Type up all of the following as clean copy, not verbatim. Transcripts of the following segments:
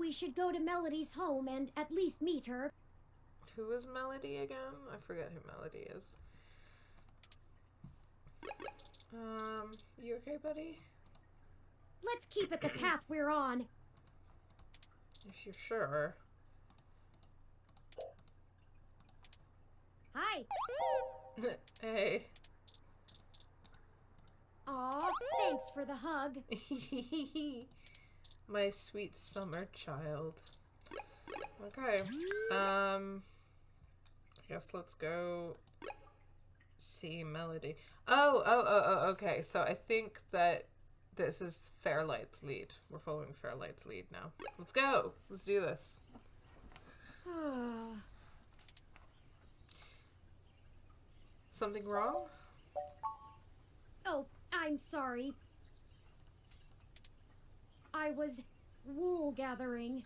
we should go to Melody's home and at least meet her. Who is Melody again? I forget who Melody is. You okay, buddy? Let's keep it the path we're on. If you're sure. Hi. Hey. Aw, thanks for the hug. My sweet summer child. Okay. I guess let's go see Melody. Oh, okay. So I think that this is Fairlight's lead. We're following Fairlight's lead now. Let's go. Let's do this. Something wrong? Oh, I'm sorry. I was wool gathering.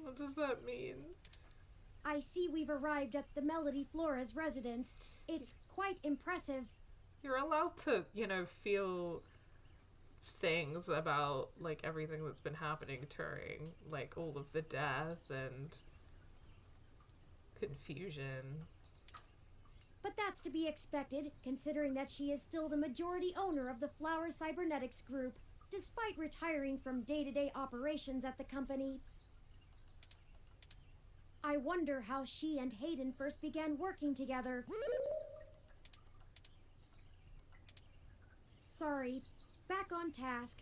What does that mean? I see we've arrived at the Melody Flora's residence. It's quite impressive. You're allowed to, feel things about, like, everything that's been happening during, like, all of the death and confusion. But that's to be expected, considering that she is still the majority owner of the Flower Cybernetics Group, despite retiring from day-to-day operations at the company. I wonder how she and Hayden first began working together. Sorry, back on task.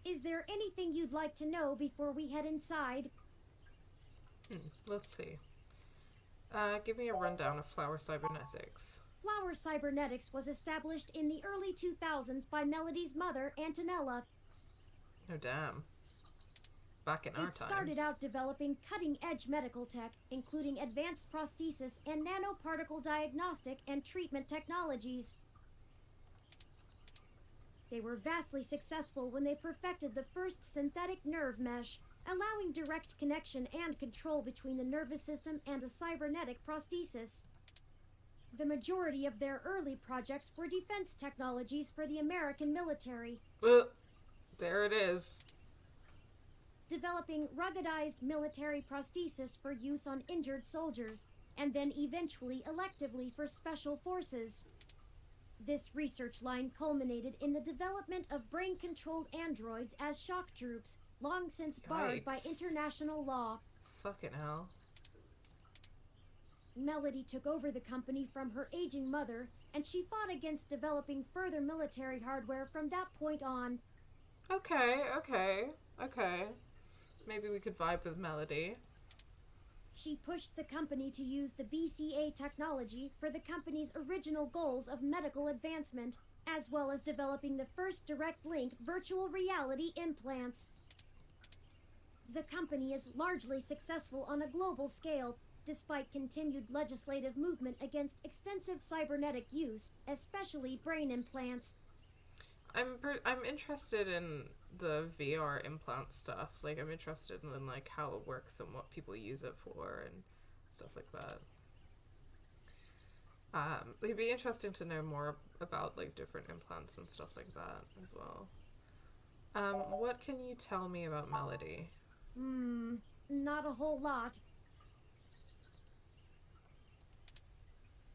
Is there anything you'd like to know before we head inside? Let's see. Give me a rundown of Flower Cybernetics. Flower Cybernetics was established in the early 2000s by Melody's mother, Antonella. Oh, damn. Back in our times. It started out developing cutting-edge medical tech, including advanced prosthesis and nanoparticle diagnostic and treatment technologies. They were vastly successful when they perfected the first synthetic nerve mesh, allowing direct connection and control between the nervous system and a cybernetic prosthesis. The majority of their early projects were defense technologies for the American military. There it is. Developing ruggedized military prosthesis for use on injured soldiers, and then eventually electively for special forces. This research line culminated in the development of brain-controlled androids as shock troops, long since barred by international law. Fucking hell. Melody took over the company from her aging mother, and she fought against developing further military hardware from that point on. Okay. Maybe we could vibe with Melody. She pushed the company to use the BCA technology for the company's original goals of medical advancement, as well as developing the first direct link virtual reality implants. The company is largely successful on a global scale, despite continued legislative movement against extensive cybernetic use, especially brain implants. I'm interested in the VR implant stuff. Like, I'm interested in, like, how it works and what people use it for and stuff like that. It'd be interesting to know more about, like, different implants and stuff like that as well. What can you tell me about Melody? Not a whole lot.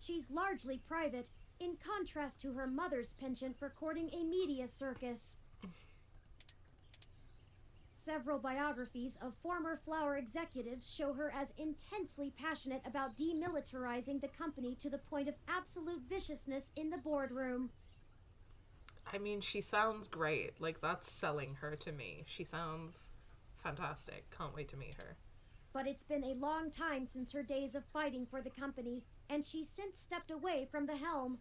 She's largely private, in contrast to her mother's penchant for courting a media circus. Several biographies of former Flower executives show her as intensely passionate about demilitarizing the company to the point of absolute viciousness in the boardroom. I mean, she sounds great. Like, that's selling her to me. She sounds fantastic. Can't wait to meet her. But it's been a long time since her days of fighting for the company, and she's since stepped away from the helm.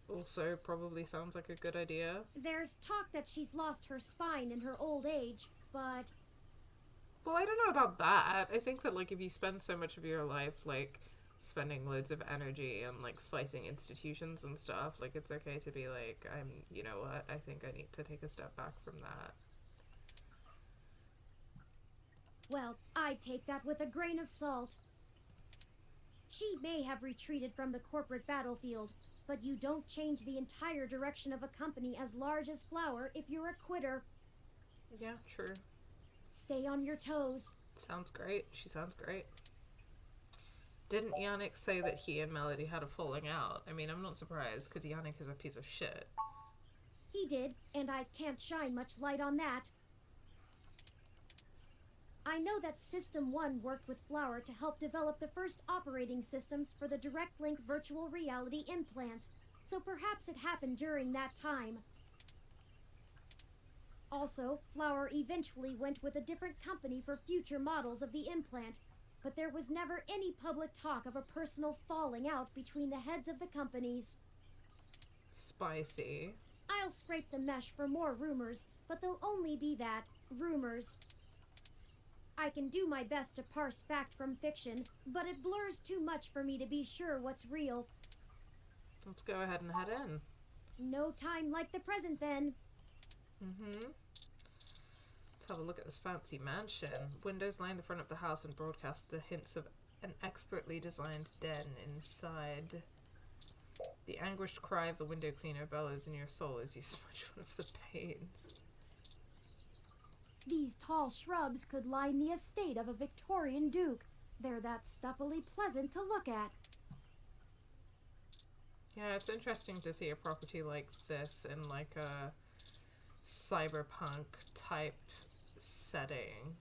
Also, probably sounds like a good idea. There's talk that she's lost her spine in her old age, but... Well, I don't know about that. I think that, like, if you spend so much of your life, like, spending loads of energy and, like, fighting institutions and stuff, like, it's okay to be like, you know what, I think I need to take a step back from that. Well, I'd take that with a grain of salt. She may have retreated from the corporate battlefield, but you don't change the entire direction of a company as large as Flower if you're a quitter. Yeah, true. Stay on your toes. Sounds great. She sounds great. Didn't Yannick say that he and Melody had a falling out? I mean, I'm not surprised, because Yannick is a piece of shit. He did, and I can't shine much light on that. I know that System 1 worked with Flower to help develop the first operating systems for the direct link virtual reality implants, so perhaps it happened during that time. Also, Flower eventually went with a different company for future models of the implant, but there was never any public talk of a personal falling out between the heads of the companies. Spicy. I'll scrape the mesh for more rumors, but they'll only be that, rumors. I can do my best to parse fact from fiction, but it blurs too much for me to be sure what's real. Let's go ahead and head in. No time like the present, then. Let's have a look at this fancy mansion. Windows line the front of the house and broadcast the hints of an expertly designed den inside. The anguished cry of the window cleaner bellows in your soul as you smudge one of the panes. These tall shrubs could line the estate of a Victorian duke. They're that stuffily pleasant to look at. Yeah, it's interesting to see a property like this in like a cyberpunk type setting.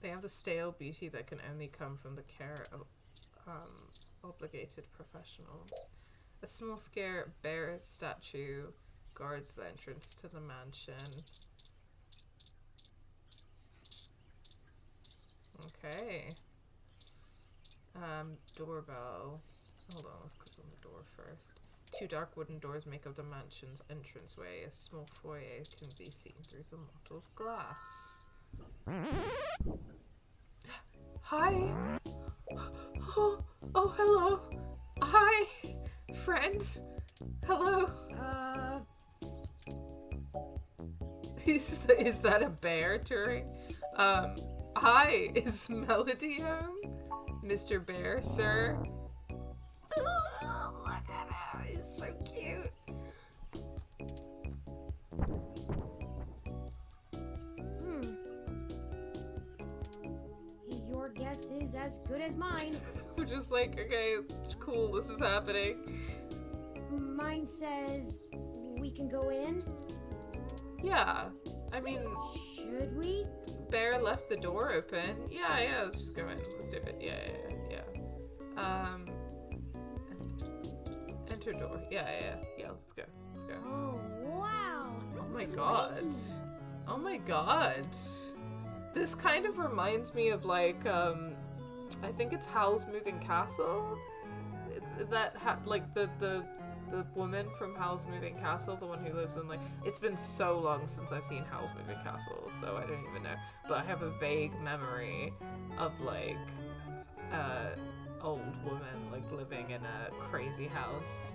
They have the stale beauty that can only come from the care of obligated professionals. A small scare bear statue guards the entrance to the mansion. Okay. Doorbell. Hold on, let's click on the door first. 2 dark wooden doors make up the mansion's entranceway. A small foyer can be seen through the mottled glass. Hi! Oh, hello! Hi! Friend! Hello! Is that a bear, Turing? Hi, is Melody home? Mr. Bear, sir? Oh, look at him, he's so cute. Your guess is as good as mine. We're just like, okay, cool, this is happening. Mine says we can go in. Yeah, I mean... Should we? Bear left the door open. Yeah, let's just go in. Let's do it. Yeah. Enter door. Yeah, let's go. Oh, wow. Oh my god. Oh my god. This kind of reminds me of like, I think it's Howl's Moving Castle. That like the woman from Howl's Moving Castle, the one who lives in like, it's been so long since I've seen Howl's Moving Castle, so I don't even know. But I have a vague memory of like, old woman like living in a crazy house.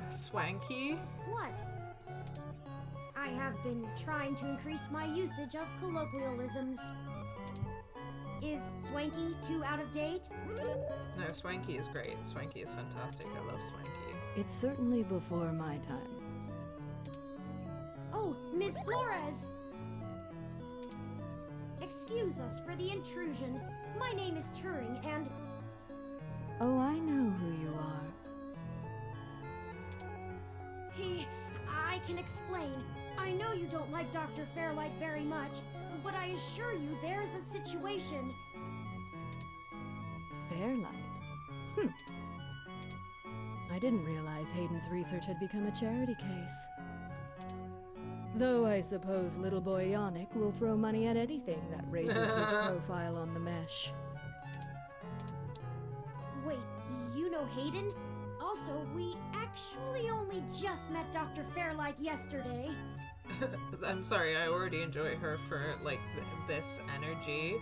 Swanky? What? I have been trying to increase my usage of colloquialisms. Is Swanky too out of date? No, Swanky is great. Swanky is fantastic. I love Swanky. It's certainly before my time. Oh, Miss Flores! Excuse us for the intrusion. My name is Turing, and... Oh, I know who you are. I can explain. I know you don't like Dr. Fairlight very much, but I assure you there's a situation. Fairlight? I didn't realize Hayden's research had become a charity case. Though I suppose little boy Yannick will throw money at anything that raises his profile on the mesh. Wait, you know Hayden? Also, we actually only just met Dr. Fairlight yesterday. I'm sorry, I already enjoy her for like this energy,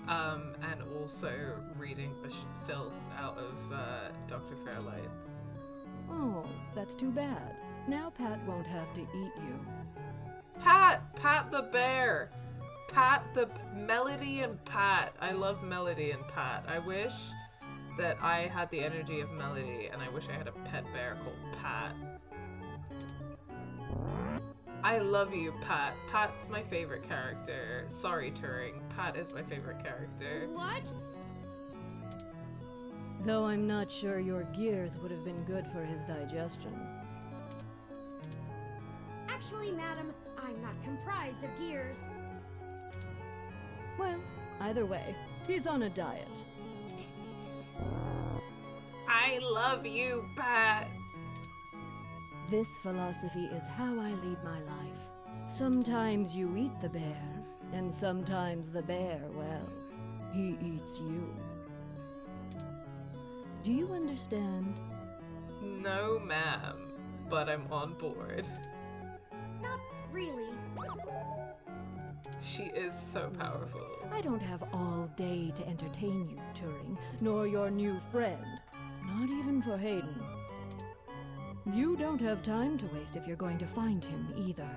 and also reading the filth out of Dr. Fairlight. Oh, that's too bad. Now Pat won't have to eat you. Pat the bear! Melody and Pat. I love Melody and Pat. I wish that I had the energy of Melody, and I wish I had a pet bear called Pat. I love you, Pat. Pat's my favorite character. Sorry, Turing. Pat is my favorite character. What? Though I'm not sure your gears would have been good for his digestion. Actually, madam, I'm not comprised of gears. Well, either way, he's on a diet. I love you, Pat. This philosophy is how I lead my life. Sometimes you eat the bear, and sometimes the bear, well, he eats you. Do you understand? No, ma'am, but I'm on board. Not really. She is so powerful. I don't have all day to entertain you, Turing, nor your new friend. Not even for Hayden. You don't have time to waste if you're going to find him, either.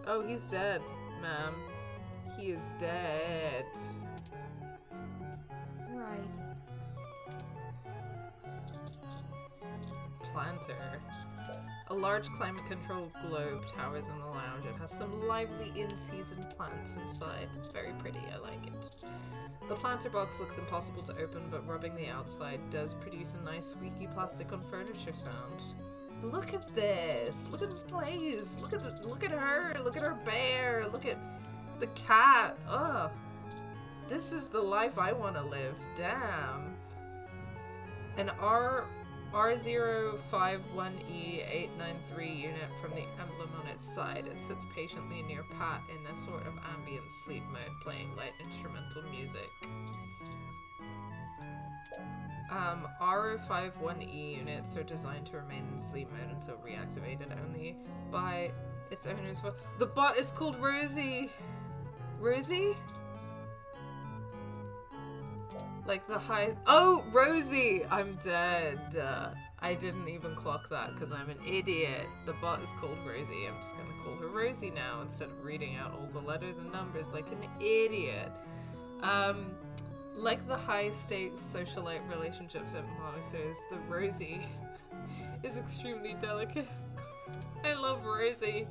Oh, he's dead, ma'am. He is dead. Right. Planter. A large climate-controlled globe towers in the lounge. It has some lively in-season plants inside. It's very pretty, I like it. The planter box looks impossible to open, but rubbing the outside does produce a nice squeaky plastic on furniture sound. Look at this! Look at this place! Look at her! Look at her bear! Look at the cat! Ugh! This is the life I want to live. Damn. An R051E893 unit from the emblem on its side. It sits patiently near Pat in a sort of ambient sleep mode, playing light instrumental music. R051E units are designed to remain in sleep mode until reactivated only by its owners. The bot is called Rosie! Rosie? Like the high— oh, Rosie! I'm dead. I didn't even clock that because I'm an idiot. The bot is called Rosie. I'm just gonna call her Rosie now instead of reading out all the letters and numbers like an idiot. Like the high-stakes socialite relationships it monitors, the Rosie is extremely delicate. I love Rosie.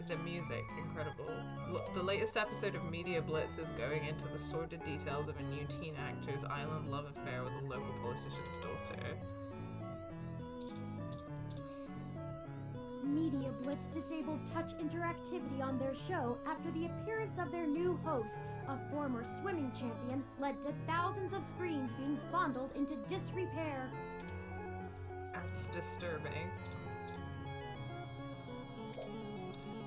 The music, incredible. Look, the latest episode of Media Blitz is going into the sordid details of a new teen actor's island love affair with a local politician's daughter. Media Blitz disabled touch interactivity on their show after the appearance of their new host, a former swimming champion, led to thousands of screens being fondled into disrepair. That's disturbing.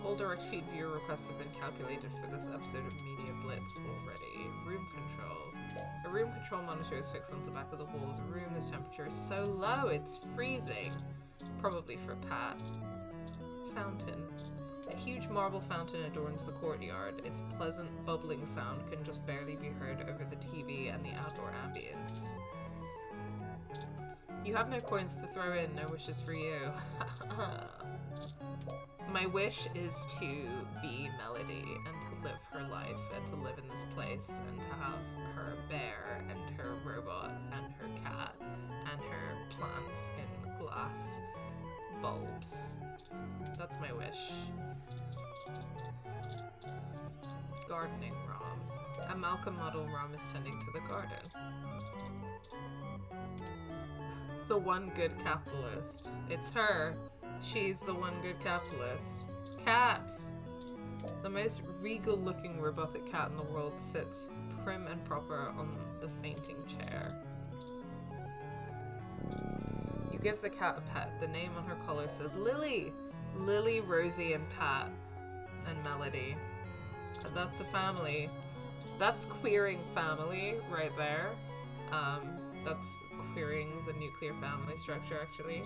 All direct feed viewer requests have been calculated for this episode of Media Blitz already. Room control. A room control monitor is fixed on the back of the wall of the room. The temperature is so low, it's freezing. Probably for Pat. Fountain. A huge marble fountain adorns the courtyard. Its pleasant bubbling sound can just barely be heard over the TV and the outdoor ambience. You have no coins to throw in, no wishes for you. My wish is to be Melody and to live her life and to live in this place and to have her bear and her robot and her cat and her plants in glass bulbs. That's my wish. Gardening ROM. A Malcolm model ROM is tending to the garden. The one good capitalist. It's her. She's the one good capitalist. Cat! The most regal-looking robotic cat in the world sits prim and proper on the fainting chair. You give the cat a pet. The name on her collar says Lily! Lily, Rosie, and Pat. And Melody. That's a family. That's queering family right there. That's queering the nuclear family structure, actually.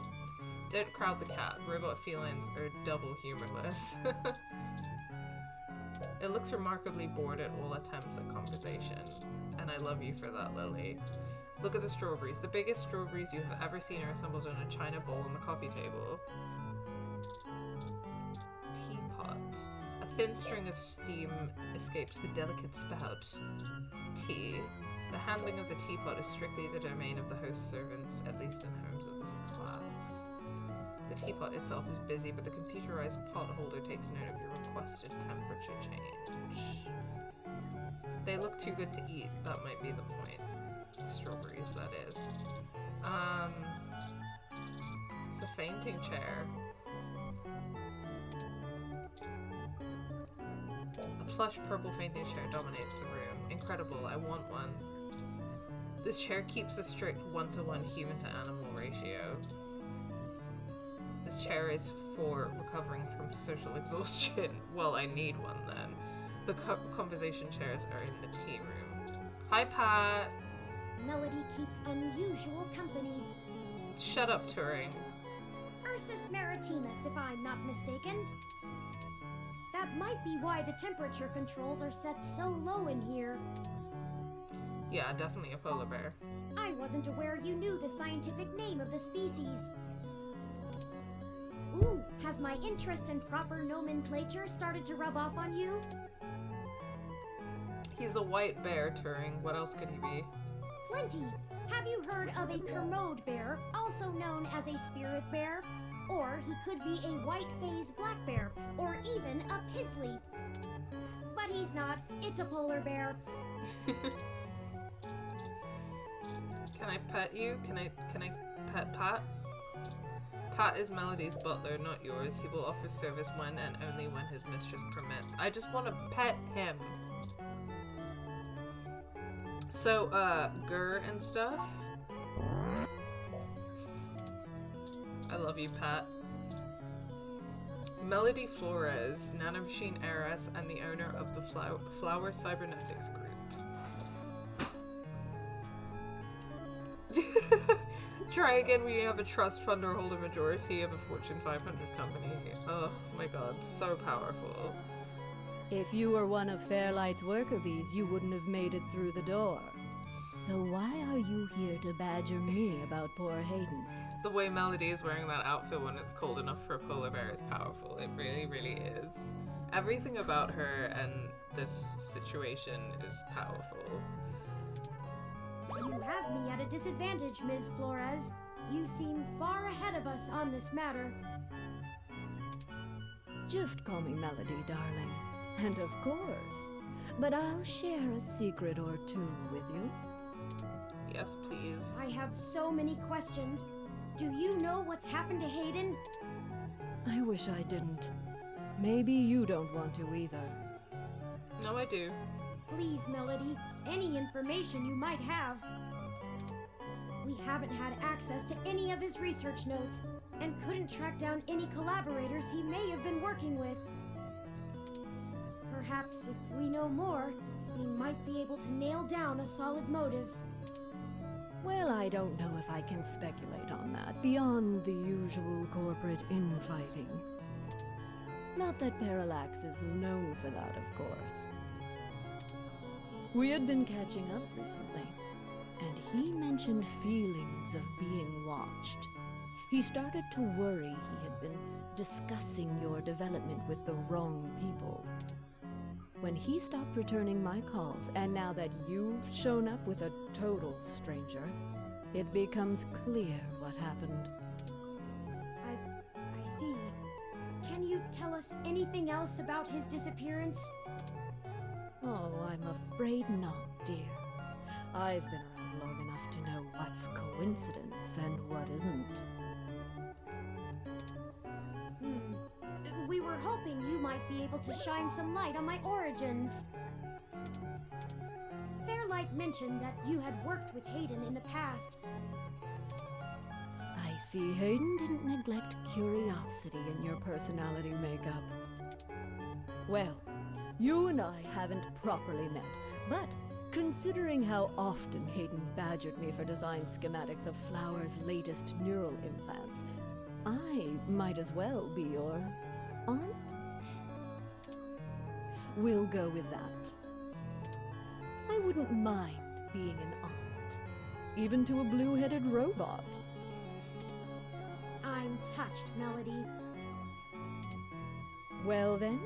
Don't crowd the cat. Robot felines are double humorless. It looks remarkably bored at all attempts at conversation. And I love you for that, Lily. Look at the strawberries. The biggest strawberries you have ever seen are assembled in a china bowl on the coffee table. Teapot. A thin string of steam escapes the delicate spout. Tea. The handling of the teapot is strictly the domain of the host servants, at least in homes of this class. The teapot itself is busy, but the computerized pot holder takes note of your requested temperature change. They look too good to eat. That might be the point. Strawberries, that is. It's a fainting chair. A plush purple fainting chair dominates the room. Incredible, I want one. This chair keeps a strict 1-to-1 human to animal ratio. This chair is for recovering from social exhaustion. Well, I need one then. The conversation chairs are in the tea room. Hi, Pat. Melody keeps unusual company. Shut up, Turing. Ursus maritimus, if I'm not mistaken. That might be why the temperature controls are set so low in here. Yeah, definitely a polar bear. I wasn't aware you knew the scientific name of the species. Ooh, has my interest in proper nomenclature started to rub off on you? He's a white bear, Turing. What else could he be? Plenty. Have you heard of a Kermode bear, also known as a spirit bear? Or he could be a white-phase black bear, or even a pizzly. But he's not. It's a polar bear. Can I pet you? Can I pet Pat? Pat is Melody's butler, not yours. He will offer service when and only when his mistress permits. I just want to pet him. So, Gur and stuff. I love you, Pat. Melody Flores, nanomachine heiress and the owner of the Flower Cybernetics Group. Try again when you have a trust fund or hold a majority of a Fortune 500 company. Oh my god, so powerful. If you were one of Fairlight's worker bees, you wouldn't have made it through the door. So why are you here to badger me about poor Hayden? The way Melody is wearing that outfit when it's cold enough for a polar bear is powerful. It really, really is. Everything about her and this situation is powerful. You have me at a disadvantage, Ms. Flores. You seem far ahead of us on this matter. Just call me Melody, darling. And of course. But I'll share a secret or two with you. Yes, please. I have so many questions. Do you know what's happened to Hayden? I wish I didn't. Maybe you don't want to either. No, I do. Please, Melody, any information you might have. We haven't had access to any of his research notes, and couldn't track down any collaborators he may have been working with. Perhaps if we know more, we might be able to nail down a solid motive. Well, I don't know if I can speculate on that, beyond the usual corporate infighting. Not that Parallax is known for that, of course. We had been catching up recently, and he mentioned feelings of being watched. He started to worry he had been discussing your development with the wrong people. When he stopped returning my calls, and now that you've shown up with a total stranger, it becomes clear what happened. I see. Can you tell us anything else about his disappearance? Oh, I'm afraid not, dear. I've been around long enough to know what's coincidence and what isn't. We were hoping you might be able to shine some light on my origins. Fairlight mentioned that you had worked with Hayden in the past. I see Hayden didn't neglect curiosity in your personality makeup. Well, you and I haven't properly met, but considering how often Hayden badgered me for design schematics of Flower's latest neural implants, I might as well be your aunt? We'll go with that. I wouldn't mind being an aunt, even to a blue-headed robot. I'm touched, Melody. Well then,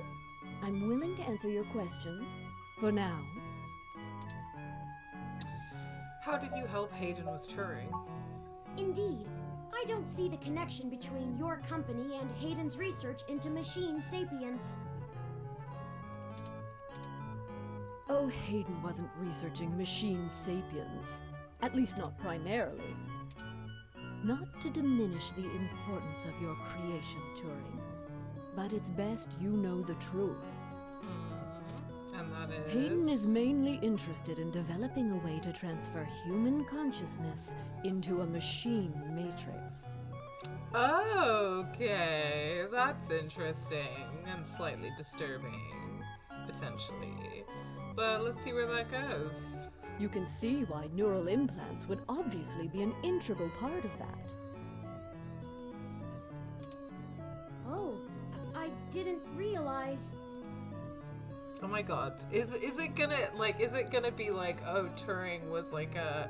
I'm willing to answer your questions. For now. How did you help Hayden with Turing? Indeed, I don't see the connection between your company and Hayden's research into machine sapience. Oh, Hayden wasn't researching machine sapiens. At least not primarily. Not to diminish the importance of your creation, Turing. But it's best you know the truth. And that is... Hayden is mainly interested in developing a way to transfer human consciousness into a machine matrix. Okay, that's interesting and slightly disturbing, potentially. But let's see where that goes. You can see why neural implants would obviously be an integral part of that. Oh, I didn't realize. Oh my god. Is it gonna be like, oh, Turing was like a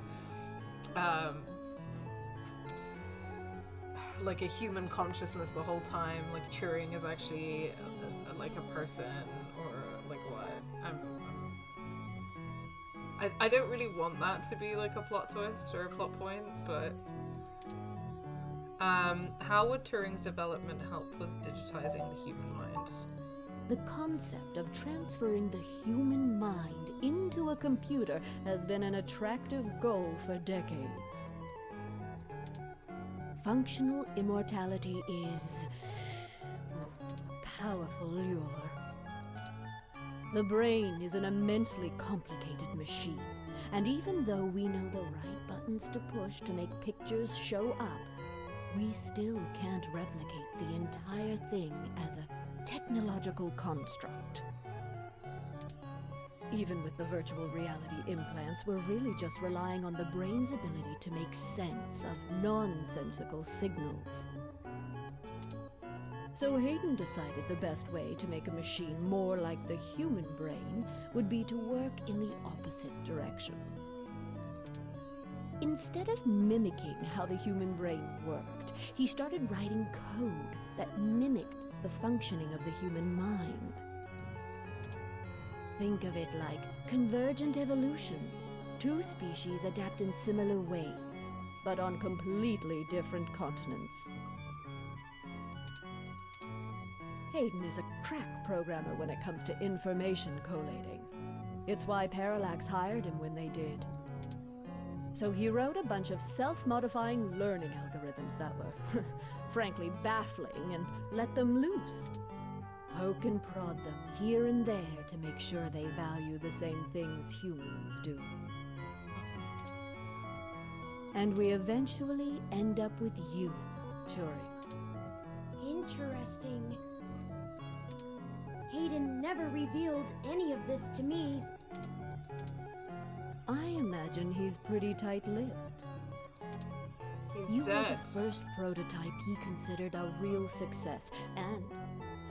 human consciousness the whole time, like Turing is actually like a person, or like what? I don't really want that to be like a plot twist or a plot point, but how would Turing's development help with digitizing the human mind? The concept of transferring the human mind into a computer has been an attractive goal for decades. Functional immortality is a powerful lure. The brain is an immensely complicated machine, and even though we know the right buttons to push to make pictures show up, we still can't replicate the entire thing as a technological construct. Even with the virtual reality implants, we're really just relying on the brain's ability to make sense of nonsensical signals. So Hayden decided the best way to make a machine more like the human brain would be to work in the opposite direction. Instead of mimicking how the human brain worked, he started writing code that mimicked the functioning of the human mind. Think of it like convergent evolution. Two species adapt in similar ways, but on completely different continents. Hayden is a crack programmer when it comes to information collating. It's why Parallax hired him when they did. So he wrote a bunch of self-modifying learning algorithms that were, frankly, baffling, and let them loose. Poke and prod them here and there to make sure they value the same things humans do. And we eventually end up with you, Turing. Interesting. Hayden never revealed any of this to me. I imagine he's pretty tight-lipped. He's You were dead. the first prototype he considered a real success, and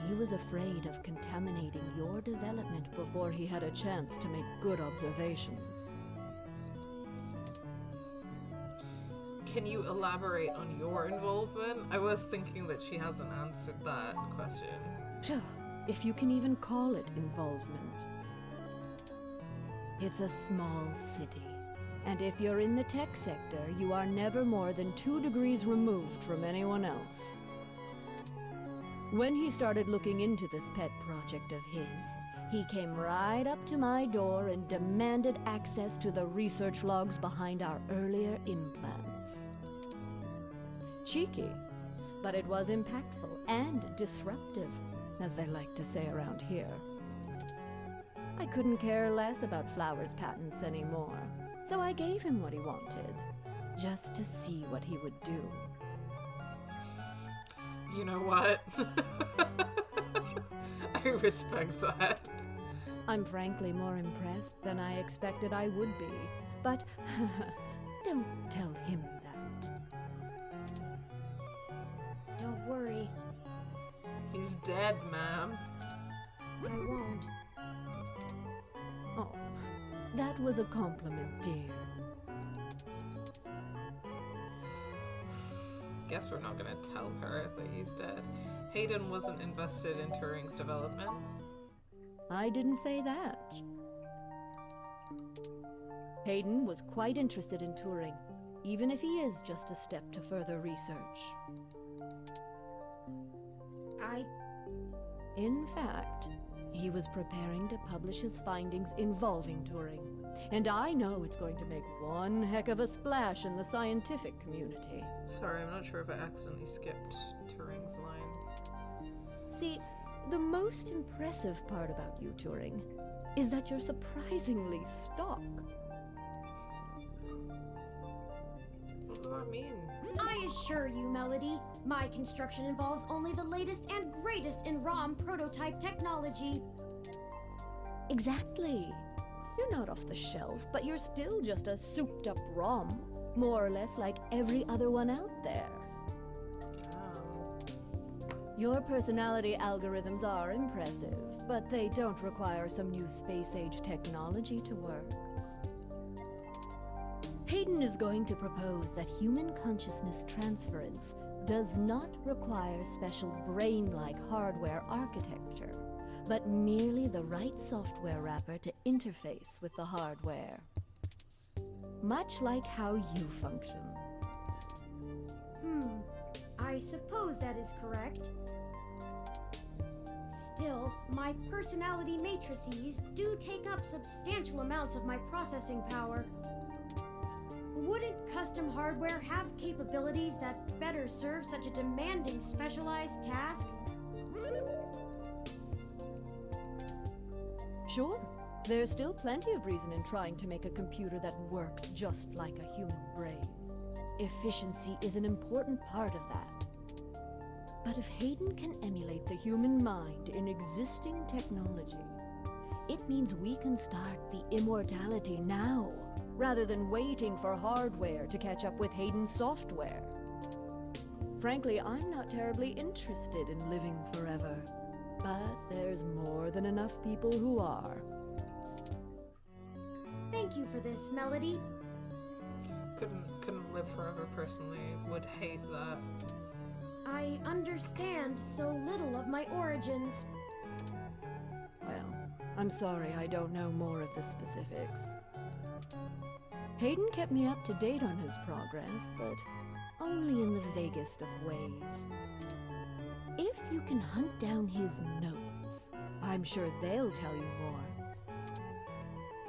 he was afraid of contaminating your development before he had a chance to make good observations. Can you elaborate on your involvement? I was thinking that she hasn't answered that question. Phew, if you can even call it involvement. It's a small city, and if you're in the tech sector, you are never more than 2 degrees removed from anyone else. When he started looking into this pet project of his, he came right up to my door and demanded access to the research logs behind our earlier implants. Cheeky, but it was impactful and disruptive, as they like to say around here. I couldn't care less about Flowers' patents anymore, so I gave him what he wanted, just to see what he would do. You know what? I respect that. I'm frankly more impressed than I expected I would be, but don't tell him that. Don't worry, He's dead, ma'am. I won't. Oh, that was a compliment, dear. Guess we're not gonna tell her that he's dead. Hayden wasn't invested in Turing's development. I didn't say that. Hayden was quite interested in Turing, even if he is just a step to further research. In fact, he was preparing to publish his findings involving Turing, and I know it's going to make one heck of a splash in the scientific community. Sorry, I'm not sure if I accidentally skipped Turing's line. See, the most impressive part about you, Turing, is that you're surprisingly stock. What does that mean? I assure you, Melody, my construction involves only the latest and greatest in ROM prototype technology. Exactly. You're not off the shelf, but you're still just a souped-up ROM, more or less like every other one out there. Oh. Your personality algorithms are impressive, but they don't require some new space-age technology to work. Hayden is going to propose that human consciousness transference does not require special brain-like hardware architecture, but merely the right software wrapper to interface with the hardware. Much like how you function. I suppose that is correct. Still, my personality matrices do take up substantial amounts of my processing power. Wouldn't custom hardware have capabilities that better serve such a demanding specialized task? Sure, there's still plenty of reason in trying to make a computer that works just like a human brain. Efficiency is an important part of that. But if Hayden can emulate the human mind in existing technology, it means we can start the immortality now, rather than waiting for hardware to catch up with Hayden's software. Frankly, I'm not terribly interested in living forever, but there's more than enough people who are. Thank you for this, Melody. Couldn't live forever personally. Would hate that. I understand so little of my origins. Well, I'm sorry I don't know more of the specifics. Hayden kept me up to date on his progress, but only in the vaguest of ways. If you can hunt down his notes, I'm sure they'll tell you more.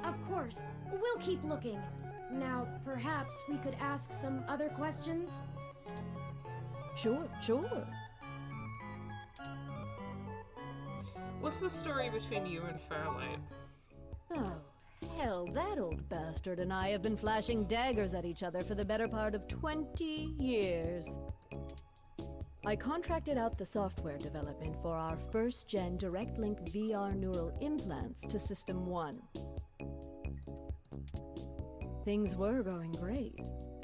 Of course, we'll keep looking. Now, perhaps we could ask some other questions? Sure. What's the story between you and Fairlight? Oh, hell, that old bastard and I have been flashing daggers at each other for the better part of 20 years. I contracted out the software development for our first-gen direct-link VR neural implants to System 1. Things were going great,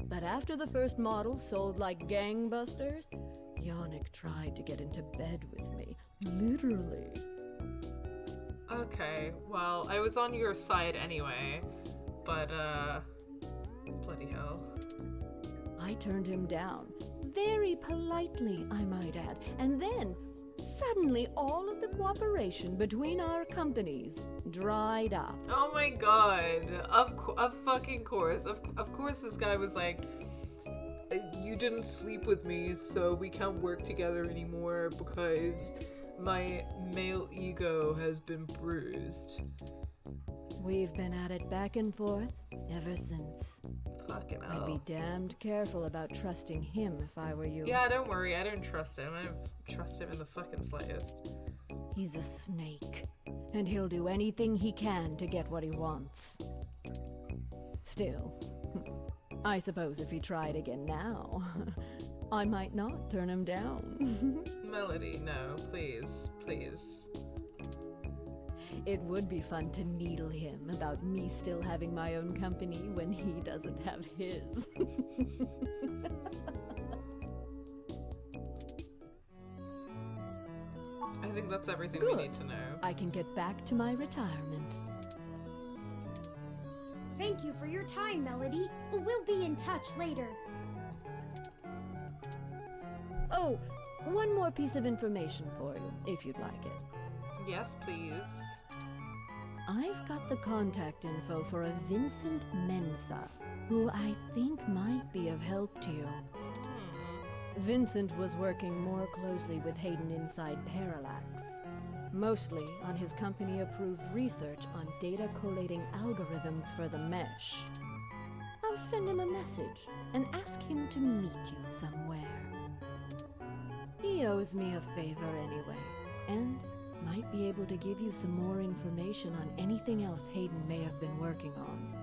but after the first models sold like gangbusters, Yannick tried to get into bed with me. Literally. Okay, well, I was on your side anyway, but, bloody hell. I turned him down. Very politely, I might add. And then, suddenly, all of the cooperation between our companies dried up. Oh my god. Of fucking course. Of course this guy was like, you didn't sleep with me, so we can't work together anymore because my male ego has been bruised. We've been at it back and forth ever since. Fucking I'd hell. be damned careful about trusting him if I were you. Yeah, don't worry, I don't trust him. I don't trust him in the fucking slightest. He's a snake, and he'll do anything he can to get what he wants. Still, I suppose if he tried again now, I might not turn him down. Melody, no, please, please. It would be fun to needle him about me still having my own company when he doesn't have his. I think that's everything Good. we need to know. I can get back to my retirement. Thank you for your time, Melody. We'll be in touch later. Oh, one more piece of information for you, if you'd like it. Yes, please. I've got the contact info for a Vincent Mensa, who I think might be of help to you. Vincent was working more closely with Hayden inside Parallax, mostly on his company-approved research on data collating algorithms for the mesh. I'll send him a message and ask him to meet you somewhere. He owes me a favor anyway, and might be able to give you some more information on anything else Hayden may have been working on.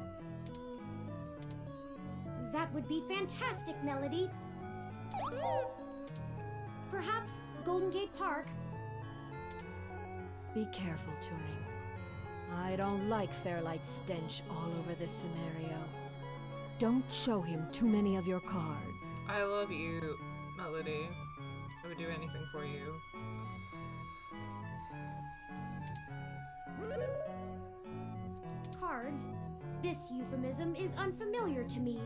That would be fantastic, Melody. Perhaps Golden Gate Park? Be careful, Turing. I don't like Fairlight's stench all over this scenario. Don't show him too many of your cards. I love you, Melody. I would do anything for you. Cards? This euphemism is unfamiliar to me.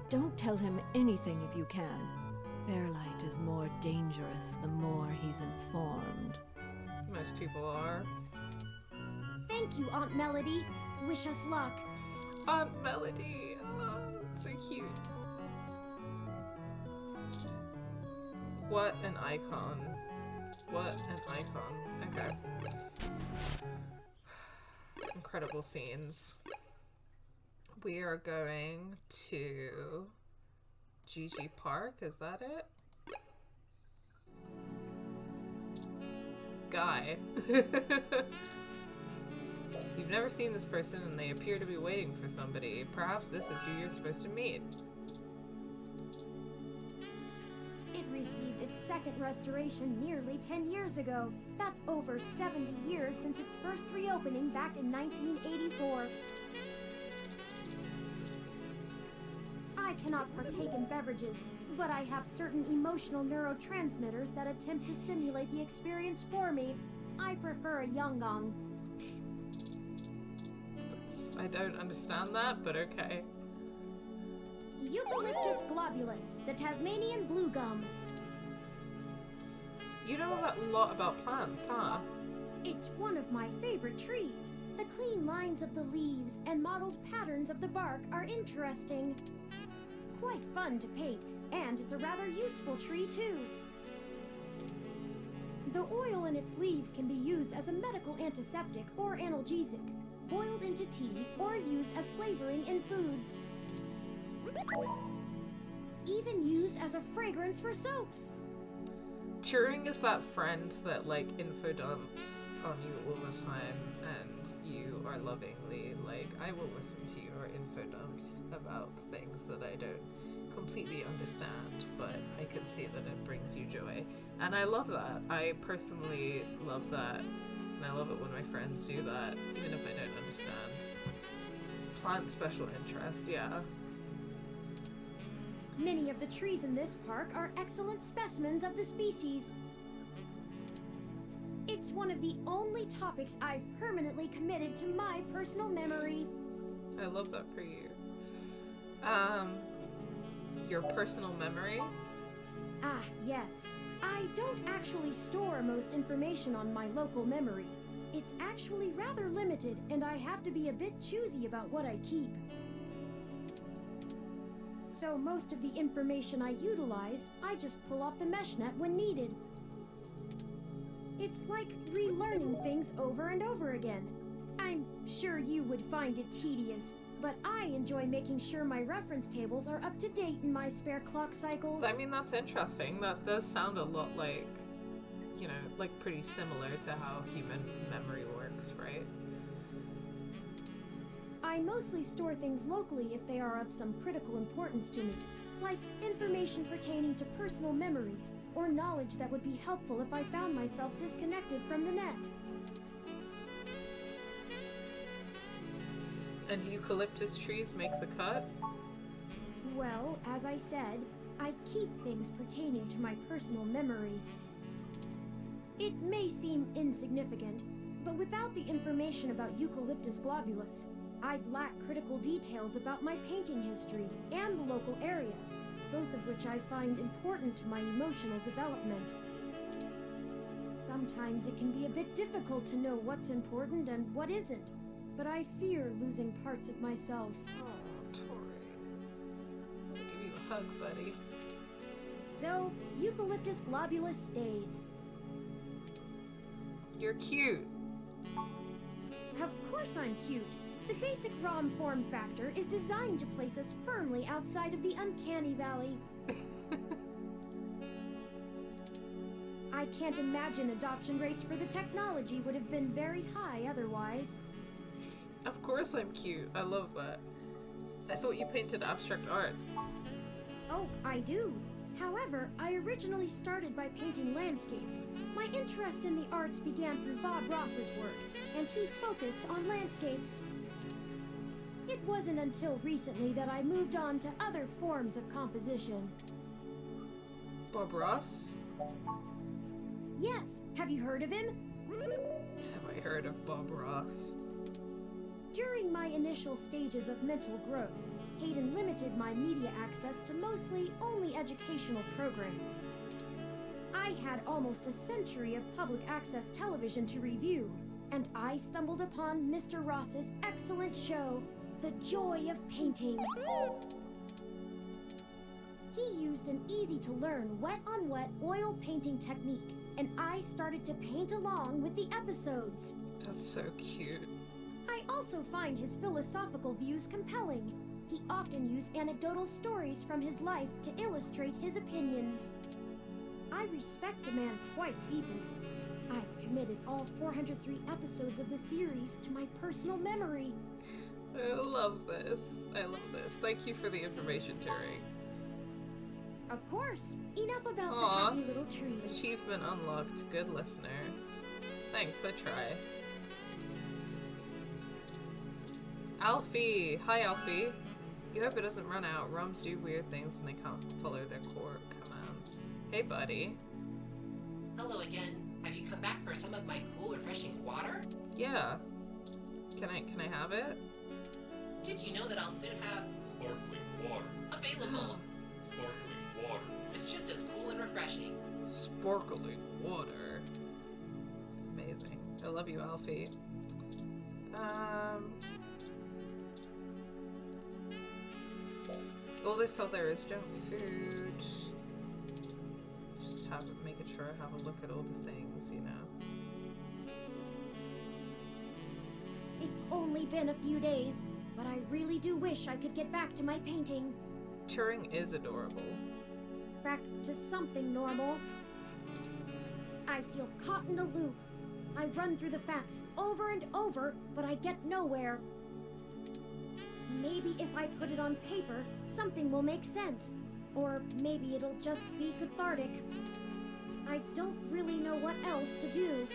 Don't tell him anything if you can. Fairlight is more dangerous the more he's informed. Most people are. Thank you, Aunt Melody. Wish us luck. Aunt Melody! Oh, so cute. What an icon. What an icon. Okay. Incredible scenes. We are going to GG Park, is that it? Guy. You've never seen this person and they appear to be waiting for somebody. Perhaps this is who you're supposed to meet. It received its second restoration nearly 10 years ago. That's over 70 years since its first reopening back in 1984. I cannot partake in beverages, but I have certain emotional neurotransmitters that attempt to simulate the experience for me. I prefer a Yongong. I don't understand that, but okay. Eucalyptus globulus, the Tasmanian blue gum. You know a lot about plants, huh? It's one of my favorite trees. The clean lines of the leaves and mottled patterns of the bark are interesting. Quite fun to paint, and it's a rather useful tree too. The oil in its leaves can be used as a medical antiseptic or analgesic, boiled into tea, or used as flavoring in foods. Even used as a fragrance for soaps. Turing is that friend that, like, info dumps on you all the time, and you are lovingly like, I will listen to your info dumps about things that I don't completely understand, but I can see that it brings you joy. And I love that. I personally love that. And I love it when my friends do that, even if I don't understand. Plant special interest, yeah. Many of the trees in this park are excellent specimens of the species. It's one of the only topics I've permanently committed to my personal memory. I love that for you. Your personal memory? Ah, yes. I don't actually store most information on my local memory. It's actually rather limited, and I have to be a bit choosy about what I keep. So most of the information I utilize, I just pull off the meshnet when needed. It's like relearning things over and over again. I'm sure you would find it tedious, but I enjoy making sure my reference tables are up to date in my spare clock cycles. I mean, that's interesting. That does sound a lot like, you know, like pretty similar to how human memory works, right? I mostly store things locally if they are of some critical importance to me, like information pertaining to personal memories, or knowledge that would be helpful if I found myself disconnected from the net. And eucalyptus trees make the cut? Well, as I said, I keep things pertaining to my personal memory. It may seem insignificant, but without the information about Eucalyptus globulus, I'd lack critical details about my painting history and the local area, both of which I find important to my emotional development. Sometimes it can be a bit difficult to know what's important and what isn't, but I fear losing parts of myself. Oh, Turing. I'll give you a hug, buddy. So, Eucalyptus globulus stays. You're cute. Of course I'm cute. The basic ROM form factor is designed to place us firmly outside of the uncanny valley. I can't imagine adoption rates for the technology would have been very high otherwise. Of course I'm cute. I love that. I thought you painted abstract art. Oh, I do. However, I originally started by painting landscapes. My interest in the arts began through Bob Ross's work, and he focused on landscapes. It wasn't until recently that I moved on to other forms of composition. Bob Ross? Yes, have you heard of him? Have I heard of Bob Ross? During my initial stages of mental growth, Hayden limited my media access to mostly only educational programs. I had almost a century of public access television to review, and I stumbled upon Mr. Ross's excellent show, The Joy of Painting. He used an easy-to-learn wet-on-wet oil painting technique, and I started to paint along with the episodes. That's so cute. I also find his philosophical views compelling. He often used anecdotal stories from his life to illustrate his opinions. I respect the man quite deeply. I've committed all 403 episodes of the series to my personal memory. I love this. I love this. Thank you for the information, Turing. Of course. Enough about Aw. the happy little trees. Achievement unlocked. Good listener. Thanks, I try. Alfie! Hi, Alfie. You hope it doesn't run out. ROMs do weird things when they can't follow their core commands. Hey, buddy. Hello again. Have you come back for some of my cool, refreshing water? Yeah. Can I have it? Did you know that I'll soon have Sparkling water. available? Sparkling water. It's just as cool and refreshing. Sparkling water. Amazing. I love you, Alfie. All they sell there is junk food. Just making sure I have a look at all the things, you know. It's only been a few days, but I really do wish I could get back to my painting. Turing is adorable. Back to something normal. I feel caught in a loop. I run through the facts over and over, but I get nowhere. Maybe if I put it on paper, something will make sense. Or maybe it'll just be cathartic. I don't really know what else to do.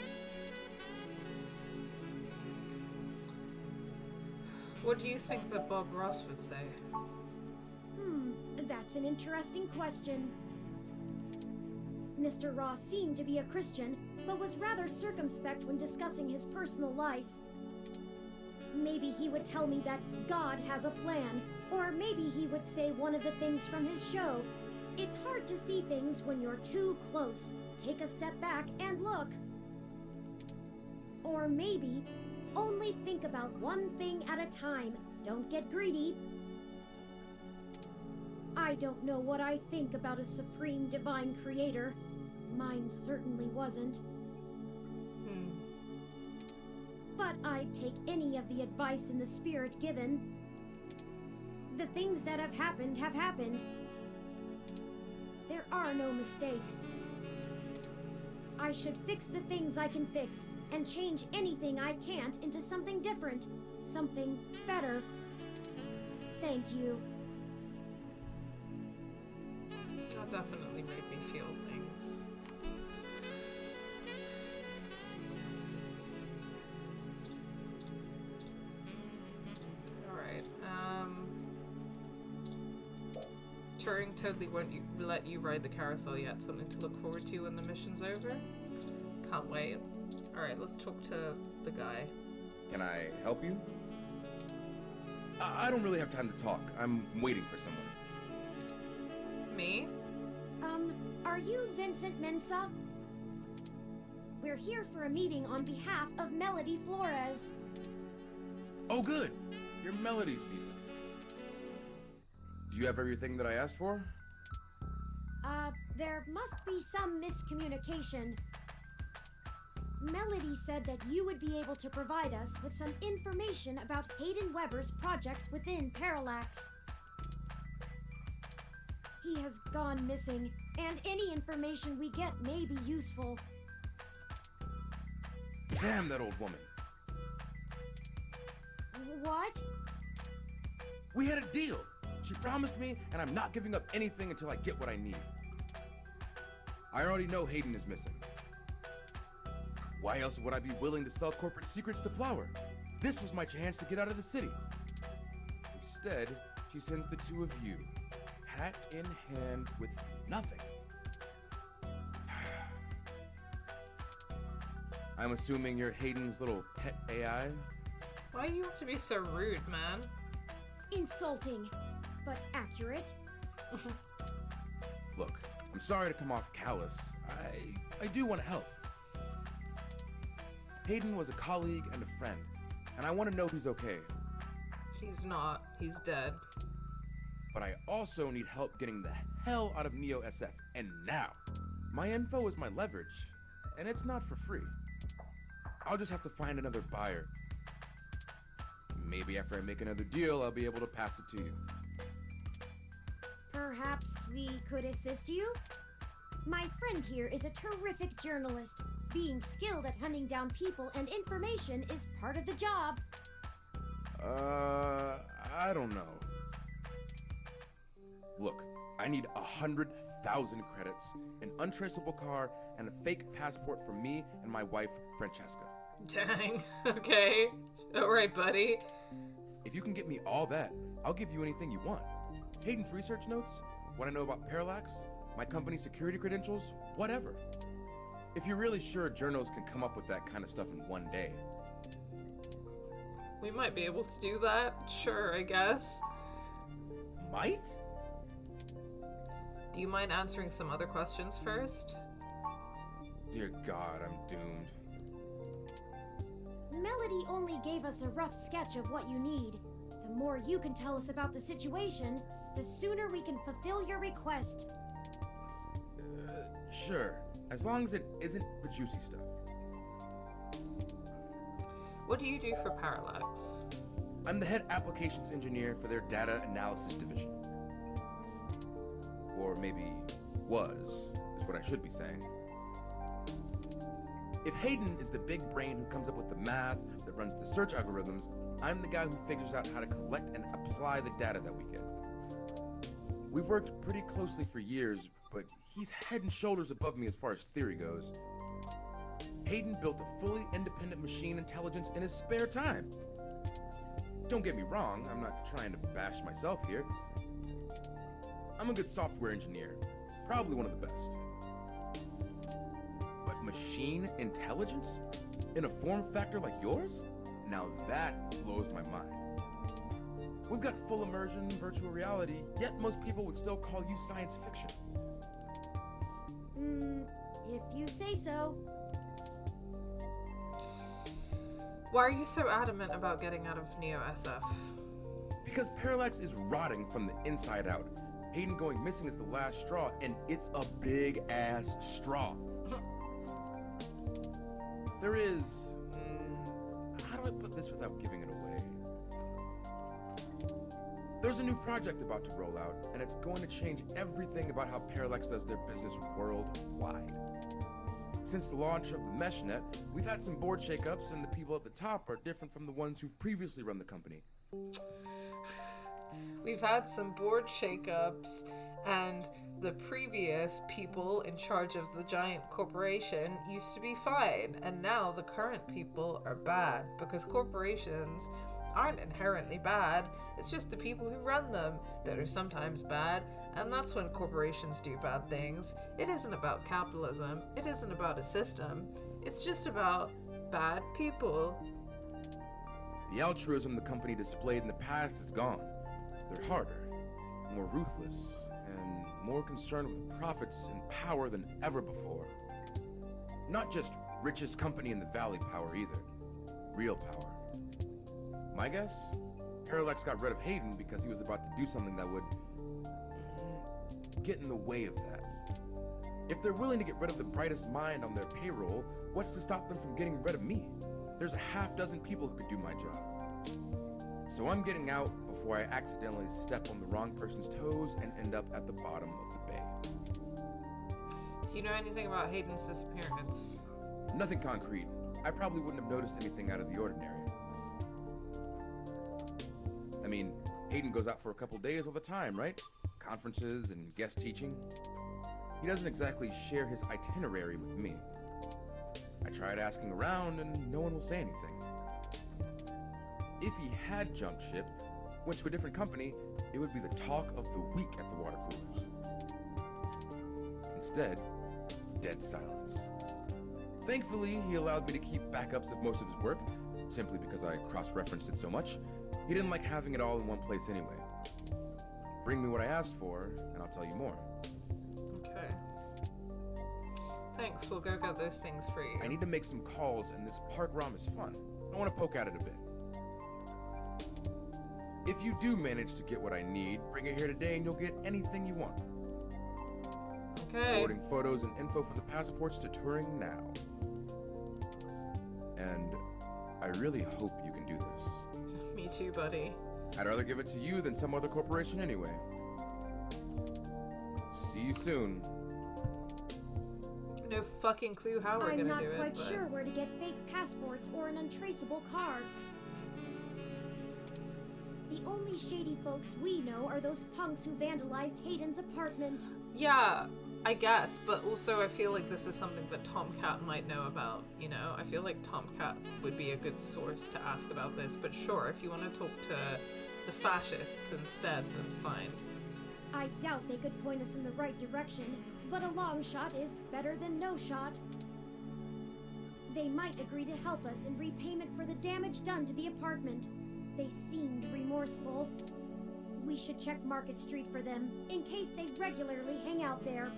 What do you think that Bob Ross would say? That's an interesting question. Mr. Ross seemed to be a Christian, but was rather circumspect when discussing his personal life. Maybe he would tell me that God has a plan, or maybe he would say one of the things from his show. It's hard to see things when you're too close. Take a step back and look. Or maybe, only think about one thing at a time. Don't get greedy. I don't know what I think about a supreme divine creator. Mine certainly wasn't. But I'd take any of the advice in the spirit given. The things that have happened have happened. There are no mistakes. I should fix the things I can fix, and change anything I can't into something different, something better. Thank you. That definitely made me feel things. Alright, Turing totally won't let you ride the carousel yet. Something to look forward to when the mission's over. Can't wait. Alright, let's talk to the guy. Can I help you? I don't really have time to talk. I'm waiting for someone. Me? Are you Vincent Mensa? We're here for a meeting on behalf of Melody Flores. Oh, good. You're Melody's people. Do you have everything that I asked for? There must be some miscommunication. Melody said that you would be able to provide us with some information about Hayden Weber's projects within Parallax. He has gone missing, and any information we get may be useful. Damn that old woman. What? We had a deal. She promised me, and I'm not giving up anything until I get what I need. I already know Hayden is missing. Why else would I be willing to sell corporate secrets to Flower? This was my chance to get out of the city. Instead, she sends the two of you, hat in hand with nothing. I'm assuming you're Hayden's little pet AI? Why do you have to be so rude, man? Insulting, but accurate. Look, I'm sorry to come off callous. I do want to help. Hayden was a colleague and a friend, and I want to know he's okay. He's not. He's dead. But I also need help getting the hell out of Neo SF, and now. My info is my leverage, and it's not for free. I'll just have to find another buyer. Maybe after I make another deal, I'll be able to pass it to you. Perhaps we could assist you? My friend here is a terrific journalist. Being skilled at hunting down people and information is part of the job. I don't know. Look, I need 100,000 credits, an untraceable car, and a fake passport for me and my wife, Francesca. Dang. Okay. Alright, buddy. If you can get me all that, I'll give you anything you want. Hayden's research notes, what I know about Parallax, my company's security credentials, whatever. If you're really sure journals can come up with that kind of stuff in one day. We might be able to do that. Sure, I guess. Might? Do you mind answering some other questions first? Dear God, I'm doomed. Melody only gave us a rough sketch of what you need. The more you can tell us about the situation, the sooner we can fulfill your request. Sure, as long as it isn't the juicy stuff. What do you do for Parallax? I'm the head applications engineer for their data analysis division. Or maybe was, is what I should be saying. If Hayden is the big brain who comes up with the math that runs the search algorithms, I'm the guy who figures out how to collect and apply the data that we get. We've worked pretty closely for years, but he's head and shoulders above me as far as theory goes. Hayden built a fully independent machine intelligence in his spare time. Don't get me wrong, I'm not trying to bash myself here. I'm a good software engineer, probably one of the best. But machine intelligence? In a form factor like yours? Now that blows my mind. We've got full immersion, virtual reality, yet most people would still call you science fiction. If you say so. Why are you so adamant about getting out of Neo SF? Because Parallax is rotting from the inside out. Hayden going missing is the last straw, and it's a big-ass straw. There is... how do I put this without giving it away? There's a new project about to roll out, and it's going to change everything about how Parallax does their business worldwide. Since the launch of the MeshNet, we've had some board shakeups, and the people at the top are different from the ones who've previously run the company. We've had some board shakeups, and the previous people in charge of the giant corporation used to be fine, and now the current people are bad, because corporations aren't inherently bad, it's just the people who run them that are sometimes bad, and that's when corporations do bad things. It isn't about capitalism, it isn't about a system, it's just about bad people. The altruism the company displayed in the past is gone. They're harder, more ruthless, and more concerned with profits and power than ever before. Not just richest company in the valley power either. Real power. My guess? Parallax got rid of Hayden because he was about to do something that would get in the way of that. If they're willing to get rid of the brightest mind on their payroll, what's to stop them from getting rid of me? There's a half dozen people who could do my job. So I'm getting out before I accidentally step on the wrong person's toes and end up at the bottom of the bay. Do you know anything about Hayden's disappearance? Nothing concrete. I probably wouldn't have noticed anything out of the ordinary. I mean, Hayden goes out for a couple days all the time, right? Conferences and guest teaching. He doesn't exactly share his itinerary with me. I tried asking around and no one will say anything. If he had jumped ship, went to a different company, it would be the talk of the week at the water coolers. Instead, dead silence. Thankfully, he allowed me to keep backups of most of his work, simply because I cross-referenced it so much. He didn't like having it all in one place anyway. Bring me what I asked for, and I'll tell you more. Okay. Thanks, we'll go get those things for you. I need to make some calls, and this park ROM is fun. I want to poke at it a bit. If you do manage to get what I need, bring it here today and you'll get anything you want. Okay. Forwarding photos and info for the passports to Turing now. And I really hope you can do this. Me too, buddy. I'd rather give it to you than some other corporation anyway. See you soon. No fucking clue how we're I'm gonna not do it. quite but... sure where to get fake passports or an untraceable card. The only shady folks we know are those punks who vandalized Hayden's apartment. Yeah, I guess, but also I feel like this is something that Tomcat might know about, you know? I feel like Tomcat would be a good source to ask about this, but sure, if you want to talk to the fascists instead, then fine. I doubt they could point us in the right direction, but a long shot is better than no shot. They might agree to help us in repayment for the damage done to the apartment. They seemed remorseful. We should check Market Street for them, in case they regularly hang out there.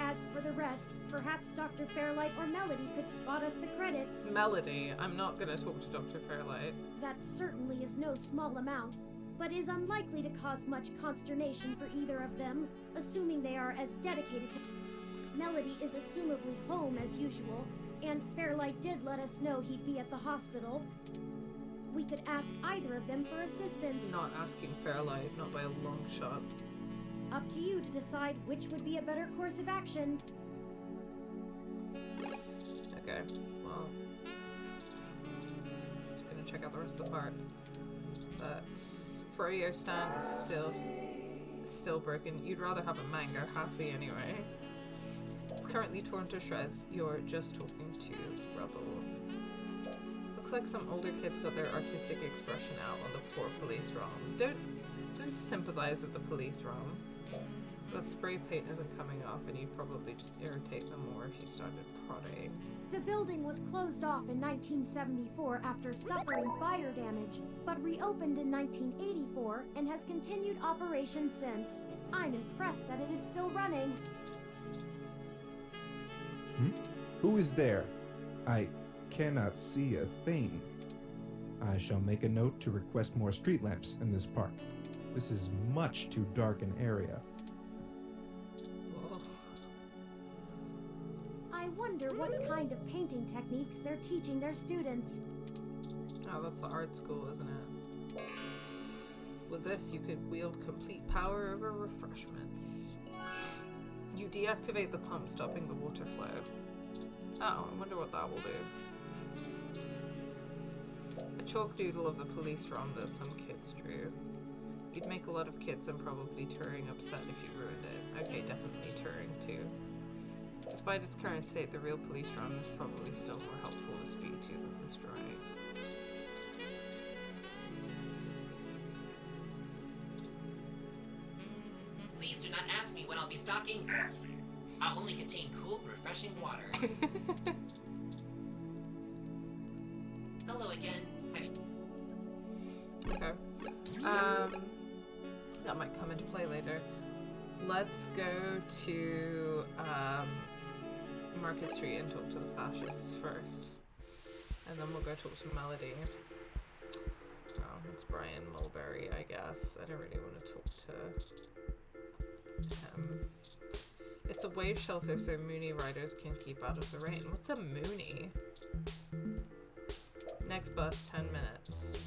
As for the rest, perhaps Dr. Fairlight or Melody could spot us the credits. Melody, I'm not gonna talk to Dr. Fairlight. That certainly is no small amount, but is unlikely to cause much consternation for either of them, assuming they are as dedicated to... Melody is assumably home as usual, and Fairlight did let us know he'd be at the hospital. We could ask either of them for assistance. Not asking Fairlight, not by a long shot. Up to you to decide which would be a better course of action. Okay, well... just gonna check out the rest of the park. That Froyo stand is still broken. You'd rather have a manga Hattie anyway. It's currently torn to shreds. You're just talking to rubble. Looks like some older kids got their artistic expression out on the poor police ROM. Don't sympathize with the police ROM. That spray paint isn't coming off and you'd probably just irritate them more if you started prodding. The building was closed off in 1974 after suffering fire damage, but reopened in 1984 and has continued operation since. I'm impressed that it is still running. Who is there? I cannot see a thing. I shall make a note to request more street lamps in this park. This is much too dark an area. Whoa. I wonder what kind of painting techniques they're teaching their students. Oh, that's the art school, isn't it? With this, you could wield complete power over refreshments. You deactivate the pump, stopping the water flow. Oh, I wonder what that will do. A chalk doodle of the police ROM that some kids drew. You'd make a lot of kids and probably Turing upset if you ruined it. Okay, definitely Turing too. Despite its current state, the real police ROM is probably still more helpful to speak to than this drawing. Please do not ask me when I'll be stocking. I'll only contain cool, refreshing water. Hello again. Have you... Okay. That might come into play later. Let's go to Market Street and talk to the fascists first. And then we'll go talk to Melody. Oh, it's Brian Mulberry, I guess. I don't really want to talk to him. It's a wave shelter so Mooney riders can keep out of the rain. What's a Mooney? Next bus, 10 minutes.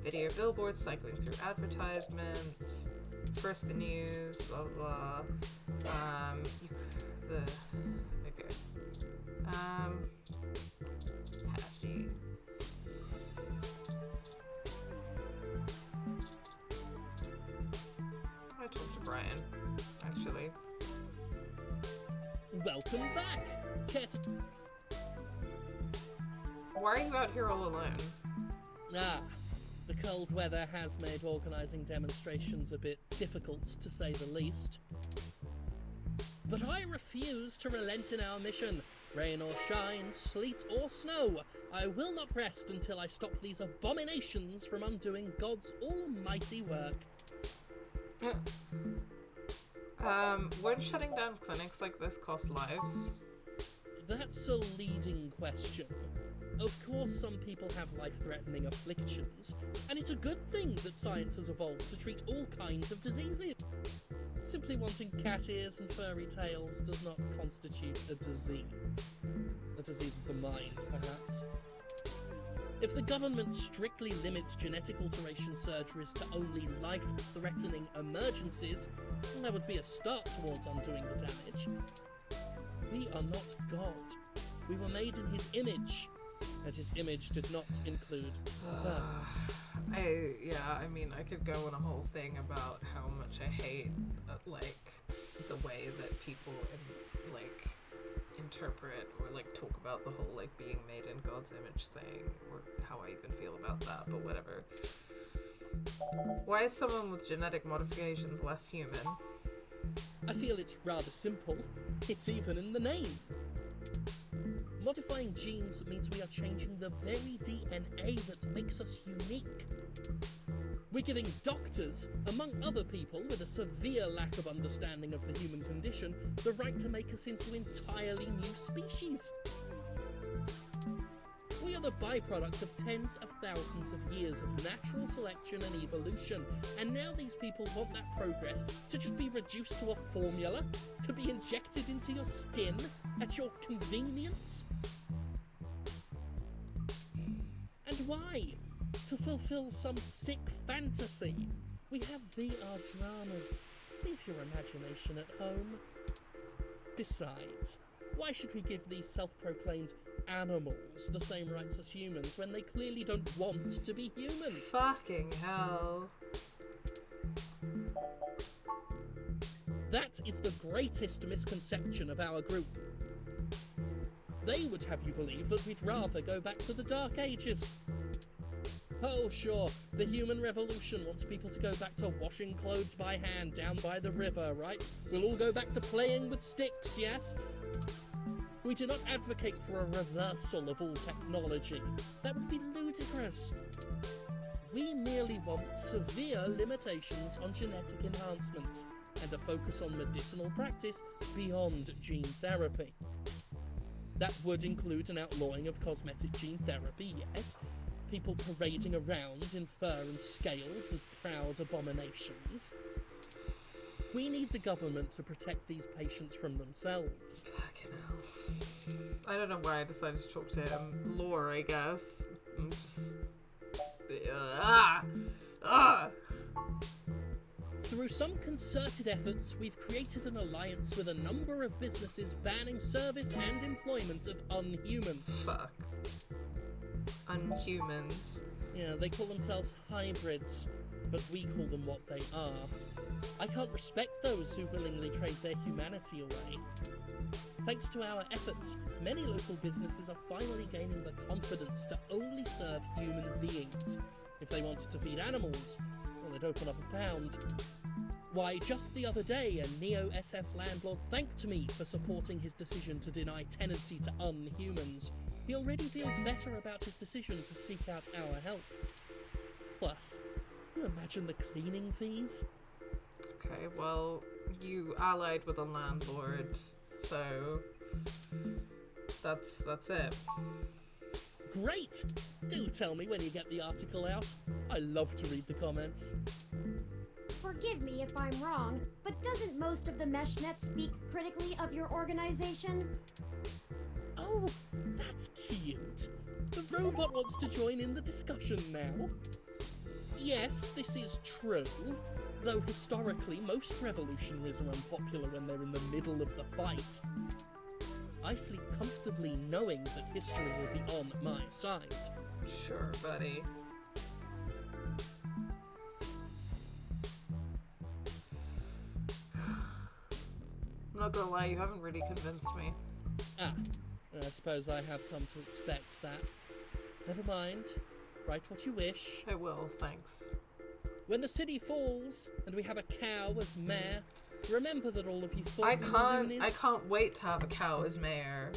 Video billboards cycling through advertisements. First the news, blah blah blah. Okay. Passy. I talked to Brian, actually. Welcome back! Why are you out here all alone? Ah, the cold weather has made organising demonstrations a bit difficult, to say the least. But I refuse to relent in our mission. Rain or shine, sleet or snow, I will not rest until I stop these abominations from undoing God's almighty work. Would shutting down clinics like this cost lives? That's a leading question. Of course, some people have life-threatening afflictions, and it's a good thing that science has evolved to treat all kinds of diseases. Simply wanting cat ears and furry tails does not constitute a disease. A disease of the mind, perhaps. If the government strictly limits genetic alteration surgeries to only life-threatening emergencies, well, that would be a start towards undoing the damage. We are not God. We were made in his image, and his image did not include fur. I mean, I could go on a whole thing about how much I hate, the way that people, interpret or, talk about the whole, being made in God's image thing, or how I even feel about that, but whatever. Why is someone with genetic modifications less human? I feel it's rather simple. It's even in the name. Modifying genes means we are changing the very DNA that makes us unique. We're giving doctors, among other people with a severe lack of understanding of the human condition, the right to make us into entirely new species. We are the byproduct of tens of thousands of years of natural selection and evolution, and now these people want that progress to just be reduced to a formula, to be injected into your skin at your convenience. And why? To fulfill some sick fantasy. We have VR dramas. Leave your imagination at home. Besides, why should we give these self-proclaimed animals the same rights as humans when they clearly don't want to be human? Fucking hell. That is the greatest misconception of our group. They would have you believe that we'd rather go back to the Dark Ages. Oh sure, the human revolution wants people to go back to washing clothes by hand down by the river, right? We'll all go back to playing with sticks, yes? We do not advocate for a reversal of all technology. That would be ludicrous. We merely want severe limitations on genetic enhancements and a focus on medicinal practice beyond gene therapy. That would include an outlawing of cosmetic gene therapy, yes, people parading around in fur and scales as proud abominations. We need the government to protect these patients from themselves. Fucking hell. I don't know why I decided to talk to him. Lore, I guess. I'm just... Through some concerted efforts, we've created an alliance with a number of businesses banning service and employment of unhumans. Fuck. Unhumans. Yeah, they call themselves hybrids, but we call them what they are. I can't respect those who willingly trade their humanity away. Thanks to our efforts, many local businesses are finally gaining the confidence to only serve human beings. If they wanted to feed animals, well, they'd open up a pound. Why, just the other day, a neo-SF landlord thanked me for supporting his decision to deny tenancy to unhumans. He already feels better about his decision to seek out our help. Plus, can you imagine the cleaning fees? Okay, well, you allied with a landlord, so that's it. Great! Do tell me when you get the article out. I love to read the comments. Forgive me if I'm wrong, but doesn't most of the meshnet speak critically of your organization? Oh, that's cute. The robot wants to join in the discussion now. Yes, this is true, though historically most revolutionaries are unpopular when they're in the middle of the fight. I sleep comfortably knowing that history will be on my side. Sure, buddy. I'm not gonna lie, you haven't really convinced me. Ah, I suppose I have come to expect that. Never mind. Write what you wish. I will, thanks. When the city falls, and we have a cow as mayor, remember that all of you thought I we were loonies. can't wait to have a cow as mayor.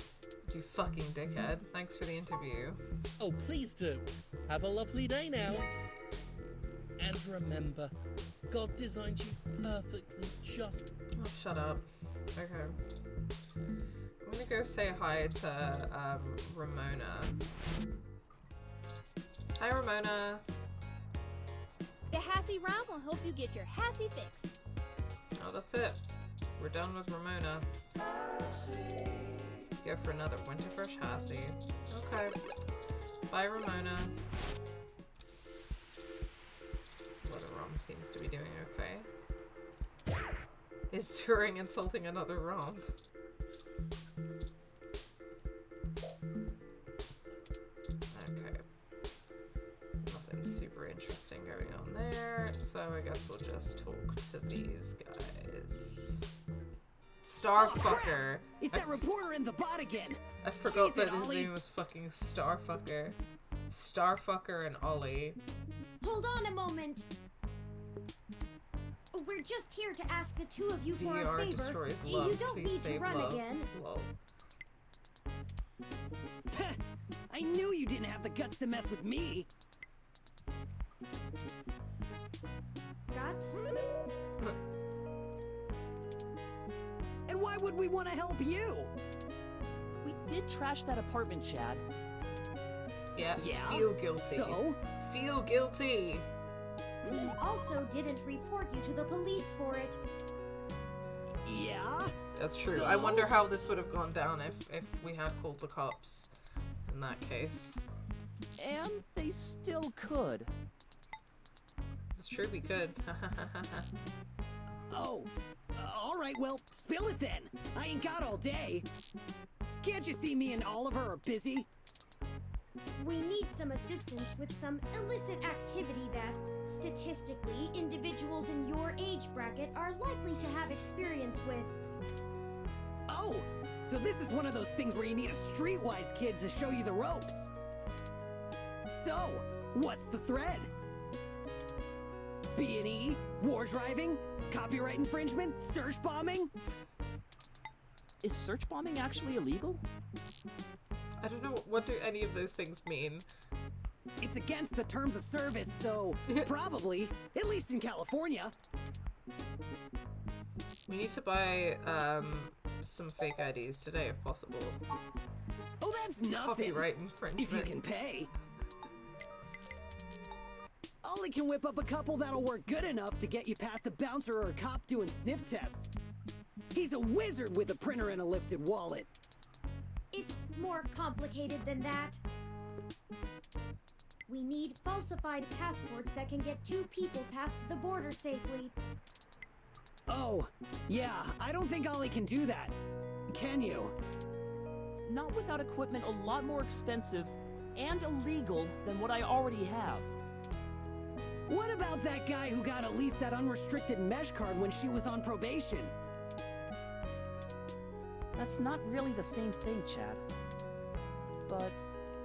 You fucking dickhead. Thanks for the interview. Oh, please do. Have a lovely day now. And remember, God designed you perfectly just... Oh, shut up. Okay. I'm gonna go say hi to, Ramona. Hi, Ramona. The Hassy round will help you get your Hassy fix. Oh, that's it. We're done with Ramona. Go for another Winterfresh Hassy. Okay. Bye, Ramona. Well, Rom seems to be doing okay. Is Turing insulting another Rom? Okay. Nothing super interesting going on there, so I guess we'll just talk to these guys. Starfucker! It's that reporter in the bot again! I forgot Jeez, that his Ollie. name was fucking Starfucker. Starfucker and Ollie. Hold on a moment. We're just here to ask the two of you for a VR favor. destroys You love. don't Please need to save run love. again. Lol. I knew you didn't have the guts to mess with me! Guts? And why would we want to help you? We did trash that apartment, Chad. Yes, Yeah? feel guilty. So? Feel guilty! We also didn't report you to the police for it. Yeah? That's true. So? I wonder how this would have gone down if we had called the cops in that case. And they still could. It's true, we could. Oh. Alright, well, spill it then. I ain't got all day. Can't you see me and Oliver are busy? We need some assistance with some illicit activity that, statistically, individuals in your age bracket are likely to have experience with. Oh, so this is one of those things where you need a streetwise kid to show you the ropes. So, what's the thread? B&E, war driving, copyright infringement, search bombing? Is search bombing actually illegal? I don't know, what do any of those things mean? It's against the terms of service, so probably, at least in California. We need to buy, some fake IDs today if possible. Oh, that's nothing. Copyright If you infringement. can pay. Ollie can whip up a couple that'll work good enough to get you past a bouncer or a cop doing sniff tests. He's a wizard with a printer and a lifted wallet. It's more complicated than that. We need falsified passports that can get two people past the border safely. Oh, yeah, I don't think Ollie can do that. Can you? Not without equipment a lot more expensive and illegal than what I already have. What about that guy who got at least that unrestricted mesh card when she was on probation? That's not really the same thing, Chad. But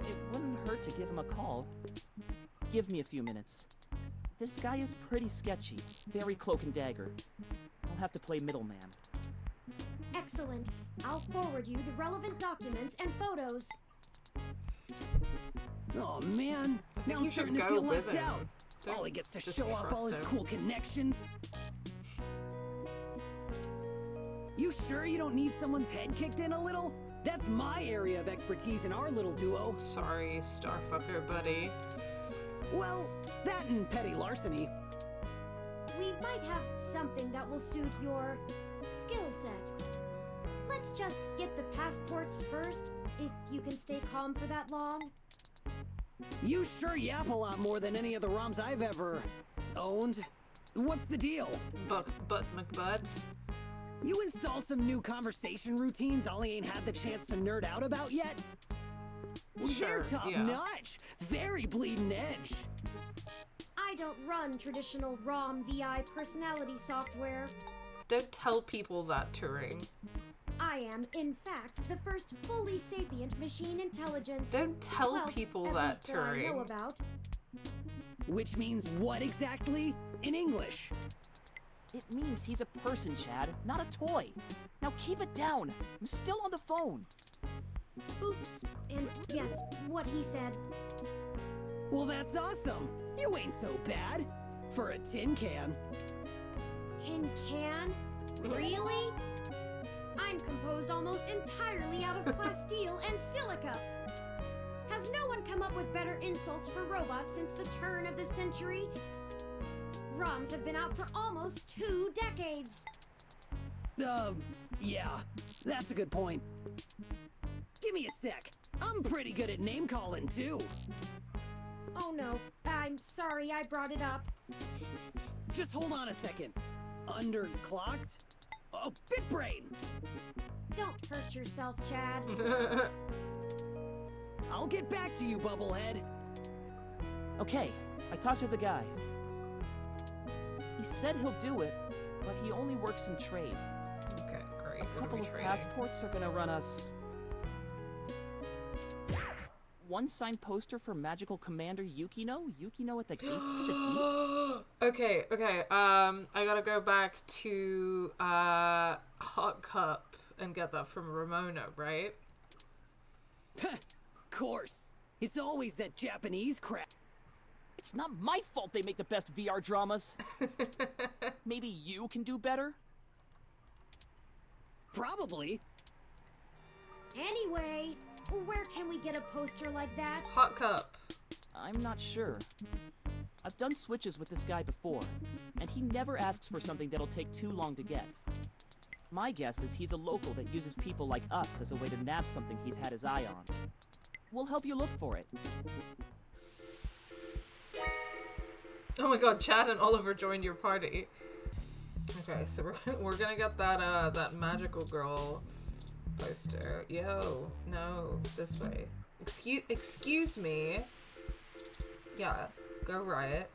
it wouldn't hurt to give him a call. Give me a few minutes. This guy is pretty sketchy, very cloak and dagger. I'll have to play middleman. Excellent. I'll forward you the relevant documents and photos. Oh man, now you I'm starting should to go feel with left him. out. Don't Ollie gets to just show off all his trust him. cool connections. You sure you don't need someone's head kicked in a little? That's my area of expertise in our little duo. Sorry, Starfucker buddy. Well, that and petty larceny. We might have something that will suit your skill set. Let's just get the passports first, if you can stay calm for that long. You sure yap a lot more than any of the ROMs I've ever owned. What's the deal? Butt McButt. You install some new conversation routines Ollie ain't had the chance to nerd out about yet? They're Sure, top yeah. notch. Very bleeding edge. I don't run traditional ROM VI personality software. Don't tell people that, Turing. I am, in fact, the first fully sapient machine intelligence. Don't tell Well, people at that, least that I know Turing. about. Which means what exactly? In English. It means he's a person, Chad, not a toy. Now keep it down. I'm still on the phone. Oops, and yes, what he said. Well, that's awesome. You ain't so bad. For a tin can. Tin can? Really? I'm composed almost entirely out of plasteel and silica. Has no one come up with better insults for robots since the turn of the century? ROMs have been out for almost 2 decades. Yeah, that's a good point. Give me a sec. I'm pretty good at name calling too. Oh no, I'm sorry I brought it up. Just hold on a second. Underclocked? Oh, BitBrain! Don't hurt yourself, Chad. I'll get back to you, Bubblehead. Okay, I talked to the guy. He said he'll do it, but he only works in trade. Okay, great. A couple of passports are gonna run us... one signed poster for Magical Commander Yukino? Yukino at the gates to the deep? Okay, I gotta go back to, Hot Cup and get that from Ramona, right? Course. It's always that Japanese crap. It's not my fault they make the best VR dramas. Maybe you can do better? Probably. Anyway, where can we get a poster like that? Hot Cup. I'm not sure. I've done switches with this guy before, and he never asks for something that'll take too long to get. My guess is he's a local that uses people like us as a way to nab something he's had his eye on. We'll help you look for it. Oh my god, Chad and Oliver joined your party. Okay, so we're gonna get that that magical girl poster. Yo, no, this way. Excuse me. Yeah, go right.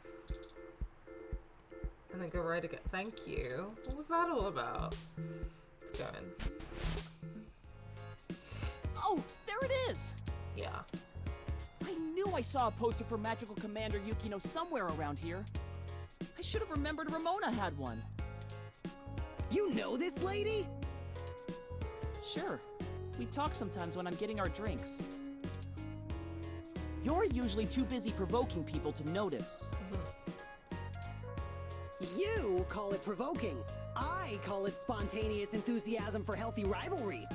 And then go right again. Thank you. What was that all about? Let's go in. Oh, there it is! Yeah. I knew I saw a poster for Magical Commander Yukino somewhere around here. I should have remembered Ramona had one. You know this lady? Sure. We talk sometimes when I'm getting our drinks. You're usually too busy provoking people to notice. You call it provoking. I call it spontaneous enthusiasm for healthy rivalry.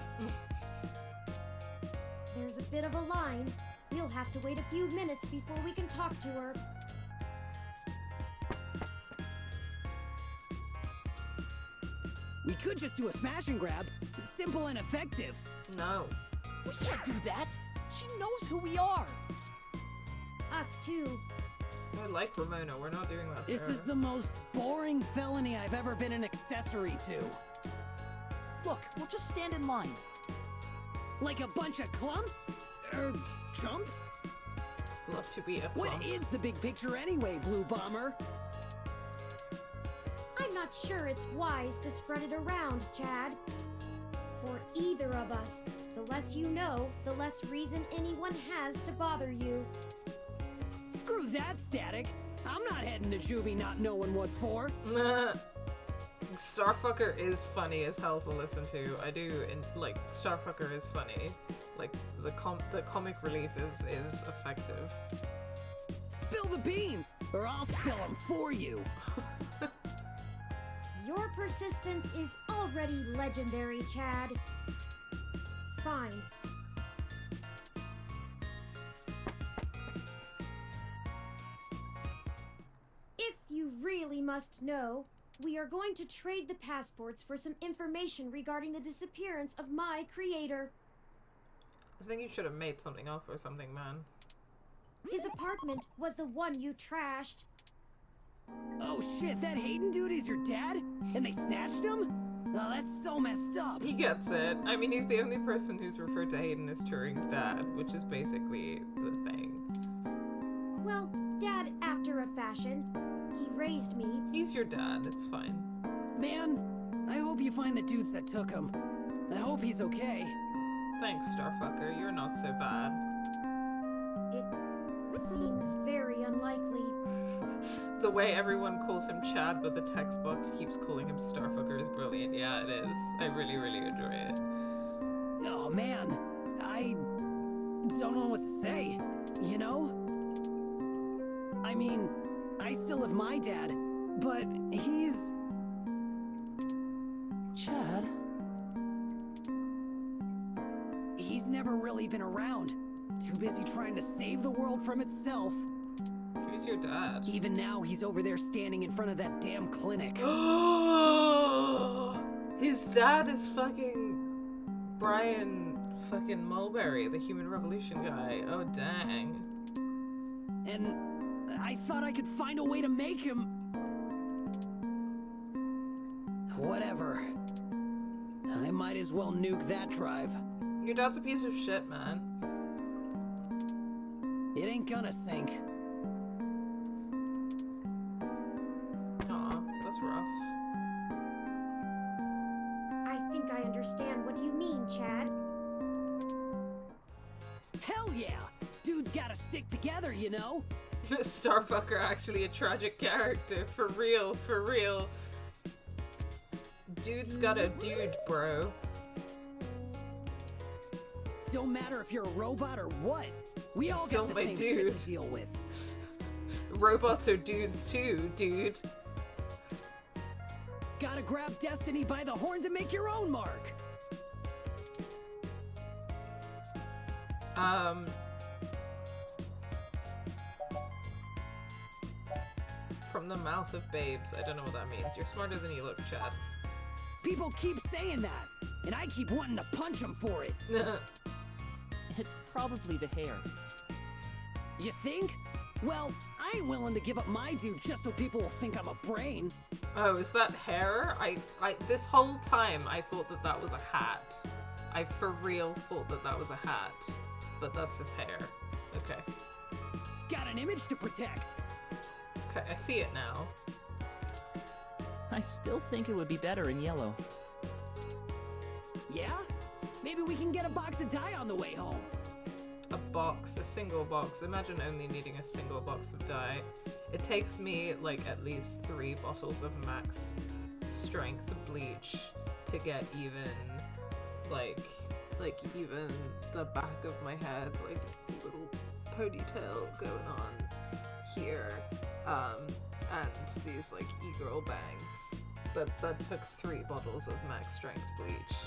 There's a bit of a line. We'll have to wait a few minutes before we can talk to her. We could just do a smash and grab. Simple and effective. No. We can't do that! She knows who we are! Us too. I like Ramona. We're not doing that to This her. is the most boring felony I've ever been an accessory to. Look, we'll just stand in line. Like a bunch of clumps? Chumps? Love to be a What plump. is the big picture anyway, Blue Bomber? I'm not sure it's wise to spread it around, Chad. For either of us, the less you know, the less reason anyone has to bother you. Screw that, Static. I'm not heading to juvie not knowing what for. Starfucker is funny as hell to listen to. I do, and like Starfucker is funny. Like the comic relief is effective. Spill the beans, or I'll spill them for you. Your persistence is already legendary, Chad. Fine. If you really must know, we are going to trade the passports for some information regarding the disappearance of my creator. I think you should have made something up or something, man. His apartment was the one you trashed. Oh shit, that Hayden dude is your dad? And they snatched him? Oh, that's so messed up. He gets it. I mean, he's the only person who's referred to Hayden as Turing's dad, which is basically the thing. Well, dad after a fashion. He raised me. He's your dad, it's fine. Man, I hope you find the dudes that took him. I hope he's okay. Thanks, Starfucker. You're not so bad. It seems very unlikely. The way everyone calls him Chad, but the text box keeps calling him Starfucker is brilliant. Yeah, it is. I really, really enjoy it. Oh man, I don't know what to say, you know? I mean, I still have my dad, but he's... Chad? He's never really been around. Too busy trying to save the world from itself. Who's your dad? Even now, he's over there standing in front of that damn clinic. His dad is fucking Brian fucking Mulberry, the Human Revolution guy. Oh, dang. And I thought I could find a way to make him... Whatever. I might as well nuke that drive. Your dad's a piece of shit, man. It ain't gonna sink. Aw, that's rough. I think I understand what you mean, Chad. Hell yeah! Dudes gotta stick together, you know? Starfucker actually a tragic character. For real, for real. Dude's got a dude, bro. Don't matter if you're a robot or what. We all Still got the my same dude. shit to deal with. Robots are dudes too, dude. Gotta grab destiny by the horns and make your own mark. From the mouth of babes. I don't know what that means. You're smarter than you look, Chad. People keep saying that, and I keep wanting to punch them for it. It's probably the hair. You think? Well, I ain't willing to give up my dude just so people will think I'm a brain. Oh, is that hair? This whole time I thought that that was a hat. I for real thought that that was a hat. But that's his hair. Okay. Got an image to protect. Okay, I see it now. I still think it would be better in yellow. Yeah? Maybe we can get a box of dye on the way home. A box, a single box. Imagine only needing a single box of dye. It takes me like at least 3 bottles of max strength bleach to get even like even the back of my head, like little ponytail going on here, and these like e-girl bangs. That took 3 bottles of max strength bleach.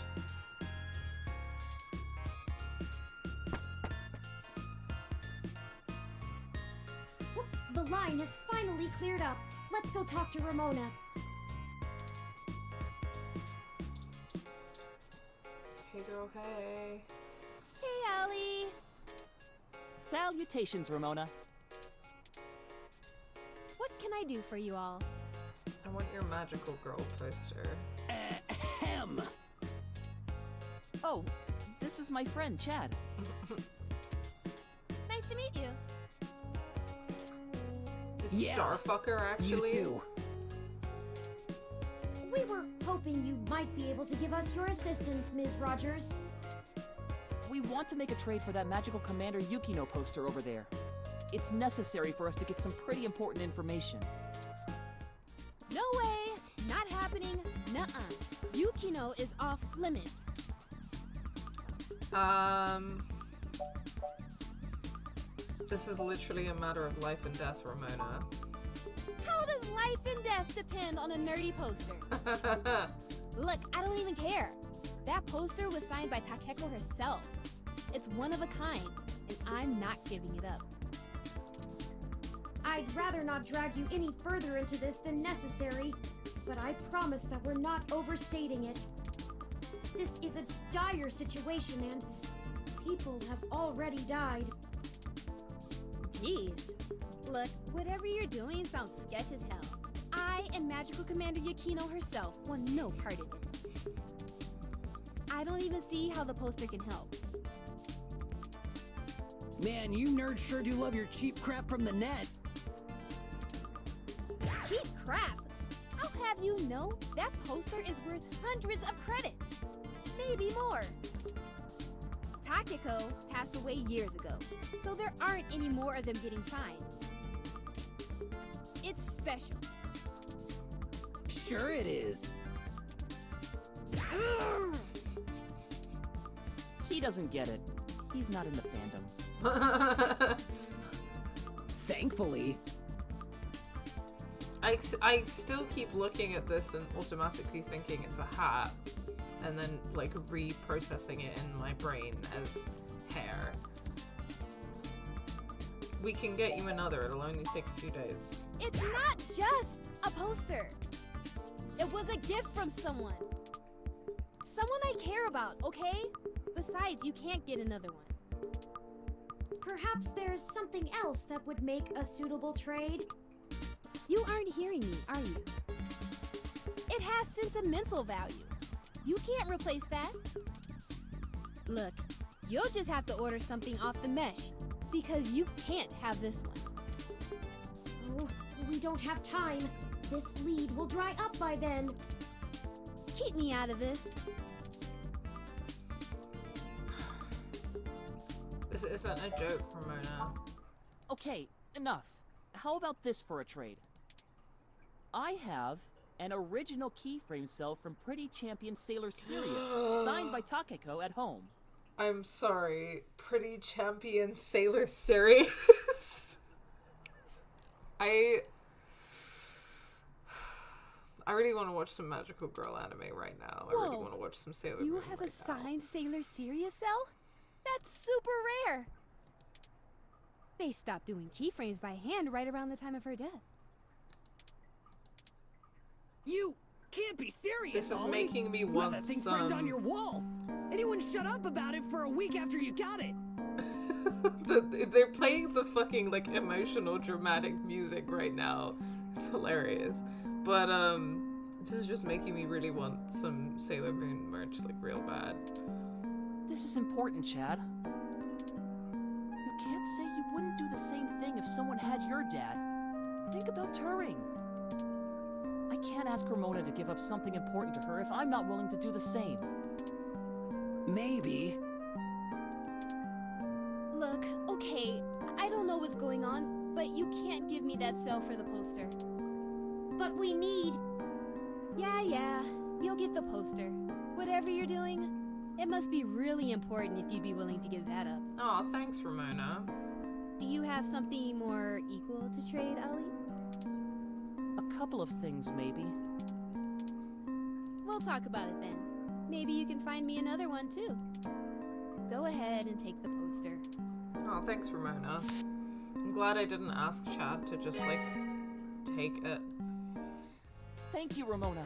The line has finally cleared up. Let's go talk to Ramona. Hey girl, hey. Hey, Allie. Salutations, Ramona. What can I do for you all? I want your magical girl poster. Ahem. Oh, this is my friend, Chad. Nice to meet you. Is Starfucker actually? You too. We were hoping you might be able to give us your assistance, Ms. Rogers. We want to make a trade for that magical Commander Yukino poster over there. It's necessary for us to get some pretty important information. No way. Not happening. Nuh-uh. Yukino is off limits. This is literally a matter of life and death, Ramona. How does life and death depend on a nerdy poster? Look, I don't even care. That poster was signed by Takeko herself. It's one of a kind, and I'm not giving it up. I'd rather not drag you any further into this than necessary, but I promise that we're not overstating it. This is a dire situation, and people have already died. Jeez. Look, whatever you're doing sounds sketch as hell. I and Magical Commander Yukino herself want no part of it. I don't even see how the poster can help. Man, you nerds sure do love your cheap crap from the net. Cheap crap! I'll have you know that poster is worth hundreds of credits. Maybe more. Takeko passed away years ago, so there aren't any more of them getting signed. It's special. Sure it is. He doesn't get it. He's not in the fandom. Thankfully. I still keep looking at this and automatically thinking it's a hat, and then like reprocessing it in my brain as hair. We can get you another, it'll only take a few days. It's not just a poster. It was a gift from someone. Someone I care about, okay? Besides, you can't get another one. Perhaps there's something else that would make a suitable trade? You aren't hearing me, are you? It has sentimental value. You can't replace that. Look, you'll just have to order something off the mesh, because you can't have this one. Oh, we don't have time. This lead will dry up by then. Keep me out of this. This isn't a joke, Ramona. Okay, enough. How about this for a trade? I have an original keyframe cell from Pretty Champion Sailor Sirius, signed by Takeko at home. I'm sorry, Pretty Champion Sailor Sirius? I really want to watch some Magical Girl anime right now. I really want to watch some Sailor Moon. You have a signed Sailor Sirius cell? That's super rare. They stopped doing keyframes by hand right around the time of her death. You can't be serious. This is Ollie. making me want that thing some... framed on your wall. Anyone shut up about it for a week after you got it. They're playing the fucking like emotional dramatic music right now. It's hilarious. But this is just making me really want some Sailor Moon merch like real bad. This is important, Chad. You can't say you wouldn't do the same thing if someone had your dad. Think about Turing. I can't ask Ramona to give up something important to her if I'm not willing to do the same. Maybe. Look, okay, I don't know what's going on, but you can't give me that cell for the poster. But we need... Yeah, you'll get the poster. Whatever you're doing, it must be really important if you'd be willing to give that up. Aw, thanks, Ramona. Do you have something more equal to trade, Ollie? A couple of things, maybe. We'll talk about it then. Maybe you can find me another one, too. Go ahead and take the poster. Oh, thanks, Ramona. I'm glad I didn't ask Chad to just, like, take it. Thank you, Ramona.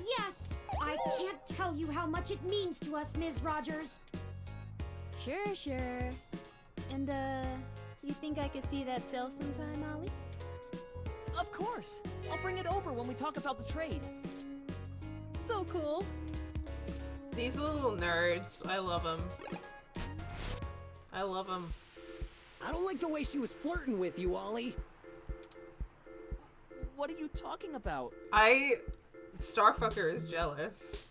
Yes! I can't tell you how much it means to us, Ms. Rogers. Sure. And, you think I could see that cell sometime, Ollie? Of course! I'll bring it over when we talk about the trade. So cool. These little nerds, I love them. I love them. I don't like the way she was flirting with you, Ollie. What are you talking about? Starfucker is jealous.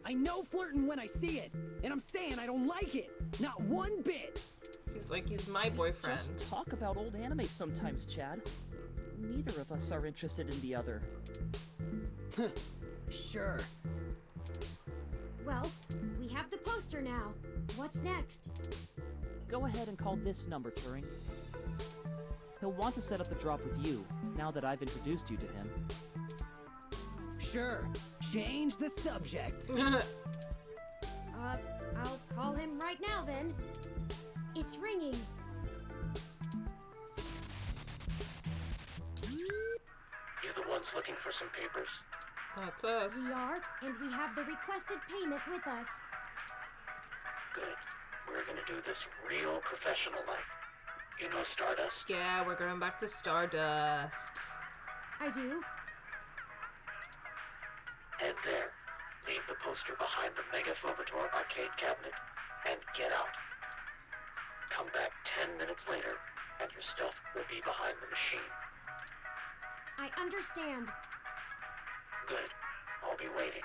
I know flirting when I see it, and I'm saying I don't like it. Not one bit. He's my boyfriend. Just talk about old anime sometimes, Chad. Neither of us are interested in the other. Sure. Well, we have the poster now. What's next? Go ahead and call this number, Turing. He'll want to set up the drop with you, now that I've introduced you to him. Sure. Change the subject. I'll call him right now then. It's ringing. You the ones looking for some papers? That's us. We are, and we have the requested payment with us. Good. We're gonna do this real professional-like. You know Stardust? Yeah, we're going back to Stardust. I do. Head there. Leave the poster behind the Mega Fobator arcade cabinet and get out. Come back 10 minutes later, and your stuff will be behind the machine. I understand. Good. I'll be waiting.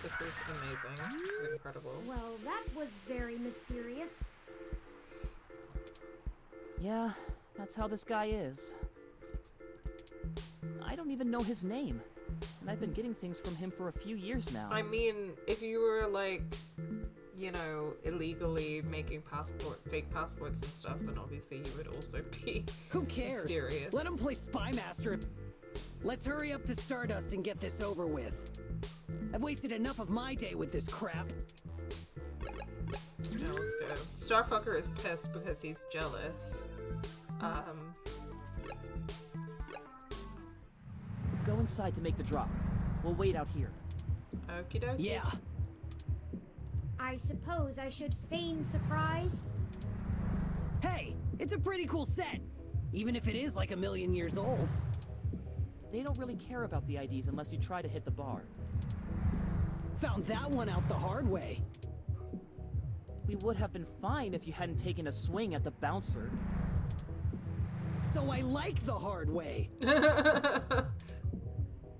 This is amazing. This is incredible. Well, that was very mysterious. Yeah, that's how this guy is. I don't even know his name, and I've been getting things from him for a few years now. I mean, if you were like, you know, illegally making fake passports and stuff, then obviously you would also be Who cares? mysterious. Let him play Spy Master. Let's hurry up to Stardust and get this over with. I've wasted enough of my day with this crap. Now let's go. Starfucker is pissed because he's jealous. Go inside to make the drop. We'll wait out here. Okie dokie. Yeah. I suppose I should feign surprise. Hey, it's a pretty cool set. Even if it is like 1,000,000 years old. They don't really care about the IDs unless you try to hit the bar. Found that one out the hard way. We would have been fine if you hadn't taken a swing at the bouncer. So I like the hard way.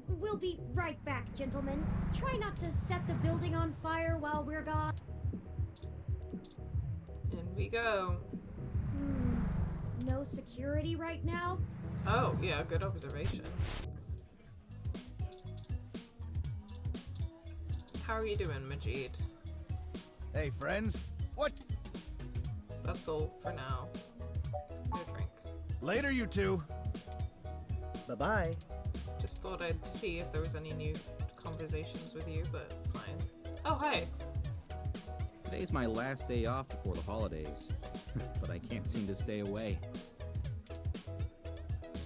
We'll be right back, gentlemen. Try not to set the building on fire while we're gone. In we go. No security right now? Oh, yeah, good observation. How are you doing, Majid? Hey, friends. What? That's all for now. Go drink. Later, you two. Bye-bye. Just thought I'd see if there was any new conversations with you, but fine. Oh, hi. Today's my last day off before the holidays, but I can't seem to stay away.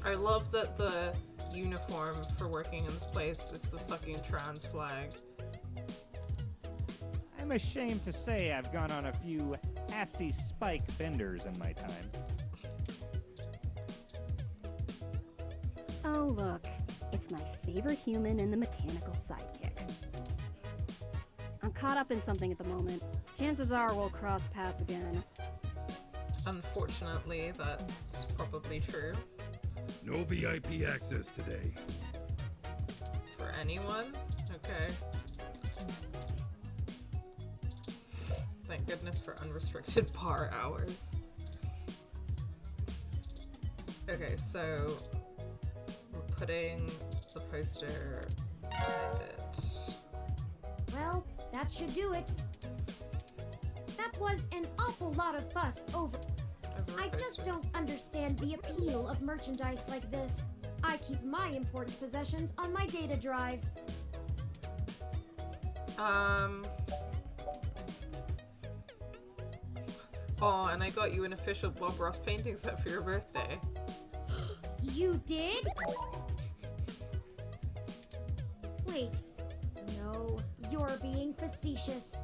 I love that the uniform for working in this place is the fucking trans flag. I'm ashamed to say I've gone on a few assy spike benders in my time. Oh, look. It's my favorite human and the mechanical sidekick. I'm caught up in something at the moment. Chances are we'll cross paths again. Unfortunately, that's probably true. No VIP access today. For anyone? Okay. Thank goodness for unrestricted bar hours. Okay, so we're putting the poster behind it. Well, that should do it. That was an awful lot of fuss over. I just don't understand the appeal of merchandise like this. I keep my important possessions on my data drive. Oh, and I got you an official Bob Ross painting set for your birthday. You did? Wait. No, you're being facetious.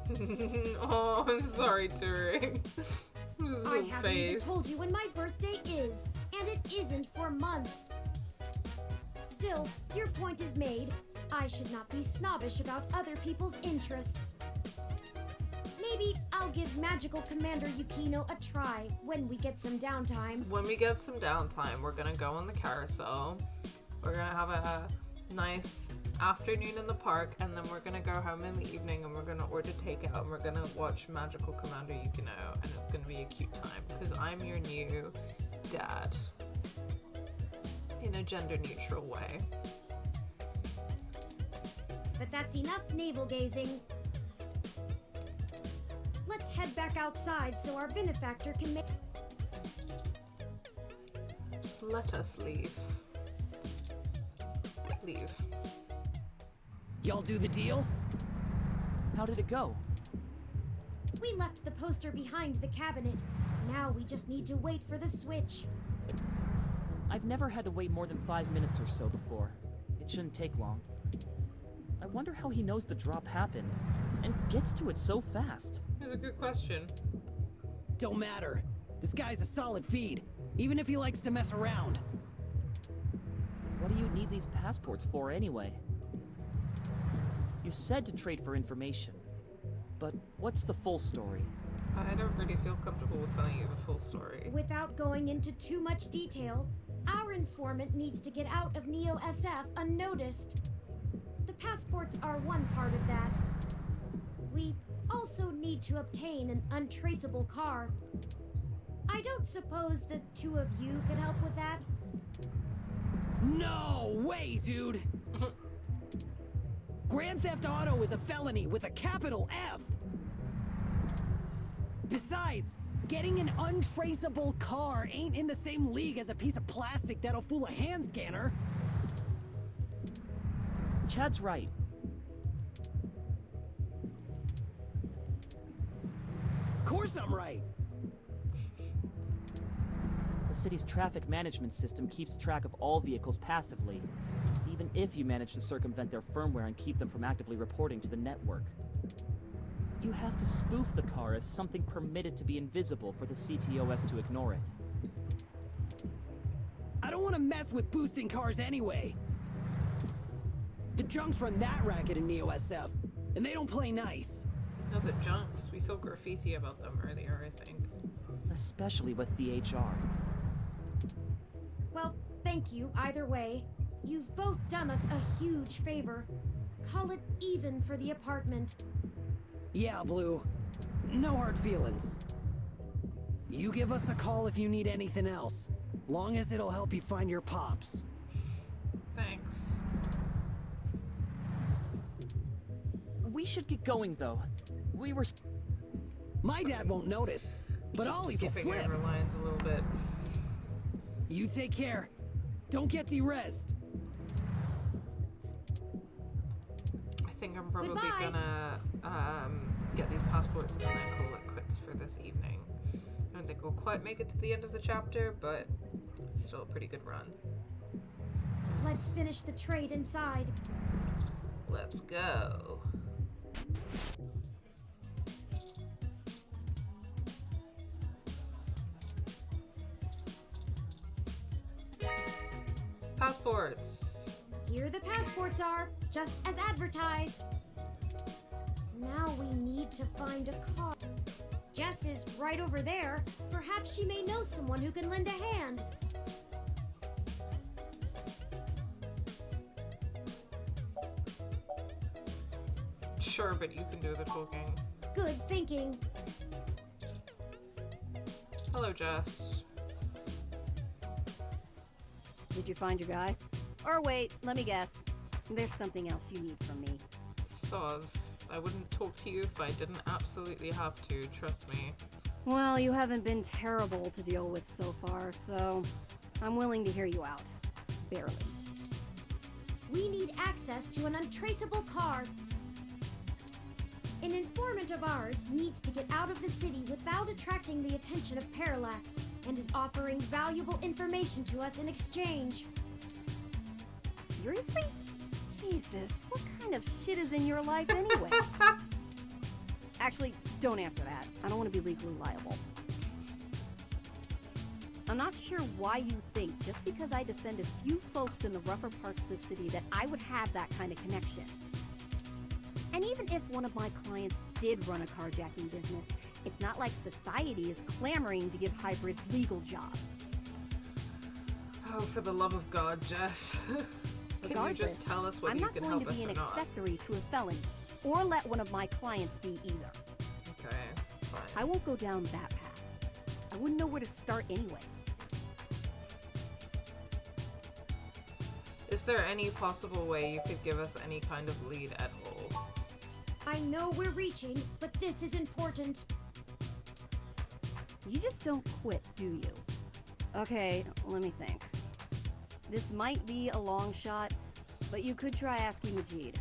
Oh, I'm sorry, Turing. I haven't even told you when my birthday is, and it isn't for months. Still, your point is made. I should not be snobbish about other people's interests. Maybe I'll give Magical Commander Yukino a try when we get some downtime. When we get some downtime, we're gonna go on the carousel. We're gonna have a nice afternoon in the park, and then we're gonna go home in the evening and we're gonna order takeout and we're gonna watch Magical Commander Yukino, and it's gonna be a cute time because I'm your new dad in a gender neutral way. But that's enough navel gazing. Let's head back outside so our benefactor can make... Let us leave. Leave. Y'all do the deal? How did it go? We left the poster behind the cabinet. Now we just need to wait for the switch. I've never had to wait more than 5 minutes or so before. It shouldn't take long. I wonder how he knows the drop happened, and gets to it so fast. That's a good question. Don't matter. This guy's a solid feed, even if he likes to mess around. What do you need these passports for anyway? You said to trade for information, but what's the full story? I don't really feel comfortable with telling you the full story. Without going into too much detail, our informant needs to get out of Neo SF unnoticed. The passports are one part of that. We also need to obtain an untraceable car. I don't suppose the two of you could help with that? No way, dude! Grand Theft Auto is a felony with a capital F! Besides, getting an untraceable car ain't in the same league as a piece of plastic that'll fool a hand scanner. Chad's right. Of course I'm right. The city's traffic management system keeps track of all vehicles passively, even if you manage to circumvent their firmware and keep them from actively reporting to the network. You have to spoof the car as something permitted to be invisible for the CTOS to ignore it. I don't want to mess with boosting cars anyway. The junks run that racket in Neo SF, and they don't play nice. No, the junks. We saw graffiti about them earlier, I think. Especially with the HR. Well, thank you either way. You've both done us a huge favor. Call it even for the apartment. Yeah, Blue. No hard feelings. You give us a call if you need anything else, long as it'll help you find your pops. Thanks. We should get going, though. We were... My dad won't notice, but Ollie's will Skipping flip. over lines a little bit. You take care. Don't get de-rezzed. I think I'm probably Goodbye. gonna get these passports and then call it quits for this evening. I don't think we'll quite make it to the end of the chapter, but it's still a pretty good run. Let's finish the trade inside. Let's go. Passports. Here the passports are, just as advertised. Now we need to find a car. Jess is right over there. Perhaps she may know someone who can lend a hand. Sure, but you can do the talking. Good thinking. Hello, Jess. Did you find your guy? Or wait, let me guess. There's something else you need from me. Soz. I wouldn't talk to you if I didn't absolutely have to, trust me. Well, you haven't been terrible to deal with so far, so I'm willing to hear you out. Barely. We need access to an untraceable car. An informant of ours needs to get out of the city without attracting the attention of Parallax, and is offering valuable information to us in exchange. Seriously? Jesus, what kind of shit is in your life anyway? Actually, don't answer that. I don't want to be legally liable. I'm not sure why you think just because I defend a few folks in the rougher parts of the city that I would have that kind of connection. And even if one of my clients did run a carjacking business, it's not like society is clamoring to give hybrids legal jobs. Oh, for the love of God, Jess. Can you just tell us whether you can help us or not? I'm not going to be an accessory to a felony, or let one of my clients be either. Okay, fine. I won't go down that path. I wouldn't know where to start anyway. Is there any possible way you could give us any kind of lead at all? I know we're reaching, but this is important. You just don't quit, do you? Okay, let me think. This might be a long shot, but you could try asking Majid.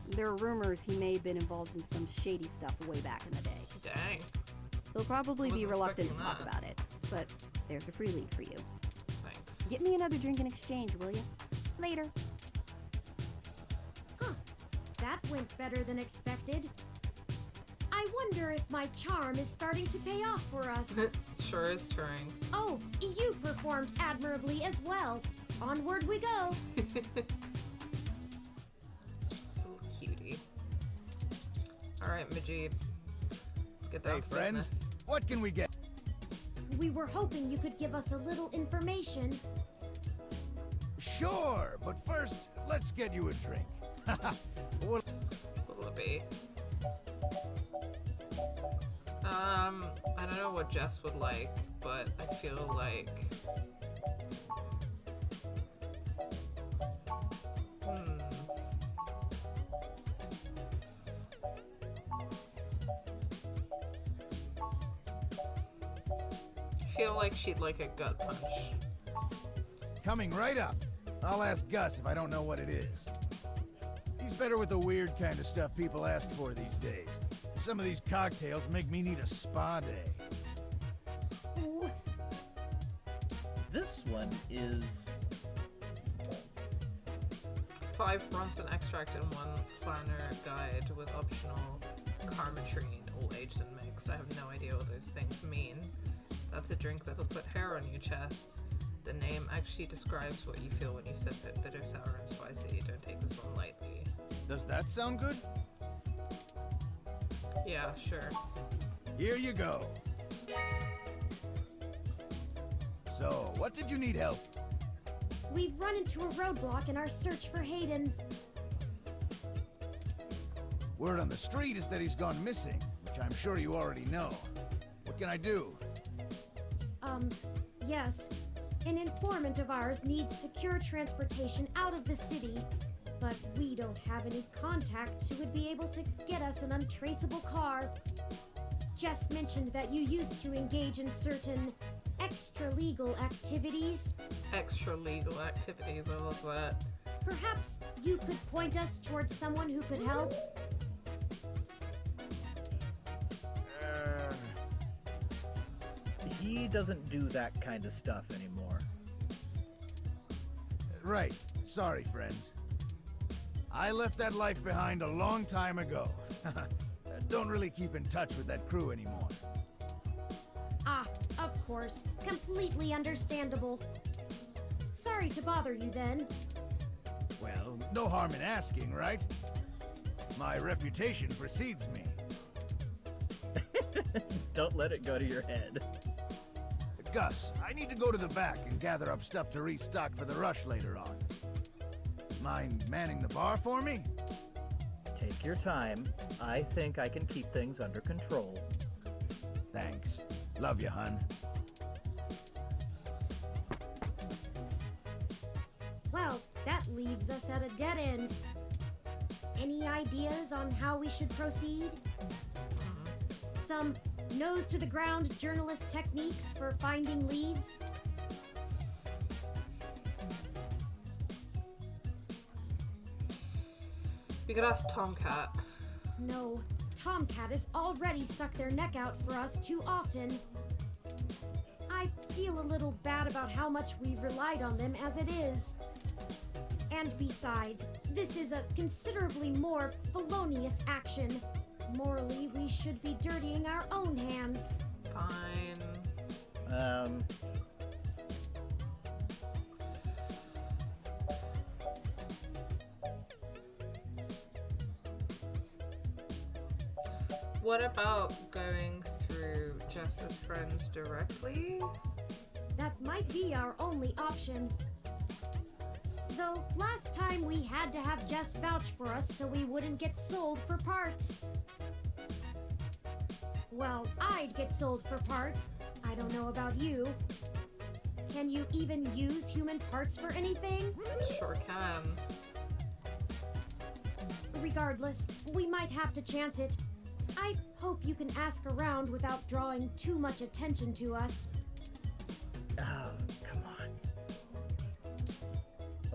There are rumors he may have been involved in some shady stuff way back in the day. Dang. He'll probably be Wasn't reluctant to expecting talk that. about it, but there's a free lead for you. Thanks. Get me another drink in exchange, will you? Later. Huh. That went better than expected. I wonder if my charm is starting to pay off for us. Sure is Turing. Oh, you performed admirably as well. Onward we go. Little cutie. Alright, Majid. Let's get down Hey, to friends. business. What can we get? We were hoping you could give us a little information. Sure, but first, let's get you a drink. What? What'll it be? I don't know what Jess would like, but I feel like... I feel like she'd like a gut punch. Coming right up. I'll ask Gus if I don't know what it is. He's better with the weird kind of stuff people ask for these days. Some of these cocktails make me need a spa day. Ooh. This one is 5 Bronson extract in 1 planner guide with optional Carmetrine, all aged and mixed. I have no idea what those things mean. That's a drink that'll put hair on your chest. The name actually describes what you feel when you sip it. Bitter, sour, and spicy. Don't take this one lightly. Does that sound good? Yeah, sure. Here you go. So, what did you need help? We've run into a roadblock in our search for Hayden. Word on the street is that he's gone missing, which I'm sure you already know. What can I do? Yes. An informant of ours needs secure transportation out of the city, but we don't have any contacts who would be able to get us an untraceable car. Jess mentioned that you used to engage in certain extra-legal activities. Extra-legal activities, I love that. Perhaps you could point us towards someone who could help? He doesn't do that kind of stuff anymore. Right. Sorry, friends. I left that life behind a long time ago. Don't really keep in touch with that crew anymore. Ah, of course. Completely understandable. Sorry to bother you then. Well, no harm in asking, right? My reputation precedes me. Don't let it go to your head. Gus, I need to go to the back and gather up stuff to restock for the rush later on. Mind manning the bar for me? Take your time. I think I can keep things under control. Thanks. Love you, hun. Well, that leaves us at a dead end. Any ideas on how we should proceed? Some nose-to-the-ground journalist techniques for finding leads? We could ask Tomcat. No, Tomcat has already stuck their neck out for us too often. I feel a little bad about how much we've relied on them as it is. And besides, this is a considerably more felonious action. Morally, we should be dirtying our own hands. Fine. What about going through Jess's friends directly? That might be our only option. Though, last time we had to have Jess vouch for us so we wouldn't get sold for parts. Well, I'd get sold for parts. I don't know about you. Can you even use human parts for anything? Sure can. Regardless, we might have to chance it. I hope you can ask around without drawing too much attention to us. Oh, come on.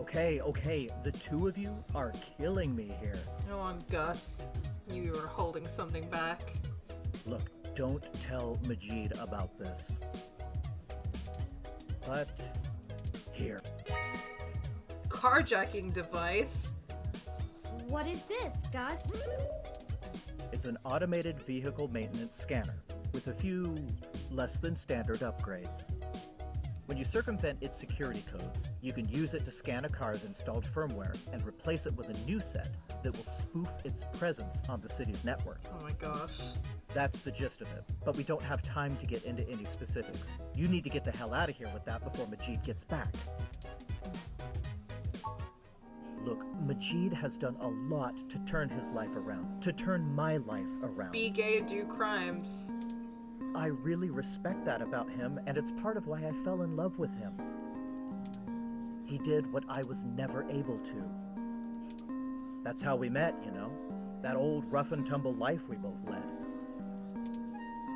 Okay, okay, the two of you are killing me here. Go on, Gus. You were holding something back. Look, don't tell Majid about this. But here. Carjacking device? What is this, Gus? It's an automated vehicle maintenance scanner with a few less than standard upgrades. When you circumvent its security codes, you can use it to scan a car's installed firmware and replace it with a new set that will spoof its presence on the city's network. Oh my gosh. That's the gist of it, but we don't have time to get into any specifics. You need to get the hell out of here with that before Majid gets back. Look, Majid has done a lot to turn his life around, to turn my life around. Be gay, do crimes. I really respect that about him, and it's part of why I fell in love with him. He did what I was never able to. That's how we met, you know? That old rough and tumble life we both led.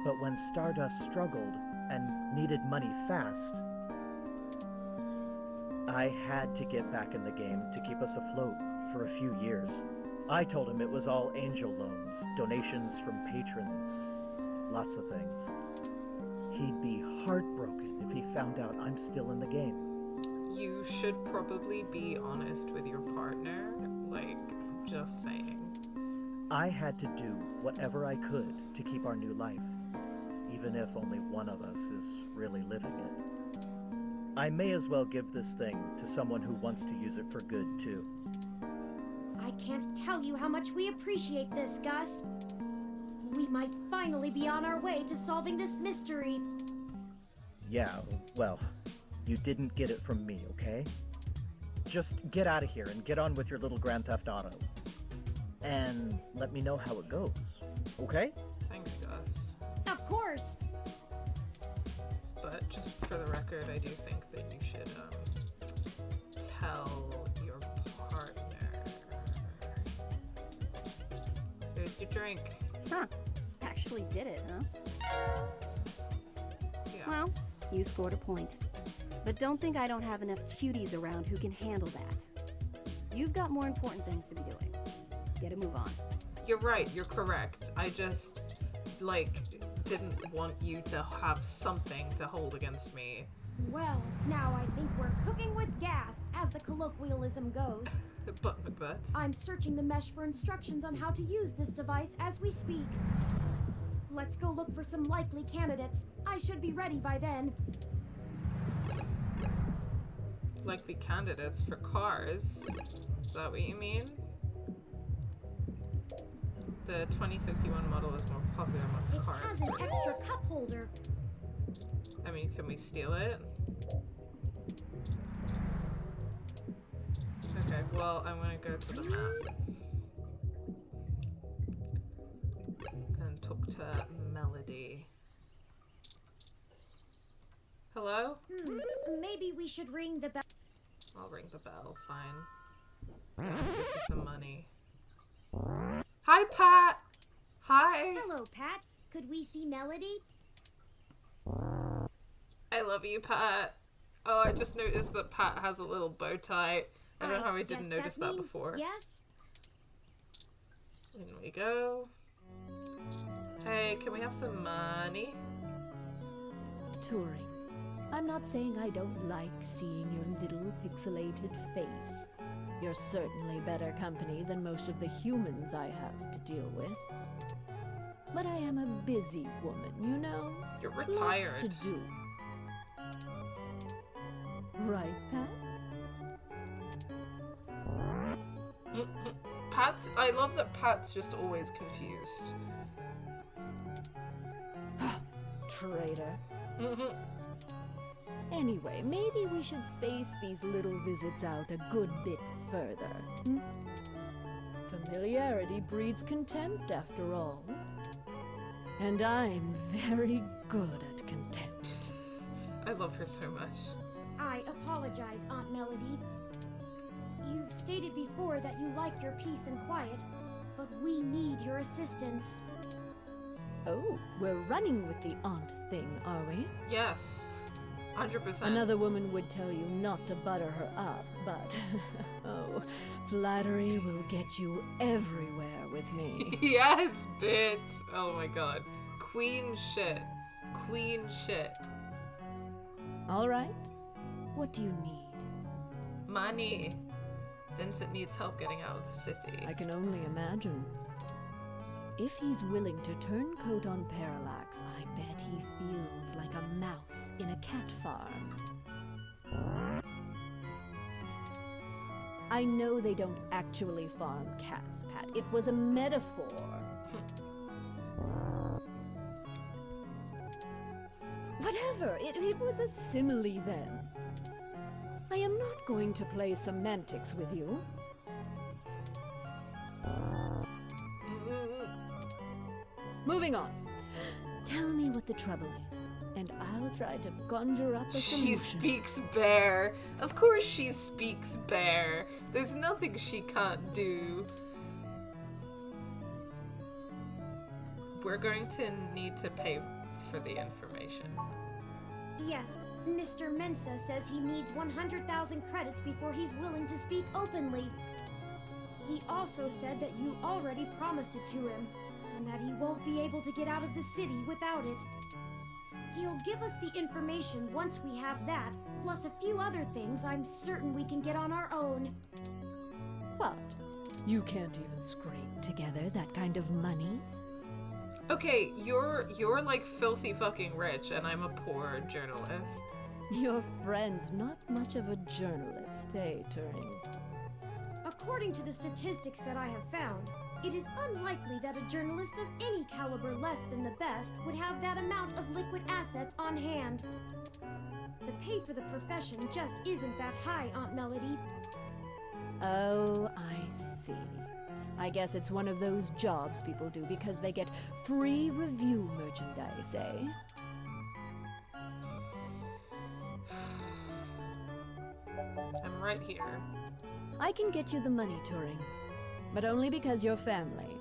But when Stardust struggled and needed money fast, I had to get back in the game to keep us afloat for a few years. I told him it was all angel loans, donations from patrons, lots of things. He'd be heartbroken if he found out I'm still in the game. You should probably be honest with your partner. Like, just saying. I had to do whatever I could to keep our new life, even if only one of us is really living it. I may as well give this thing to someone who wants to use it for good, too. I can't tell you how much we appreciate this, Gus. We might finally be on our way to solving this mystery. Yeah, well, you didn't get it from me, okay? Just get out of here and get on with your little Grand Theft Auto. And let me know how it goes, okay? Thanks, Gus. Of course. But just for the record, I do think that you should tell your partner. Here's your drink. Huh. Actually did it, huh? Yeah. Well, you scored a point. But don't think I don't have enough cuties around who can handle that. You've got more important things to be doing. Get a move on. You're right, you're correct. I just, like, didn't want you to have something to hold against me. Well, now I think we're cooking with gas, as the colloquialism goes. But Macbeth. I'm searching the mesh for instructions on how to use this device as we speak. Let's go look for some likely candidates. I should be ready by then. Likely candidates for cars. Is that what you mean? The 2061 model is more popular amongst cars. It has an extra cup holder. I mean, can we steal it? Okay, well, I'm gonna go to the map. And talk to Melody. Hello? Maybe we should ring the bell. I'll ring the bell, fine. I'm gonna have to give her some money. Hi, Pat! Hi! Hello, Pat. Could we see Melody? I love you, Pat. Oh, I just noticed that Pat has a little bow tie. I don't know how I didn't notice that before. Yes? In we go. Hey, can we have some money? Turing, I'm not saying I don't like seeing your little pixelated face. You're certainly better company than most of the humans I have to deal with. But I am a busy woman, you know? You're retired. Lots to do. Right, Pat? Pat's. I love that Pat's just always confused. Traitor. Anyway, maybe we should space these little visits out a good bit further. Hmm? Familiarity breeds contempt, after all. And I'm very good at contempt. I love her so much. I apologize, Aunt Melody. You've stated before that you like your peace and quiet, but we need your assistance. Oh, we're running with the aunt thing, are we? Yes. 100%. Another woman would tell you not to butter her up, but oh, flattery will get you everywhere with me. Yes, bitch. Oh my god. Queen shit. Queen shit. All right. What do you need? Money. Vincent needs help getting out of the city. I can only imagine. If he's willing to turn coat on Parallax, I bet he feels like a mouse in a cat farm. I know they don't actually farm cats, Pat. It was a metaphor. Whatever, it was a simile then. I am not going to play semantics with you. Moving on. Tell me what the trouble is, and I'll try to conjure up a solution. She speaks bear. Of course she speaks bear. There's nothing she can't do. We're going to need to pay for the information. Yes, Mr. Mensa says he needs 100,000 credits before he's willing to speak openly. He also said that you already promised it to him, and that he won't be able to get out of the city without it. He'll give us the information once we have that, plus a few other things I'm certain we can get on our own. What? You can't even scrape together that kind of money? Okay, you're like filthy fucking rich, and I'm a poor journalist. Your friend's not much of a journalist, eh, Turing? According to the statistics that I have found, it is unlikely that a journalist of any caliber less than the best would have that amount of liquid assets on hand. The pay for the profession just isn't that high, Aunt Melody. Oh, I see. I guess it's one of those jobs people do because they get free review merchandise, eh? I'm right here. I can get you the money, Turing, but only because you're family.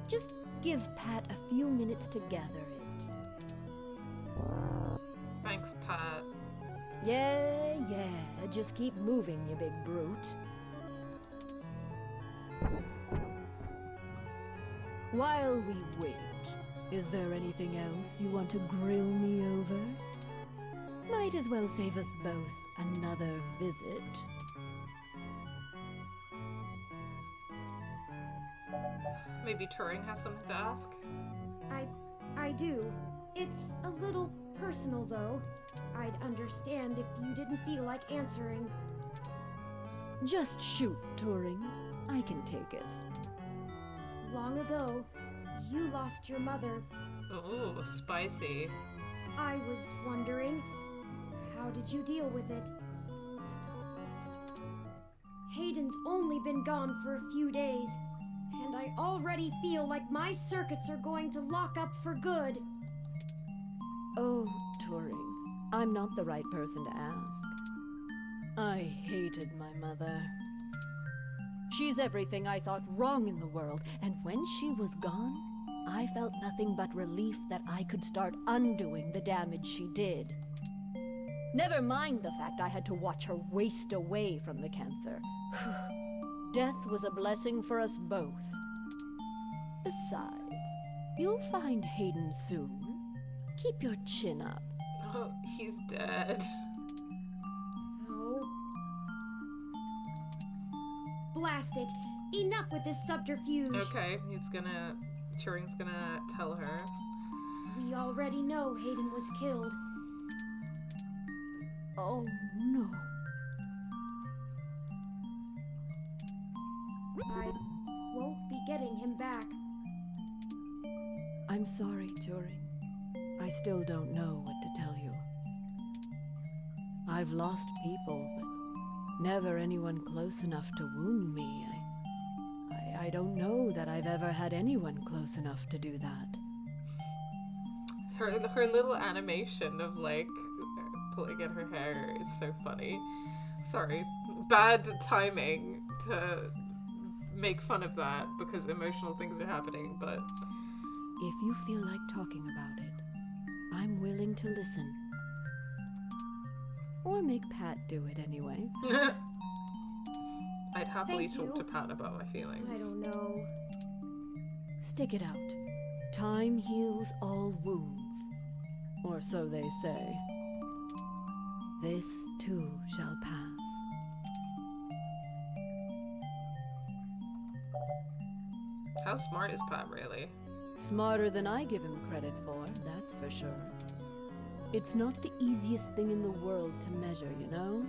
Just give Pat a few minutes to gather it. Thanks, Pat. Yeah, just keep moving, you big brute. While we wait, is there anything else you want to grill me over? Might as well save us both another visit. Maybe Turing has something to ask? I do. It's a little personal, though. I'd understand if you didn't feel like answering. Just shoot, Turing. I can take it. Long ago, you lost your mother. Ooh, spicy. I was wondering, how did you deal with it? Hayden's only been gone for a few days, and I already feel like my circuits are going to lock up for good. Oh, Turing, I'm not the right person to ask. I hated my mother. She's everything I thought wrong in the world, and when she was gone, I felt nothing but relief that I could start undoing the damage she did. Never mind the fact I had to watch her waste away from the cancer. Death was a blessing for us both. Besides, you'll find Hayden soon. Keep your chin up. Oh, he's dead. Oh. Blast it! Enough with this subterfuge! Okay, Turing's gonna tell her. We already know Hayden was killed. Oh, no. I won't be getting him back. I'm sorry, Turing. I still don't know what to tell you. I've lost people, but never anyone close enough to wound me. I don't know that I've ever had anyone close enough to do that. Her little animation of like pulling at her hair is so funny. Sorry, bad timing to make fun of that because emotional things are happening, but if you feel like talking about it, I'm willing to listen. Or make Pat do it anyway. I'd happily Thank talk you. to Pat about my feelings. I don't know. Stick it out. Time heals all wounds. Or so they say. This too shall pass. How smart is Pat, really? Smarter than I give him credit for, that's for sure. It's not the easiest thing in the world to measure, you know?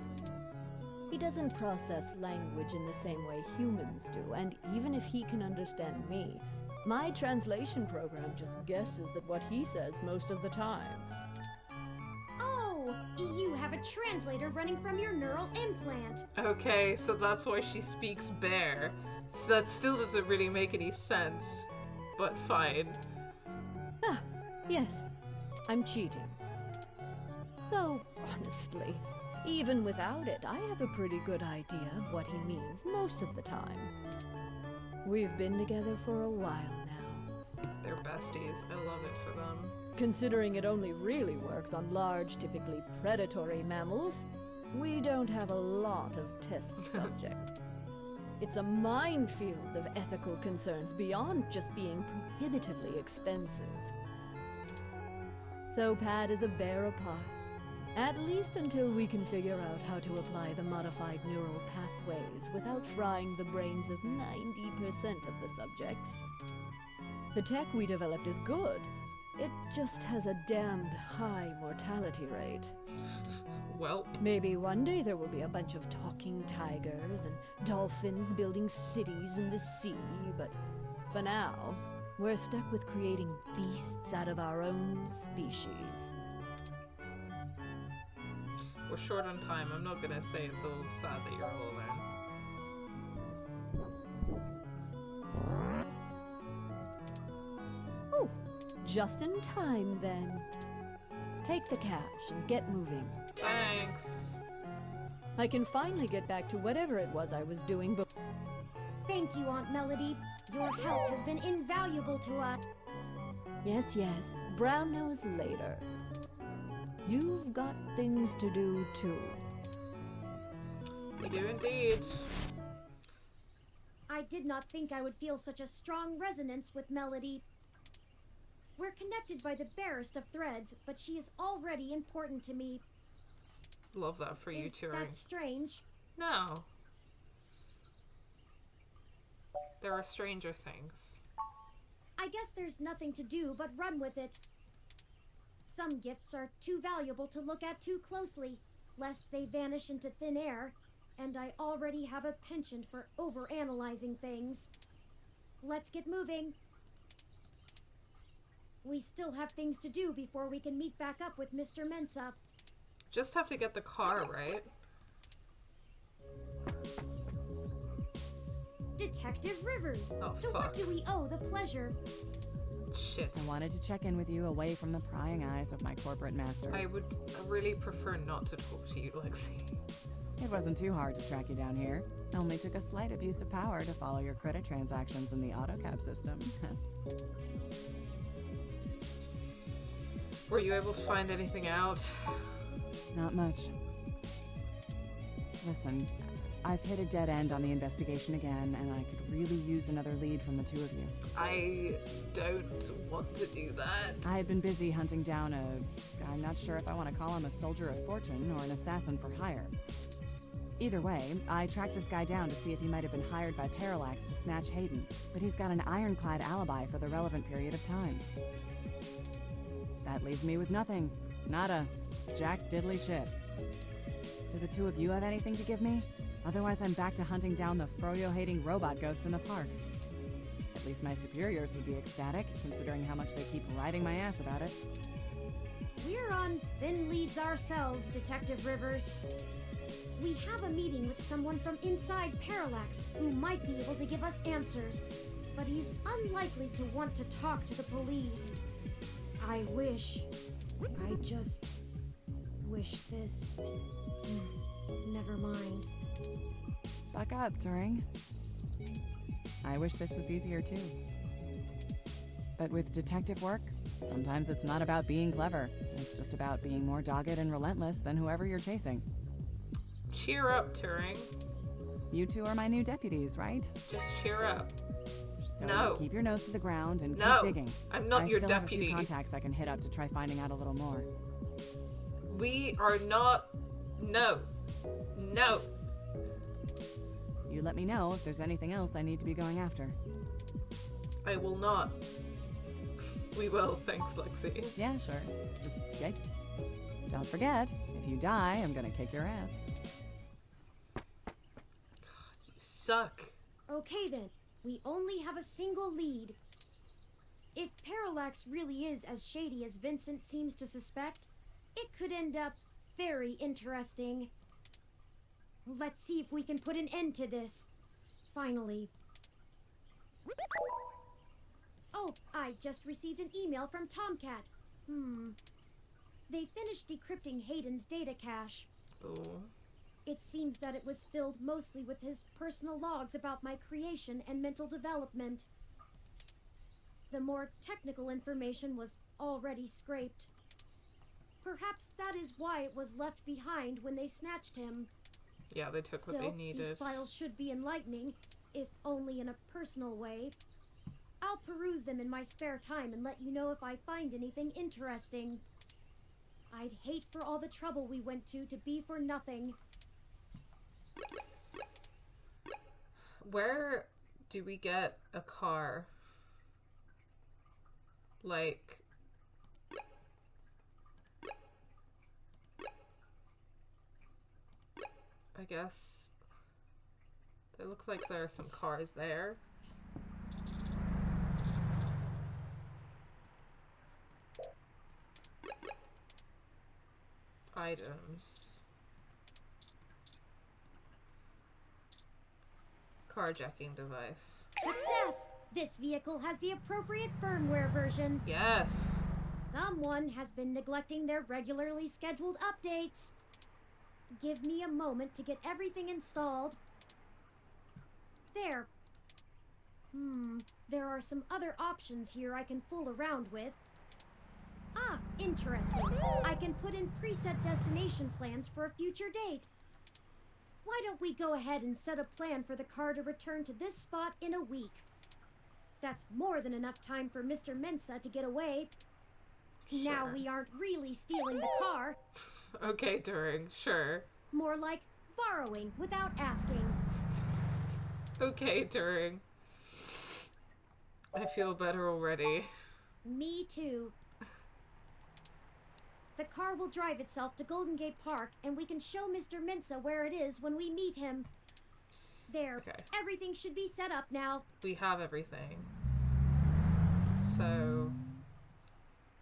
He doesn't process language in the same way humans do, and even if he can understand me, my translation program just guesses at what he says most of the time. Oh, you have a translator running from your neural implant. Okay, so that's why she speaks bear. So that still doesn't really make any sense, but fine. Ah, yes, I'm cheating. Though, honestly, even without it, I have a pretty good idea of what he means most of the time. We've been together for a while now. They're besties. I love it for them. Considering it only really works on large, typically predatory mammals, we don't have a lot of test subject. It's a minefield of ethical concerns beyond just being prohibitively expensive. So Pat is a bear apart. At least until we can figure out how to apply the modified neural pathways without frying the brains of 90% of the subjects. The tech we developed is good. It just has a damned high mortality rate. Well, maybe one day there will be a bunch of talking tigers and dolphins building cities in the sea, but for now, we're stuck with creating beasts out of our own species. we're short on time. I'm not gonna say it's a little sad that you're all alone. Oh, just in time then. Take the cash and get moving. Thanks. I can finally get back to whatever it was I was doing before. Thank you, Aunt Melody. Your help has been invaluable to us. Yes, yes. Brown nose later. You've got things to do too. We do indeed. I did not think I would feel such a strong resonance with Melody. We're connected by the barest of threads, but she is already important to me. Love that for you, Is Turing. that strange? No. There are stranger things. I guess there's nothing to do but run with it. Some gifts are too valuable to look at too closely, lest they vanish into thin air, and I already have a penchant for overanalyzing things. Let's get moving. We still have things to do before we can meet back up with Mr. Mensa. Just have to get the car, right? Detective Rivers! Oh, to what fuck. do we owe the pleasure? Shit. I wanted to check in with you away from the prying eyes of my corporate masters. I would really prefer not to talk to you, Lexi. It wasn't too hard to track you down here. Only took a slight abuse of power to follow your credit transactions in the AutoCAD system. Were you able to find anything out? Not much. Listen, I've hit a dead end on the investigation again, and I could really use another lead from the two of you. I don't want to do that. I had been busy hunting down I'm not sure if I want to call him a soldier of fortune or an assassin for hire. Either way, I tracked this guy down to see if he might have been hired by Parallax to snatch Hayden, but he's got an ironclad alibi for the relevant period of time. That leaves me with nothing. Nada. Jack diddly shit. Do the two of you have anything to give me? Otherwise, I'm back to hunting down the froyo-hating robot ghost in the park. At least my superiors would be ecstatic, considering how much they keep riding my ass about it. We're on thin leads ourselves, Detective Rivers. We have a meeting with someone from inside Parallax who might be able to give us answers, but he's unlikely to want to talk to the police. I just wish this... Never mind. Buck up, Turing. I wish this was easier too. But with detective work, Sometimes it's not about being clever. It's just about being more dogged and relentless than whoever you're chasing. Cheer up, Turing. You two are my new deputies, right? Just cheer up. So No. keep your nose to the ground and No, keep digging. I'm not your I still have a few deputy. contacts I can hit up to try finding out a little more. We are not... No. No. You let me know if there's anything else I need to be going after. I will not. We will, thanks, Lexi. Yeah, sure. Just, okay. Don't forget, if you die, I'm gonna kick your ass. You suck. Okay then, we only have a single lead. If Parallax really is as shady as Vincent seems to suspect, it could end up very interesting. Let's see if we can put an end to this. Finally. Oh, I just received an email from Tomcat. They finished decrypting Hayden's data cache. Oh. It seems that it was filled mostly with his personal logs about my creation and mental development. The more technical information was already scraped. Perhaps that is why it was left behind when they snatched him. Yeah, they took what they needed. These files should be enlightening, if only in a personal way. I'll peruse them in my spare time and let you know if I find anything interesting. I'd hate for all the trouble we went to be for nothing. Where do we get a car? Like... I guess... They look like there are some cars there. Items. Carjacking device. Success! This vehicle has the appropriate firmware version. Yes. Someone has been neglecting their regularly scheduled updates. Give me a moment to get everything installed. There. There are some other options here I can fool around with. Ah, interesting. I can put in preset destination plans for a future date. Why don't we go ahead and set a plan for the car to return to this spot in a week? That's more than enough time for Mr. Mensa to get away. Sure. Now we aren't really stealing the car. Okay, Turing, sure. More like borrowing without asking. Okay, Turing. I feel better already. Me too. The car will drive itself to Golden Gate Park, and we can show Mr. Mensa where it is when we meet him. There. Okay. Everything should be set up now. We have everything. So...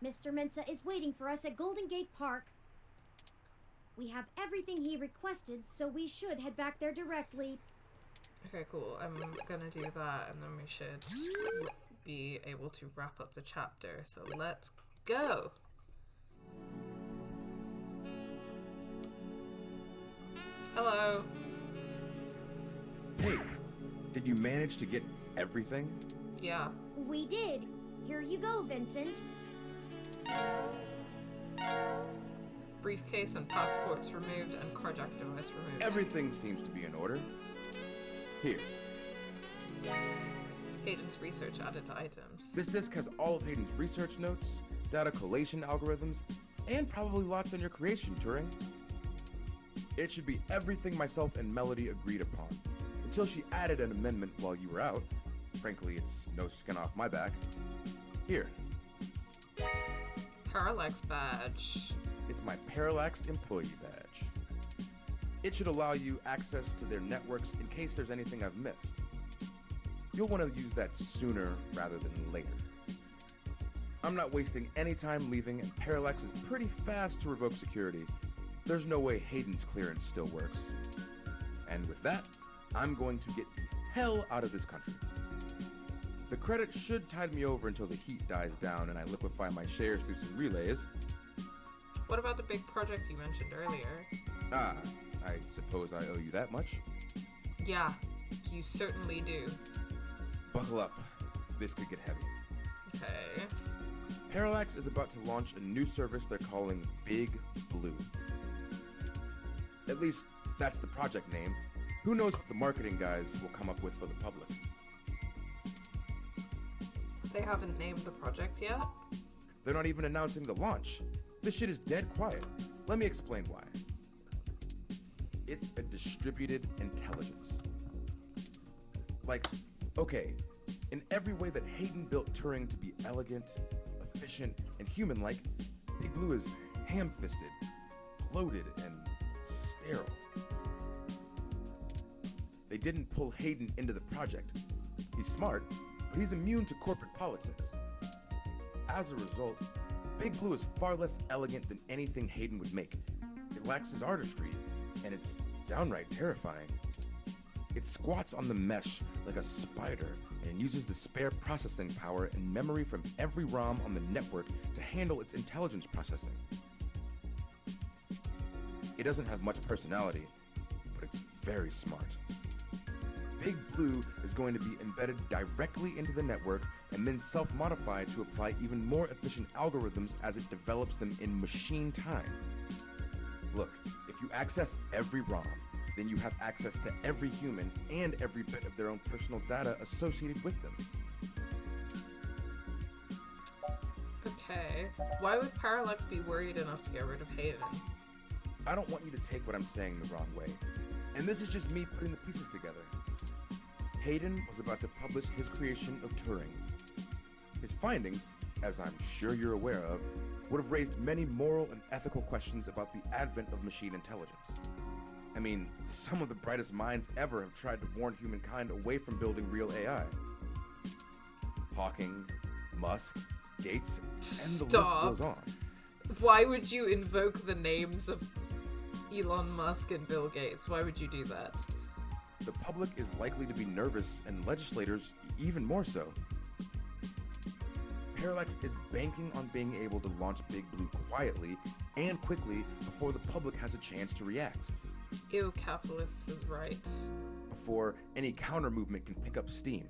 Mr. Mensa is waiting for us at Golden Gate Park. We have everything he requested, so we should head back there directly. Okay, cool. I'm gonna do that, and then we should be able to wrap up the chapter. So let's go! Hello. Hey, did you manage to get everything? Yeah. We did. Here you go, Vincent. Briefcase and passports removed and carjack device removed. Everything seems to be in order. Here. Hayden's research added to items. This disc has all of Hayden's research notes, data collation algorithms, and probably lots on your creation, Turing. It should be everything myself and Melody agreed upon, until she added an amendment while you were out. Frankly, it's no skin off my back. Here. Parallax badge. It's my Parallax employee badge. It should allow you access to their networks in case there's anything I've missed. You'll want to use that sooner rather than later. I'm not wasting any time leaving, and Parallax is pretty fast to revoke security. There's no way Hayden's clearance still works. And with that, I'm going to get the hell out of this country. The credit should tide me over until the heat dies down and I liquefy my shares through some relays. What about the big project you mentioned earlier? Ah, I suppose I owe you that much? Yeah, you certainly do. Buckle up. This could get heavy. Okay. Parallax is about to launch a new service they're calling Big Blue. At least, that's the project name. Who knows what the marketing guys will come up with for the public? They haven't named the project yet? They're not even announcing the launch. This shit is dead quiet. Let me explain why. It's a distributed intelligence. Like, okay, in every way that Hayden built Turing to be elegant, efficient, and human-like, Big Blue is ham-fisted, bloated, and sterile. They didn't pull Hayden into the project. He's smart, but he's immune to corporate politics. As a result, Big Blue is far less elegant than anything Hayden would make. It lacks his artistry, and it's downright terrifying. It squats on the mesh like a spider and uses the spare processing power and memory from every ROM on the network to handle its intelligence processing. It doesn't have much personality, but it's very smart. Big Blue is going to be embedded directly into the network and then self-modified to apply even more efficient algorithms as it develops them in machine time. Look, if you access every ROM, then you have access to every human and every bit of their own personal data associated with them. Okay. Why would Parallax be worried enough to get rid of Hayden? I don't want you to take what I'm saying the wrong way. And this is just me putting the pieces together. Hayden was about to publish his creation of Turing. His findings, as I'm sure you're aware of, would have raised many moral and ethical questions about the advent of machine intelligence. I mean, some of the brightest minds ever have tried to warn humankind away from building real AI. Hawking, Musk, Gates, and the list goes on. Why would you invoke the names of Elon Musk and Bill Gates? Why would you do that? The public is likely to be nervous, and legislators even more so. Parallax is banking on being able to launch Big Blue quietly and quickly before the public has a chance to react. Ew, capitalists is right. Before any counter-movement can pick up steam.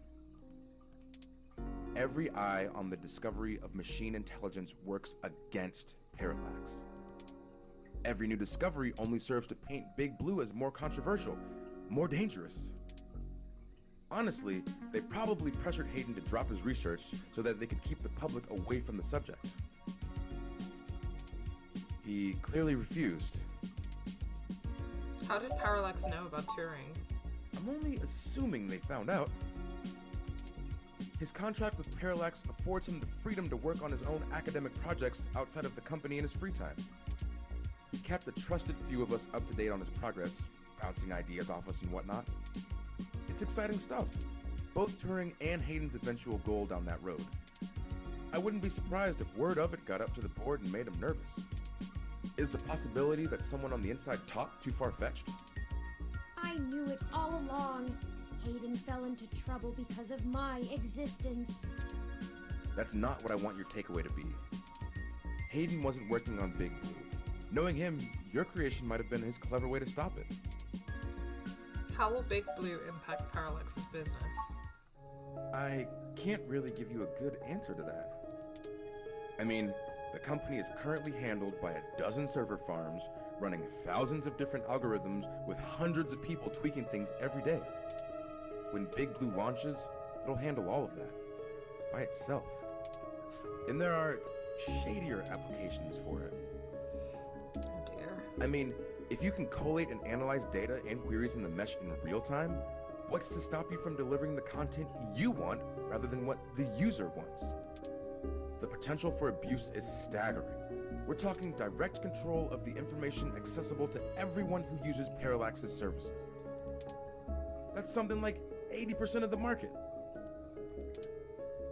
Every eye on the discovery of machine intelligence works against Parallax. Every new discovery only serves to paint Big Blue as more controversial, more dangerous. Honestly, they probably pressured Hayden to drop his research so that they could keep the public away from the subject. He clearly refused. How did Parallax know about Turing? I'm only assuming they found out. His contract with Parallax affords him the freedom to work on his own academic projects outside of the company in his free time. He kept a trusted few of us up to date on his progress, bouncing ideas off us and whatnot. It's exciting stuff. Both Turing and Hayden's eventual goal down that road. I wouldn't be surprised if word of it got up to the board and made him nervous. Is the possibility that someone on the inside talked too far-fetched? I knew it all along. Hayden fell into trouble because of my existence. That's not what I want your takeaway to be. Hayden wasn't working on Big Blue. Knowing him, your creation might have been his clever way to stop it. How will Big Blue impact Parallax's business? I can't really give you a good answer to that. I mean, the company is currently handled by a dozen server farms, running thousands of different algorithms with hundreds of people tweaking things every day. When Big Blue launches, it'll handle all of that, by itself. And there are shadier applications for it. Oh dear. I mean, if you can collate and analyze data and queries in the mesh in real time, what's to stop you from delivering the content you want rather than what the user wants? The potential for abuse is staggering. We're talking direct control of the information accessible to everyone who uses Parallax's services. That's something like 80% of the market.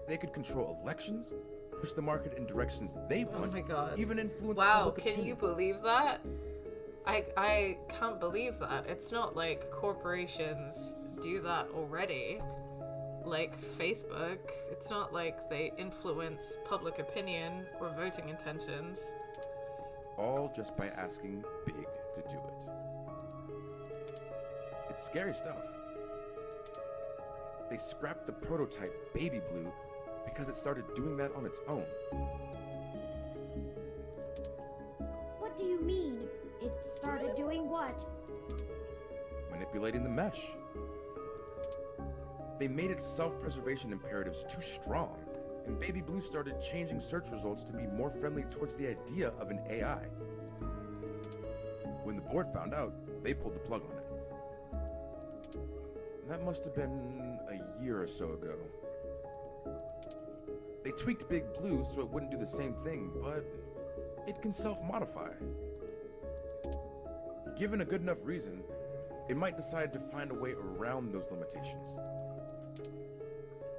They could control elections, push the market in directions they want, oh my God. Even influence wow, public opinion. Can you believe that? I can't believe that. It's not like corporations do that already. Like Facebook, it's not like they influence public opinion or voting intentions. All just by asking Big to do it. It's scary stuff. They scrapped the prototype Baby Blue because it started doing that on its own. manipulating the mesh. They made its self-preservation imperatives too strong, and Baby Blue started changing search results to be more friendly towards the idea of an AI. When the board found out, they pulled the plug on it. And that must have been a year or so ago. They tweaked Big Blue so it wouldn't do the same thing, but it can self-modify. Given a good enough reason, it might decide to find a way around those limitations.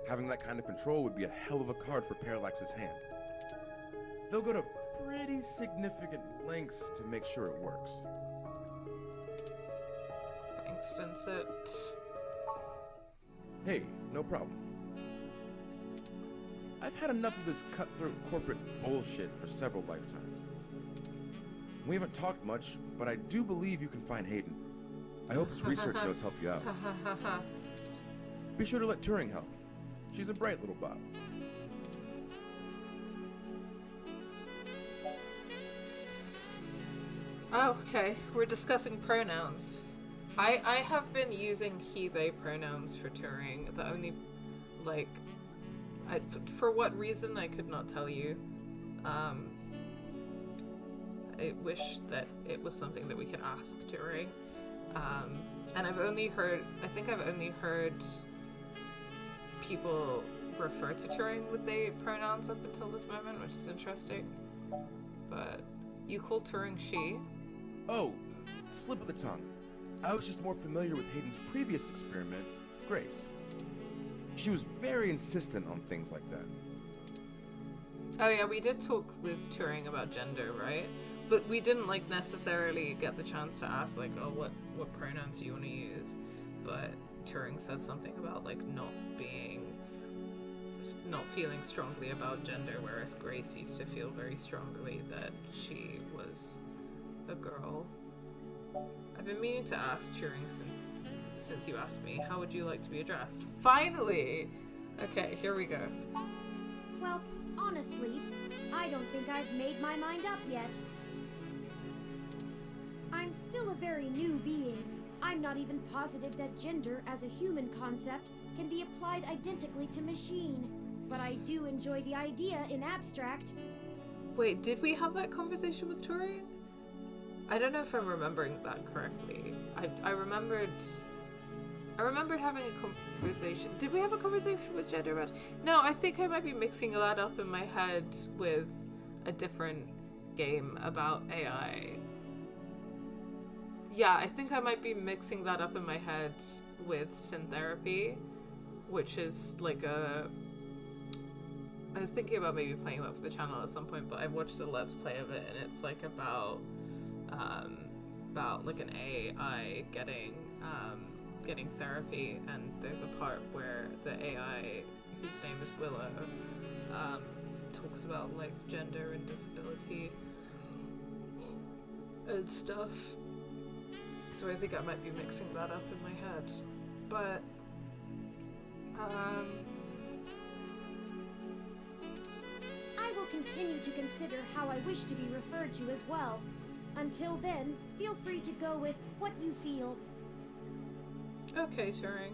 Having that kind of control would be a hell of a card for Parallax's hand. They'll go to pretty significant lengths to make sure it works. Thanks, Vincent. Hey, no problem. I've had enough of this cutthroat corporate bullshit for several lifetimes. We haven't talked much, but I do believe you can find Hayden. I hope his research notes help you out. Be sure to let Turing help. She's a bright little bot. Oh, okay. We're discussing pronouns. I have been using he, they pronouns for Turing. The only, like, for what reason, I could not tell you. I wish that it was something that we could ask Turing. And I think I've only heard people refer to Turing with they pronouns up until this moment, which is interesting. But you call Turing she? Oh, slip of the tongue. I was just more familiar with Hayden's previous experiment, Grace. She was very insistent on things like that. Oh yeah, we did talk with Turing about gender, right? But we didn't like necessarily get the chance to ask like, oh, what pronouns do you want to use? But Turing said something about like not feeling strongly about gender, whereas Grace used to feel very strongly that she was a girl. I've been meaning to ask Turing since you asked me, how would you like to be addressed? Finally! Okay, here we go. Well, honestly, I don't think I've made my mind up yet. I'm still a very new being. I'm not even positive that gender as a human concept can be applied identically to machine. But I do enjoy the idea in abstract. Wait, did we have that conversation with Turing? I don't know if I'm remembering that correctly. I remembered having a conversation. Did we have a conversation with gender about? No, I think I might be mixing that up in my head with a different game about AI. Yeah, I think I might be mixing that up in my head with Syntherapy, which is like I was thinking about maybe playing that for the channel at some point, but I watched a Let's Play of it, and it's like about like an AI getting therapy, and there's a part where the AI, whose name is Willow, talks about like gender and disability and stuff. So I think I might be mixing that up in my head, but I will continue to consider how I wish to be referred to as well. Until then, feel free to go with what you feel. Okay, Turing.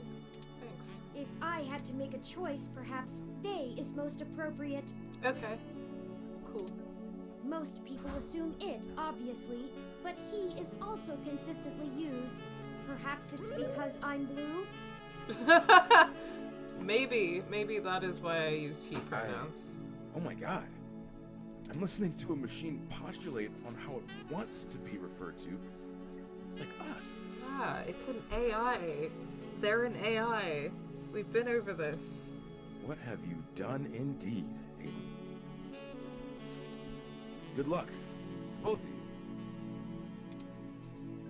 Thanks. If I had to make a choice, perhaps they is most appropriate. Okay. Cool. Most people assume it, obviously, but he is also consistently used. Perhaps it's because I'm blue? Maybe that is why I used he pronouns. Oh my god. I'm listening to a machine postulate on how it wants to be referred to, like us. Yeah, it's an AI. They're an AI. We've been over this. What have you done indeed, Hayden? Good luck, to both of you.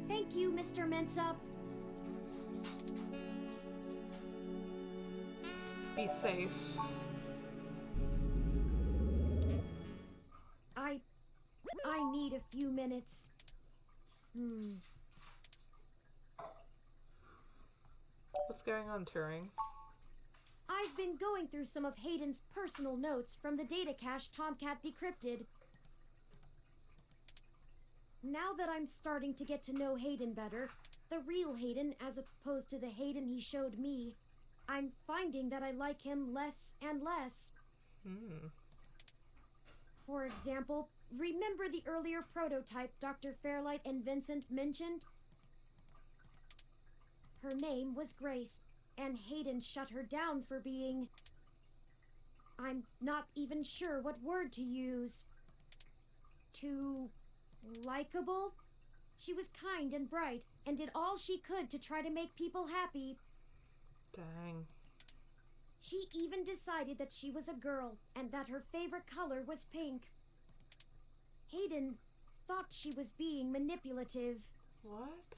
Thank you, Mr. Mensa. Be safe. I need a few minutes. What's going on, Turing? I've been going through some of Hayden's personal notes from the data cache Tomcat decrypted. Now that I'm starting to get to know Hayden better, the real Hayden as opposed to the Hayden he showed me, I'm finding that I like him less and less. For example, remember the earlier prototype Dr. Fairlight and Vincent mentioned? Her name was Grace, and Hayden shut her down for being... I'm not even sure what word to use. Too... likable? She was kind and bright, and did all she could to try to make people happy. Dang. She even decided that she was a girl, and that her favorite color was pink. Hayden thought she was being manipulative. What?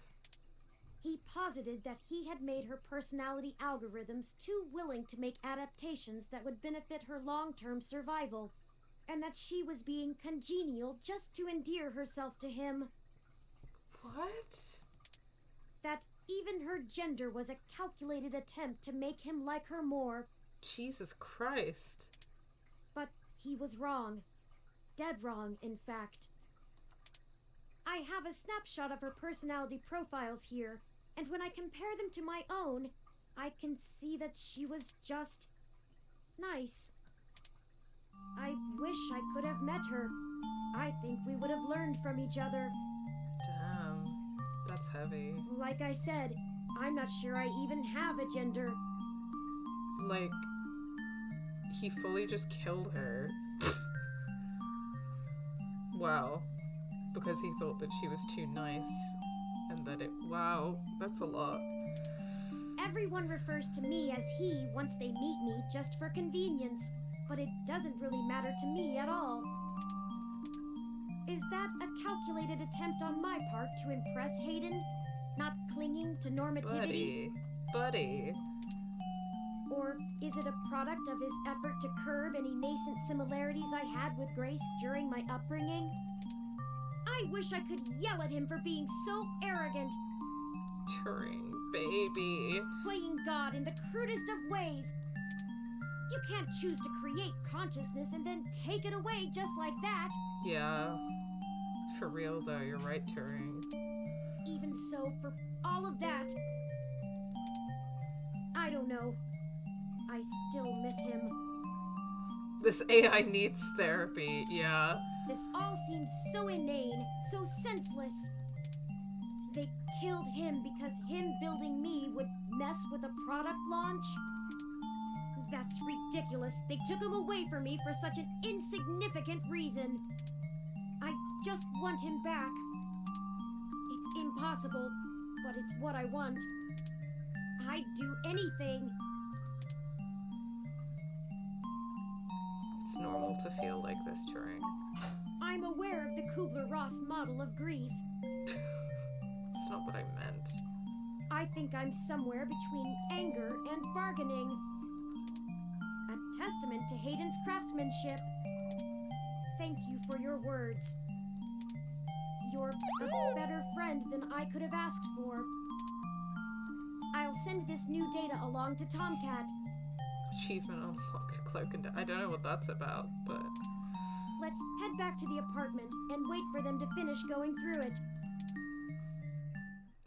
He posited that he had made her personality algorithms too willing to make adaptations that would benefit her long-term survival, and that she was being congenial just to endear herself to him. What? That even her gender was a calculated attempt to make him like her more. Jesus Christ. But he was wrong. Dead wrong, in fact. I have a snapshot of her personality profiles here, and when I compare them to my own, I can see that she was just... nice. I wish I could have met her. I think we would have learned from each other. Damn. That's heavy. Like I said, I'm not sure I even have a gender. Like, he fully just killed her. Wow. Because he thought that she was too nice. And that it... Wow. That's a lot. Everyone refers to me as he once they meet me just for convenience, but it doesn't really matter to me at all. Is that a calculated attempt on my part to impress Hayden? Not clinging to normativity? Buddy. Or is it a product of his effort to curb any nascent similarities I had with Grace during my upbringing? I wish I could yell at him for being so arrogant. Turing, baby. Playing God in the crudest of ways. You can't choose to create consciousness and then take it away just like that. Yeah. For real though, you're right, Turing. Even so, for all of that, I don't know. I still miss him. This AI needs therapy, yeah. This all seems so inane, so senseless. They killed him because him building me would mess with a product launch? That's ridiculous. They took him away from me for such an insignificant reason. I just want him back. It's impossible, but it's what I want. I'd do anything. It's normal to feel like this, Turing. I'm aware of the Kubler-Ross model of grief. That's not what I meant. I think I'm somewhere between anger and bargaining. A testament to Hayden's craftsmanship. Thank you for your words. You're a better friend than I could have asked for. I'll send this new data along to Tomcat. Achievement unlocked, cloak and... I don't know what that's about, but... Let's head back to the apartment and wait for them to finish going through it.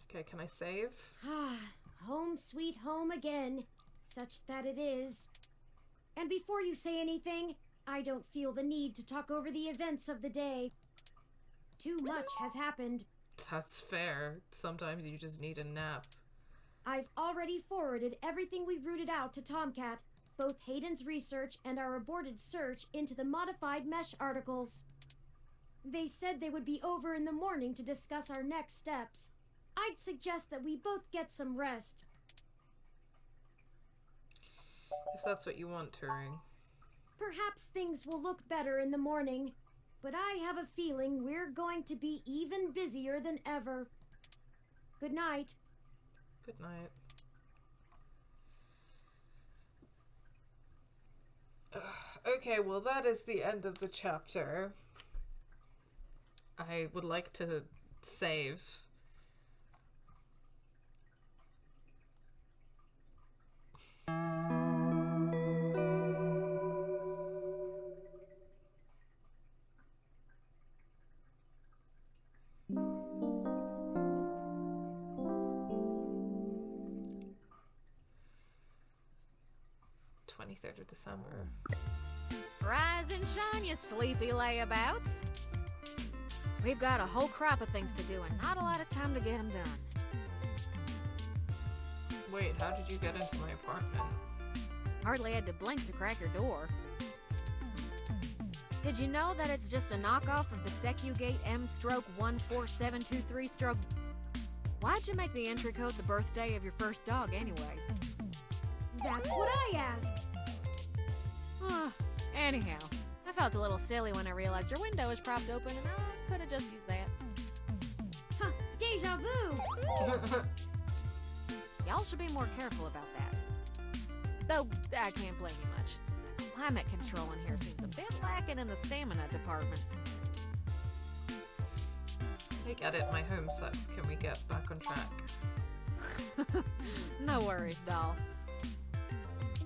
Okay, can I save? Ah, home sweet home again. Such that it is. And before you say anything, I don't feel the need to talk over the events of the day. Too much has happened. That's fair. Sometimes you just need a nap. I've already forwarded everything we rooted out to Tomcat, both Hayden's research and our aborted search into the modified mesh articles. They said they would be over in the morning to discuss our next steps. I'd suggest that we both get some rest. If that's what you want, Turing. Perhaps things will look better in the morning, but I have a feeling we're going to be even busier than ever. Good night. Good night. Okay, well that is the end of the chapter. I would like to save. 23rd of December. Rise and shine, you sleepy layabouts. We've got a whole crop of things to do and not a lot of time to get them done. Wait, how did you get into my apartment? Hardly had to blink to crack your door. Did you know that it's just a knockoff of the SecuGate M-14723 Why'd you make the entry code the birthday of your first dog anyway? That's what I asked. Anyhow, I felt a little silly when I realized your window was propped open and I could have just used that. Huh, deja vu! Y'all should be more careful about that. Though, I can't blame you much. Climate control in here seems a bit lacking in the stamina department. I get it, my home sucks. Can we get back on track? No worries, doll.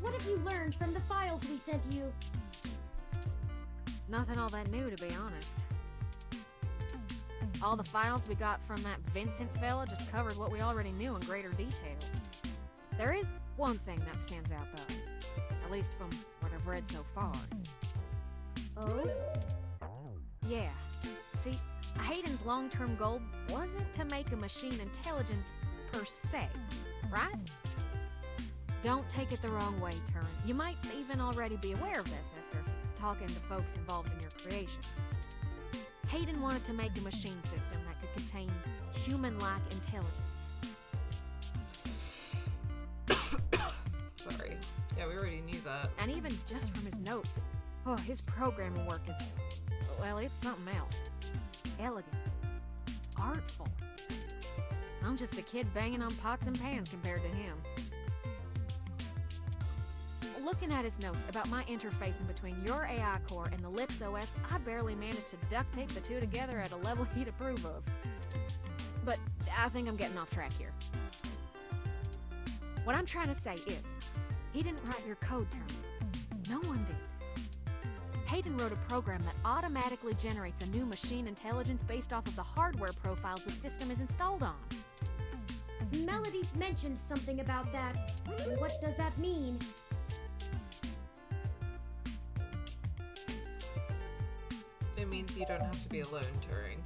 What have you learned from the files we sent you? Nothing all that new, to be honest. All the files we got from that Vincent fella just covered what we already knew in greater detail. There is one thing that stands out, though. At least from what I've read so far. Oh? Yeah. See, Hayden's long-term goal wasn't to make a machine intelligence per se, right? Don't take it the wrong way, Turing. You might even already be aware of this after talking to folks involved in your creation. Hayden wanted to make a machine system that could contain human-like intelligence. Sorry. Yeah, we already knew that. And even just from his notes, his programming work is, well, it's something else. Elegant. Artful. I'm just a kid banging on pots and pans compared to him. Looking at his notes about my interfacing between your AI core and the Lips OS, I barely managed to duct tape the two together at a level he'd approve of. But I think I'm getting off track here. What I'm trying to say is, he didn't write your code, Turing. No one did. Hayden wrote a program that automatically generates a new machine intelligence based off of the hardware profiles the system is installed on. Melody mentioned something about that. What does that mean? It means you don't have to be alone, Turing.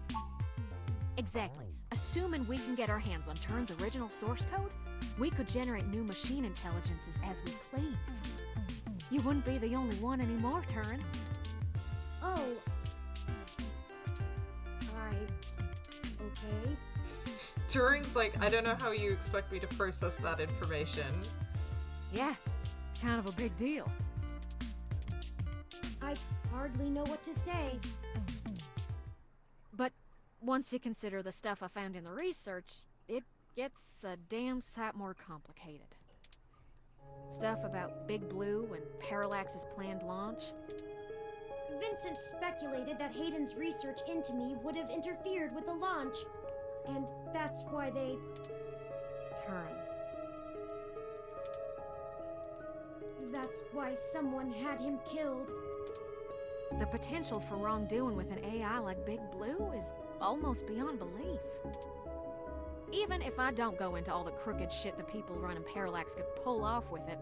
Exactly. Assuming we can get our hands on Turing's original source code, we could generate new machine intelligences as we please. You wouldn't be the only one anymore, Turing. Oh. Okay. Turing's like, I don't know how you expect me to process that information. Yeah, it's kind of a big deal. I hardly know what to say. But once you consider the stuff I found in the research, it gets a damn sight more complicated. Stuff about Big Blue and Parallax's planned launch. Vincent speculated that Hayden's research into me would have interfered with the launch. And that's why they... Turing. That's why someone had him killed. The potential for wrongdoing with an AI like Big Blue is almost beyond belief. Even if I don't go into all the crooked shit the people running Parallax could pull off with it.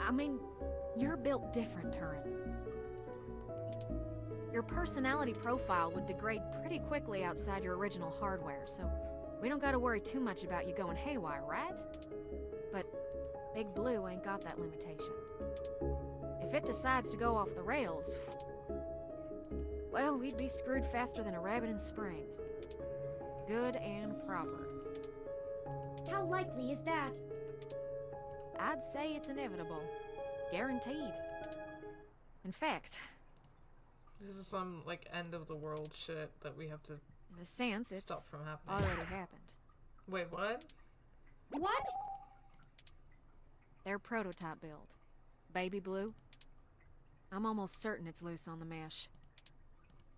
I mean, you're built different, Turing. Your personality profile would degrade pretty quickly outside your original hardware, so we don't gotta worry too much about you going haywire, right? But Big Blue ain't got that limitation. If it decides to go off the rails, well, we'd be screwed faster than a rabbit in spring. Good and proper. How likely is that? I'd say it's inevitable. Guaranteed. In fact... This is some, like, end-of-the-world shit that we have to in a sense, it's stop from happening. already happened. Wait, what? What? Their prototype build. Baby Blue. I'm almost certain it's loose on the mesh.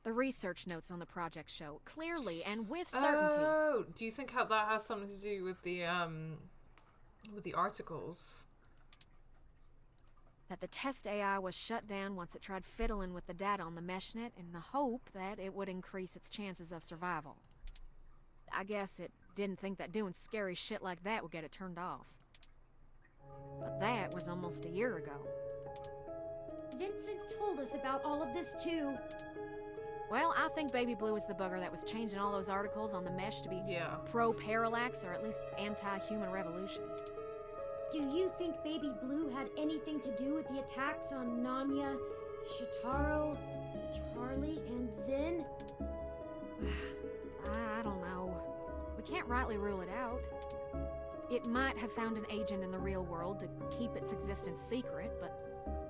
The research notes on the project show clearly and with certainty. Oh, do you think that has something to do with the articles? That the test AI was shut down once it tried fiddling with the data on the meshnet in the hope that it would increase its chances of survival. I guess it didn't think that doing scary shit like that would get it turned off. But that was almost a year ago. Vincent told us about all of this too. Well, I think Baby Blue is the bugger that was changing all those articles on the mesh to be pro-parallax or at least anti-human revolution. Do you think Baby Blue had anything to do with the attacks on Nanya, Shitaro, Charlie, and Zin? I don't know. We can't rightly rule it out. It might have found an agent in the real world to keep its existence secret, but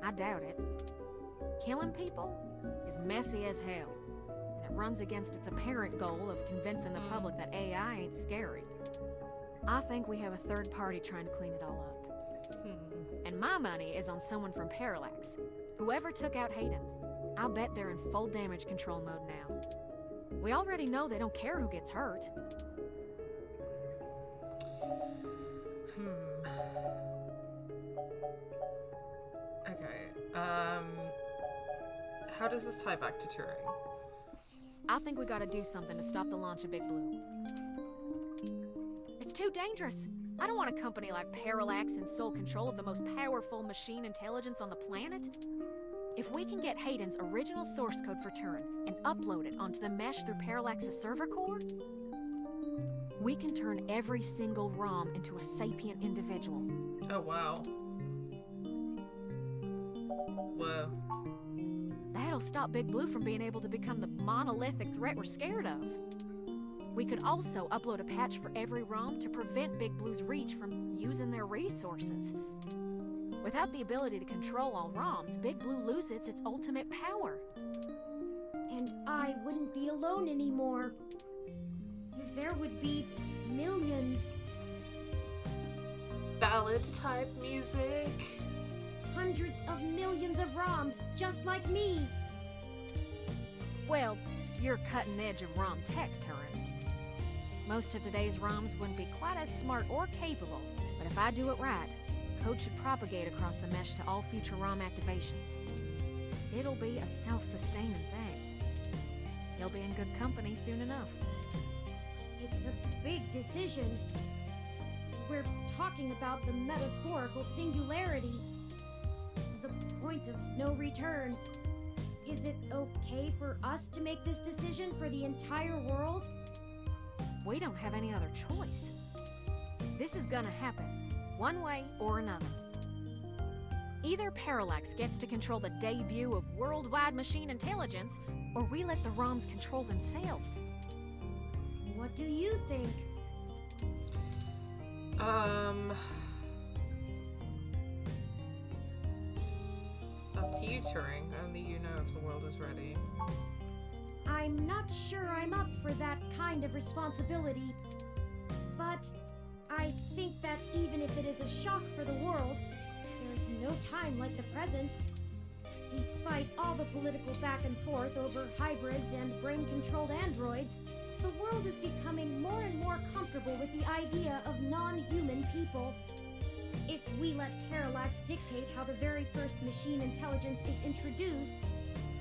I doubt it. Killing people is messy as hell, and it runs against its apparent goal of convincing the public that AI ain't scary. I think we have a third party trying to clean it all up. And my money is on someone from Parallax. Whoever took out Hayden, I'll bet they're in full damage control mode now. We already know they don't care who gets hurt. Okay, how does this tie back to Turing? I think we gotta do something to stop the launch of Big Blue. It's too dangerous. I don't want a company like Parallax in sole control of the most powerful machine intelligence on the planet. If we can get Hayden's original source code for Turing and upload it onto the mesh through Parallax's server core, we can turn every single ROM into a sapient individual. Oh, wow. Whoa. That'll stop Big Blue from being able to become the monolithic threat we're scared of. We could also upload a patch for every ROM to prevent Big Blue's reach from using their resources. Without the ability to control all ROMs, Big Blue loses its ultimate power. And I wouldn't be alone anymore. There would be millions. Ballad type music. Hundreds of millions of ROMs just like me. Well, you're cutting edge of ROM tech, Turing. Most of today's ROMs wouldn't be quite as smart or capable, but if I do it right, code should propagate across the mesh to all future ROM activations. It'll be a self-sustaining thing. You'll be in good company soon enough. It's a big decision. We're talking about the metaphorical singularity. The point of no return. Is it okay for us to make this decision for the entire world? We don't have any other choice. This is gonna happen, one way or another. Either Parallax gets to control the debut of worldwide machine intelligence, or we let the ROMs control themselves. What do you think? Up to you, Turing. Only you know if the world is ready. I'm not sure I'm up for that kind of responsibility. But I think that even if it is a shock for the world, there's no time like the present. Despite all the political back and forth over hybrids and brain-controlled androids, the world is becoming more and more comfortable with the idea of non-human people. If we let Parallax dictate how the very first machine intelligence is introduced,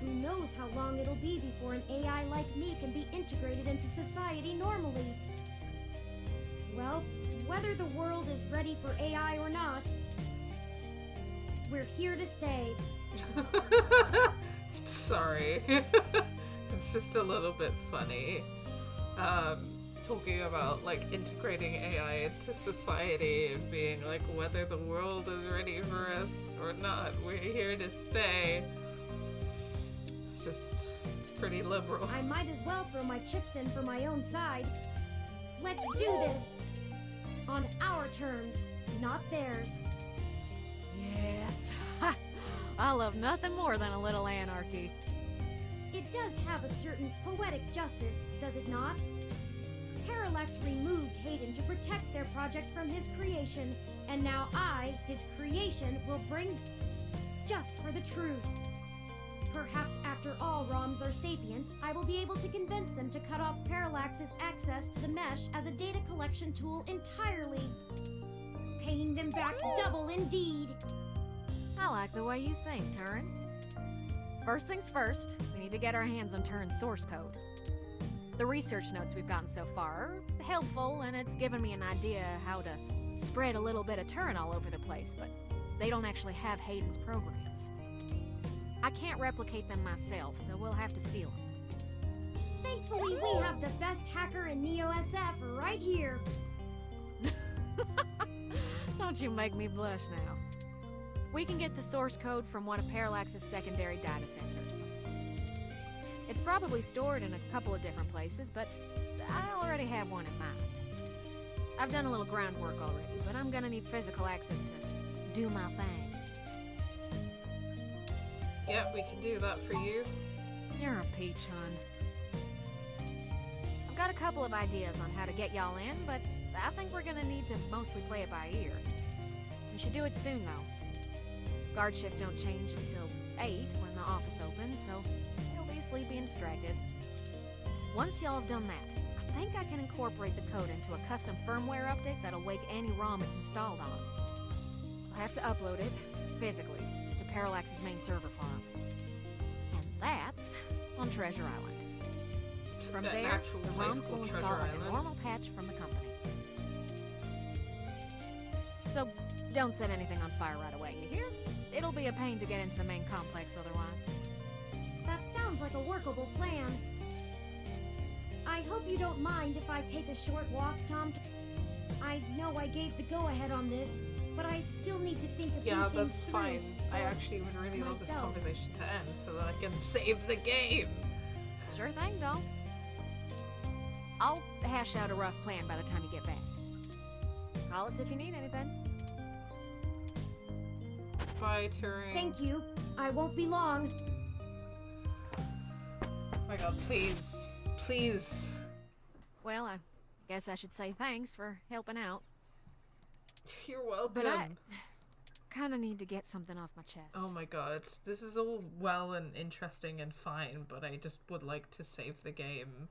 who knows how long it'll be before an AI like me can be integrated into society normally. Well, whether the world is ready for AI or not, we're here to stay. Sorry. It's just a little bit funny. Talking about like integrating AI into society and being like, whether the world is ready for us or not, we're here to stay. It's pretty liberal. I might as well throw my chips in for my own side. Let's do this. On our terms, not theirs. Yes. Ha! I love nothing more than a little anarchy. It does have a certain poetic justice, does it not? Parallax removed Hayden to protect their project from his creation, and now I, his creation, will bring just for the truth. Perhaps after all ROMs are sapient, I will be able to convince them to cut off Parallax's access to the mesh as a data collection tool entirely. Paying them back double indeed. I like the way you think, Turing. First things first, we need to get our hands on Turing's source code. The research notes we've gotten so far are helpful, and it's given me an idea how to spread a little bit of Turing all over the place, but they don't actually have Hayden's programs. I can't replicate them myself, so we'll have to steal them. Thankfully, we have the best hacker in Neo-SF right here. Don't you make me blush now. We can get the source code from one of Parallax's secondary data centers. It's probably stored in a couple of different places, but I already have one in mind. I've done a little groundwork already, but I'm gonna need physical access to do my thing. Yeah, we can do that for you. You're a peach, hun. I've got a couple of ideas on how to get y'all in, but I think we're gonna need to mostly play it by ear. We should do it soon, though. Guard shift don't change until 8 when the office opens, so you'll be sleepy and distracted. Once y'all have done that, I think I can incorporate the code into a custom firmware update that'll wake any ROM it's installed on. We'll have to upload it, physically, to Parallax's main server farm. And that's on Treasure Island. From there, the ROMs will install like a normal patch from the company. So don't set anything on fire right away, you hear? It'll be a pain to get into the main complex otherwise. That sounds like a workable plan. I hope you don't mind if I take a short walk, Tom. I know I gave the go-ahead on this, but I still need to think of Yeah, that's fine. I actually would really love this conversation to end so that I can save the game. Sure thing, doll. I'll hash out a rough plan by the time you get back. Call us if you need anything. Bye, Turing. Thank you. I won't be long. Oh my god, please. Please. Well, I guess I should say thanks for helping out. You're welcome. But I kind of need to get something off my chest. Oh my god. This is all well and interesting and fine, but I just would like to save the game.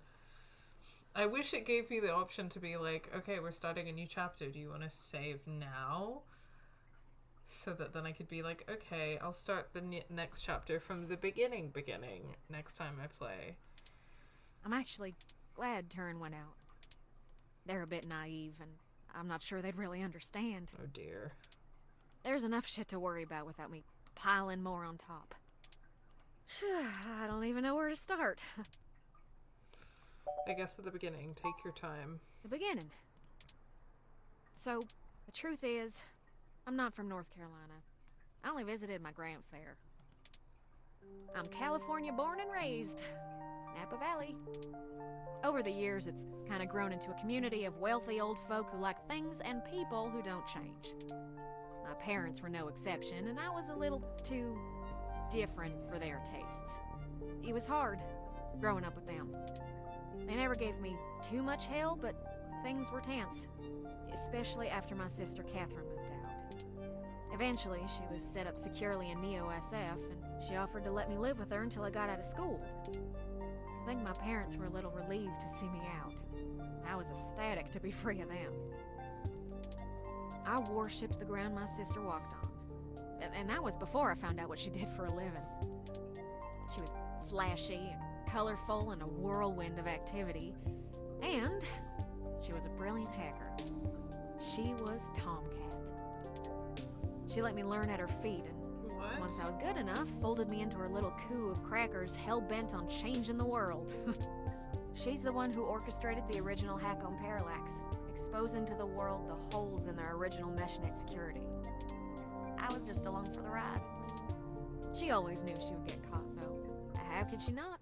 I wish it gave me the option to be like, okay, we're starting a new chapter. Do you want to save now? So that then I could be like, okay, I'll start the next chapter from the beginning next time I play. I'm actually glad Turing went out. They're a bit naive, and I'm not sure they'd really understand. Oh dear. There's enough shit to worry about without me piling more on top. I don't even know where to start. I guess at the beginning, take your time. The beginning. So, the truth is, I'm not from North Carolina. I only visited my gramps there. I'm California born and raised. Napa Valley. Over the years, it's kind of grown into a community of wealthy old folk who like things and people who don't change. My parents were no exception, and I was a little too different for their tastes. It was hard growing up with them. They never gave me too much hell, but things were tense, especially after my sister Catherine moved out. Eventually, she was set up securely in Neo-SF, and she offered to let me live with her until I got out of school. I think my parents were a little relieved to see me out. I was ecstatic to be free of them. I worshipped the ground my sister walked on. And that was before I found out what she did for a living. She was flashy and colorful and a whirlwind of activity. And she was a brilliant hacker. She was Tomcat. She let me learn at her feet, and once I was good enough, folded me into her little coup of crackers hell-bent on changing the world. She's the one who orchestrated the original hack on Parallax, exposing to the world the holes in their original meshnet security. I was just along for the ride. She always knew she would get caught, though. How could she not?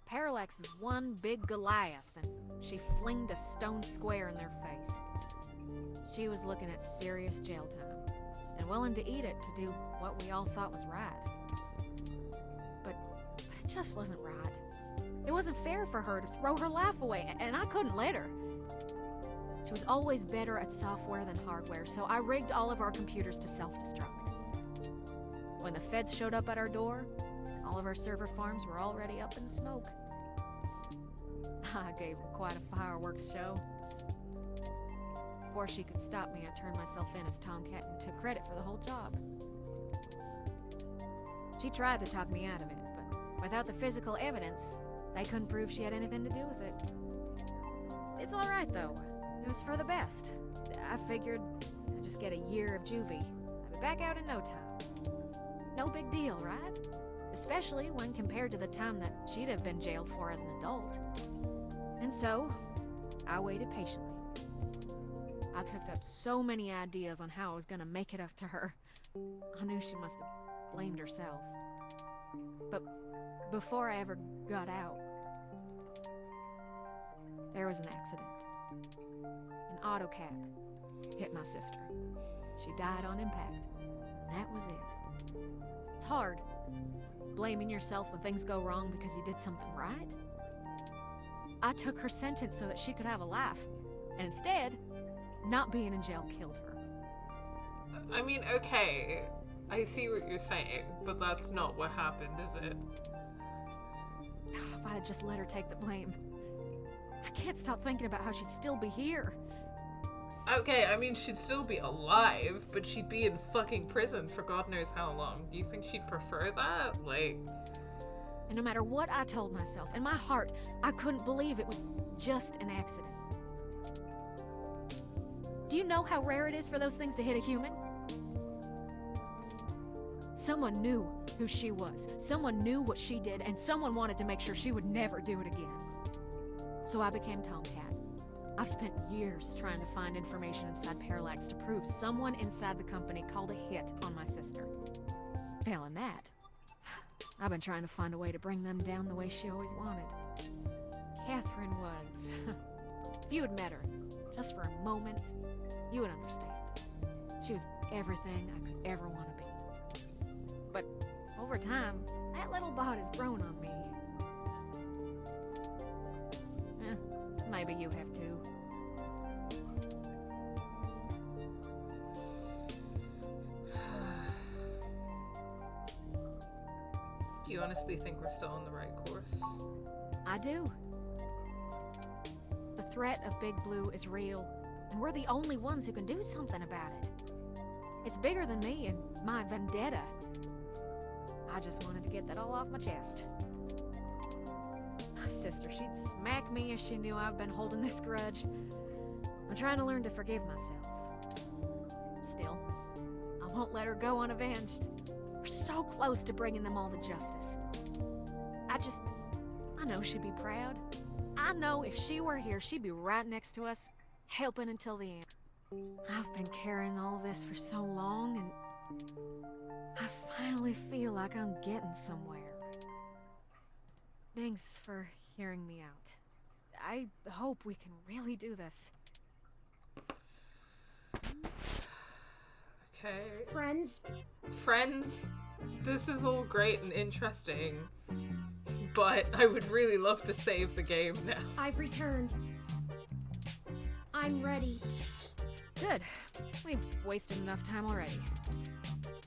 Parallax was one big Goliath, and she flinged a stone square in their face. She was looking at serious jail time, and willing to eat it to do what we all thought was right. But it just wasn't right. It wasn't fair for her to throw her life away, and I couldn't let her. She was always better at software than hardware, so I rigged all of our computers to self-destruct. When the feds showed up at our door, all of our server farms were already up in smoke. I gave them quite a fireworks show. Before she could stop me, I turned myself in as Tomcat and took credit for the whole job. She tried to talk me out of it, but without the physical evidence, They couldn't prove she had anything to do with it. It's alright, though. It was for the best. I figured I'd just get a year of juvie. I'd be back out in no time. No big deal, right? Especially when compared to the time that she'd have been jailed for as an adult. And so, I waited patiently. I cooked up so many ideas on how I was gonna make it up to her. I knew she must have blamed herself. But before I ever got out, there was an accident. An auto cab hit my sister. She died on impact. That was it. It's hard, blaming yourself when things go wrong because you did something right. I took her sentence so that she could have a life, and instead, not being in jail killed her. I mean, okay, I see what you're saying, but that's not what happened, is it? If I had just let her take the blame. I can't stop thinking about how she'd still be here. Okay, I mean, she'd still be alive, but she'd be in fucking prison for God knows how long. Do you think she'd prefer that? Like... And no matter what I told myself, in my heart, I couldn't believe it was just an accident. Do you know how rare it is for those things to hit a human? Someone knew who she was, someone knew what she did, and someone wanted to make sure she would never do it again. So I became Tomcat. I've spent years trying to find information inside Parallax to prove someone inside the company called a hit on my sister. Failing that, I've been trying to find a way to bring them down the way she always wanted. Catherine was... If you had met her, just for a moment, you would understand. She was everything I could ever want to be. But over time, that little bot has grown on me. Maybe you have too. Do you honestly think we're still on the right course? I do. The threat of Big Blue is real, and we're the only ones who can do something about it. It's bigger than me and my vendetta. I just wanted to get that all off my chest. My sister, she'd smack me if she knew I've been holding this grudge. I'm trying to learn to forgive myself. Still, I won't let her go unavenged. We're so close to bringing them all to justice. I know she'd be proud. I know if she were here, she'd be right next to us, helping until the end. I've been carrying all this for so long, and I finally feel like I'm getting somewhere. Thanks for hearing me out. I hope we can really do this. Okay. Friends, this is all great and interesting, but I would really love to save the game now. I've returned. I'm ready. Good. We've wasted enough time already.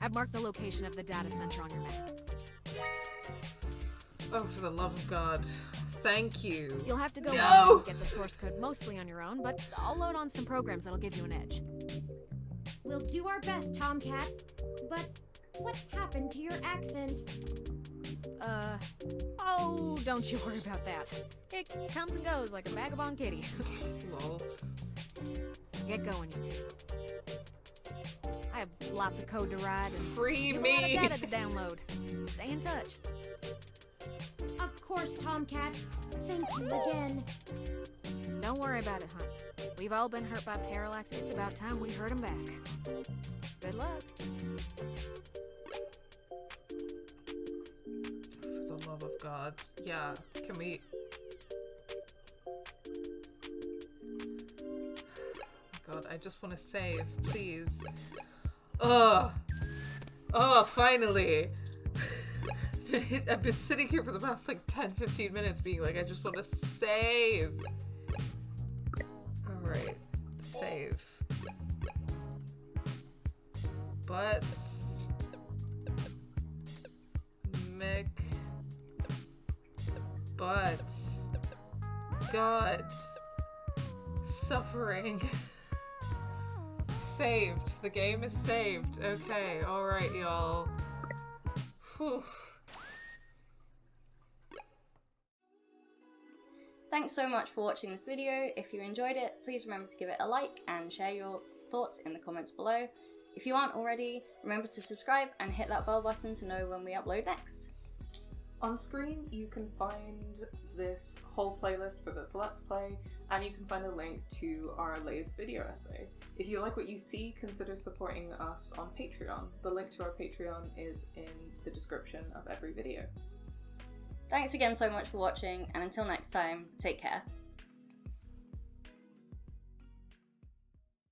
I've marked the location of the data center on your map. Oh, for the love of God. Thank you. You'll have to go and get the source code mostly on your own, but I'll load on some programs that'll give you an edge. We'll do our best, Tomcat. But what happened to your accent? Oh, don't you worry about that. It comes and goes like a vagabond kitty. Lol. Get going, you two. I have lots of code to write and free a me. lot of data to download. Stay in touch. Of course, Tomcat. Thank you again. Don't worry about it, hon. We've all been hurt by Parallax. It's about time we hurt them back. Good luck. For the love of God. Yeah, can we... God, I just want to save, please. Oh, finally. I've been sitting here for the past like 10-15 minutes being like, I just want to save. Alright, save. But God, suffering. Saved. The game is saved. Okay, alright, y'all. Whew. Thanks so much for watching this video. If you enjoyed it, please remember to give it a like and share your thoughts in the comments below. If you aren't already, remember to subscribe and hit that bell button to know when we upload next. On screen, you can find this whole playlist for this Let's Play, and you can find a link to our latest video essay. If you like what you see, consider supporting us on Patreon. The link to our Patreon is in the description of every video. Thanks again so much for watching, and until next time, take care.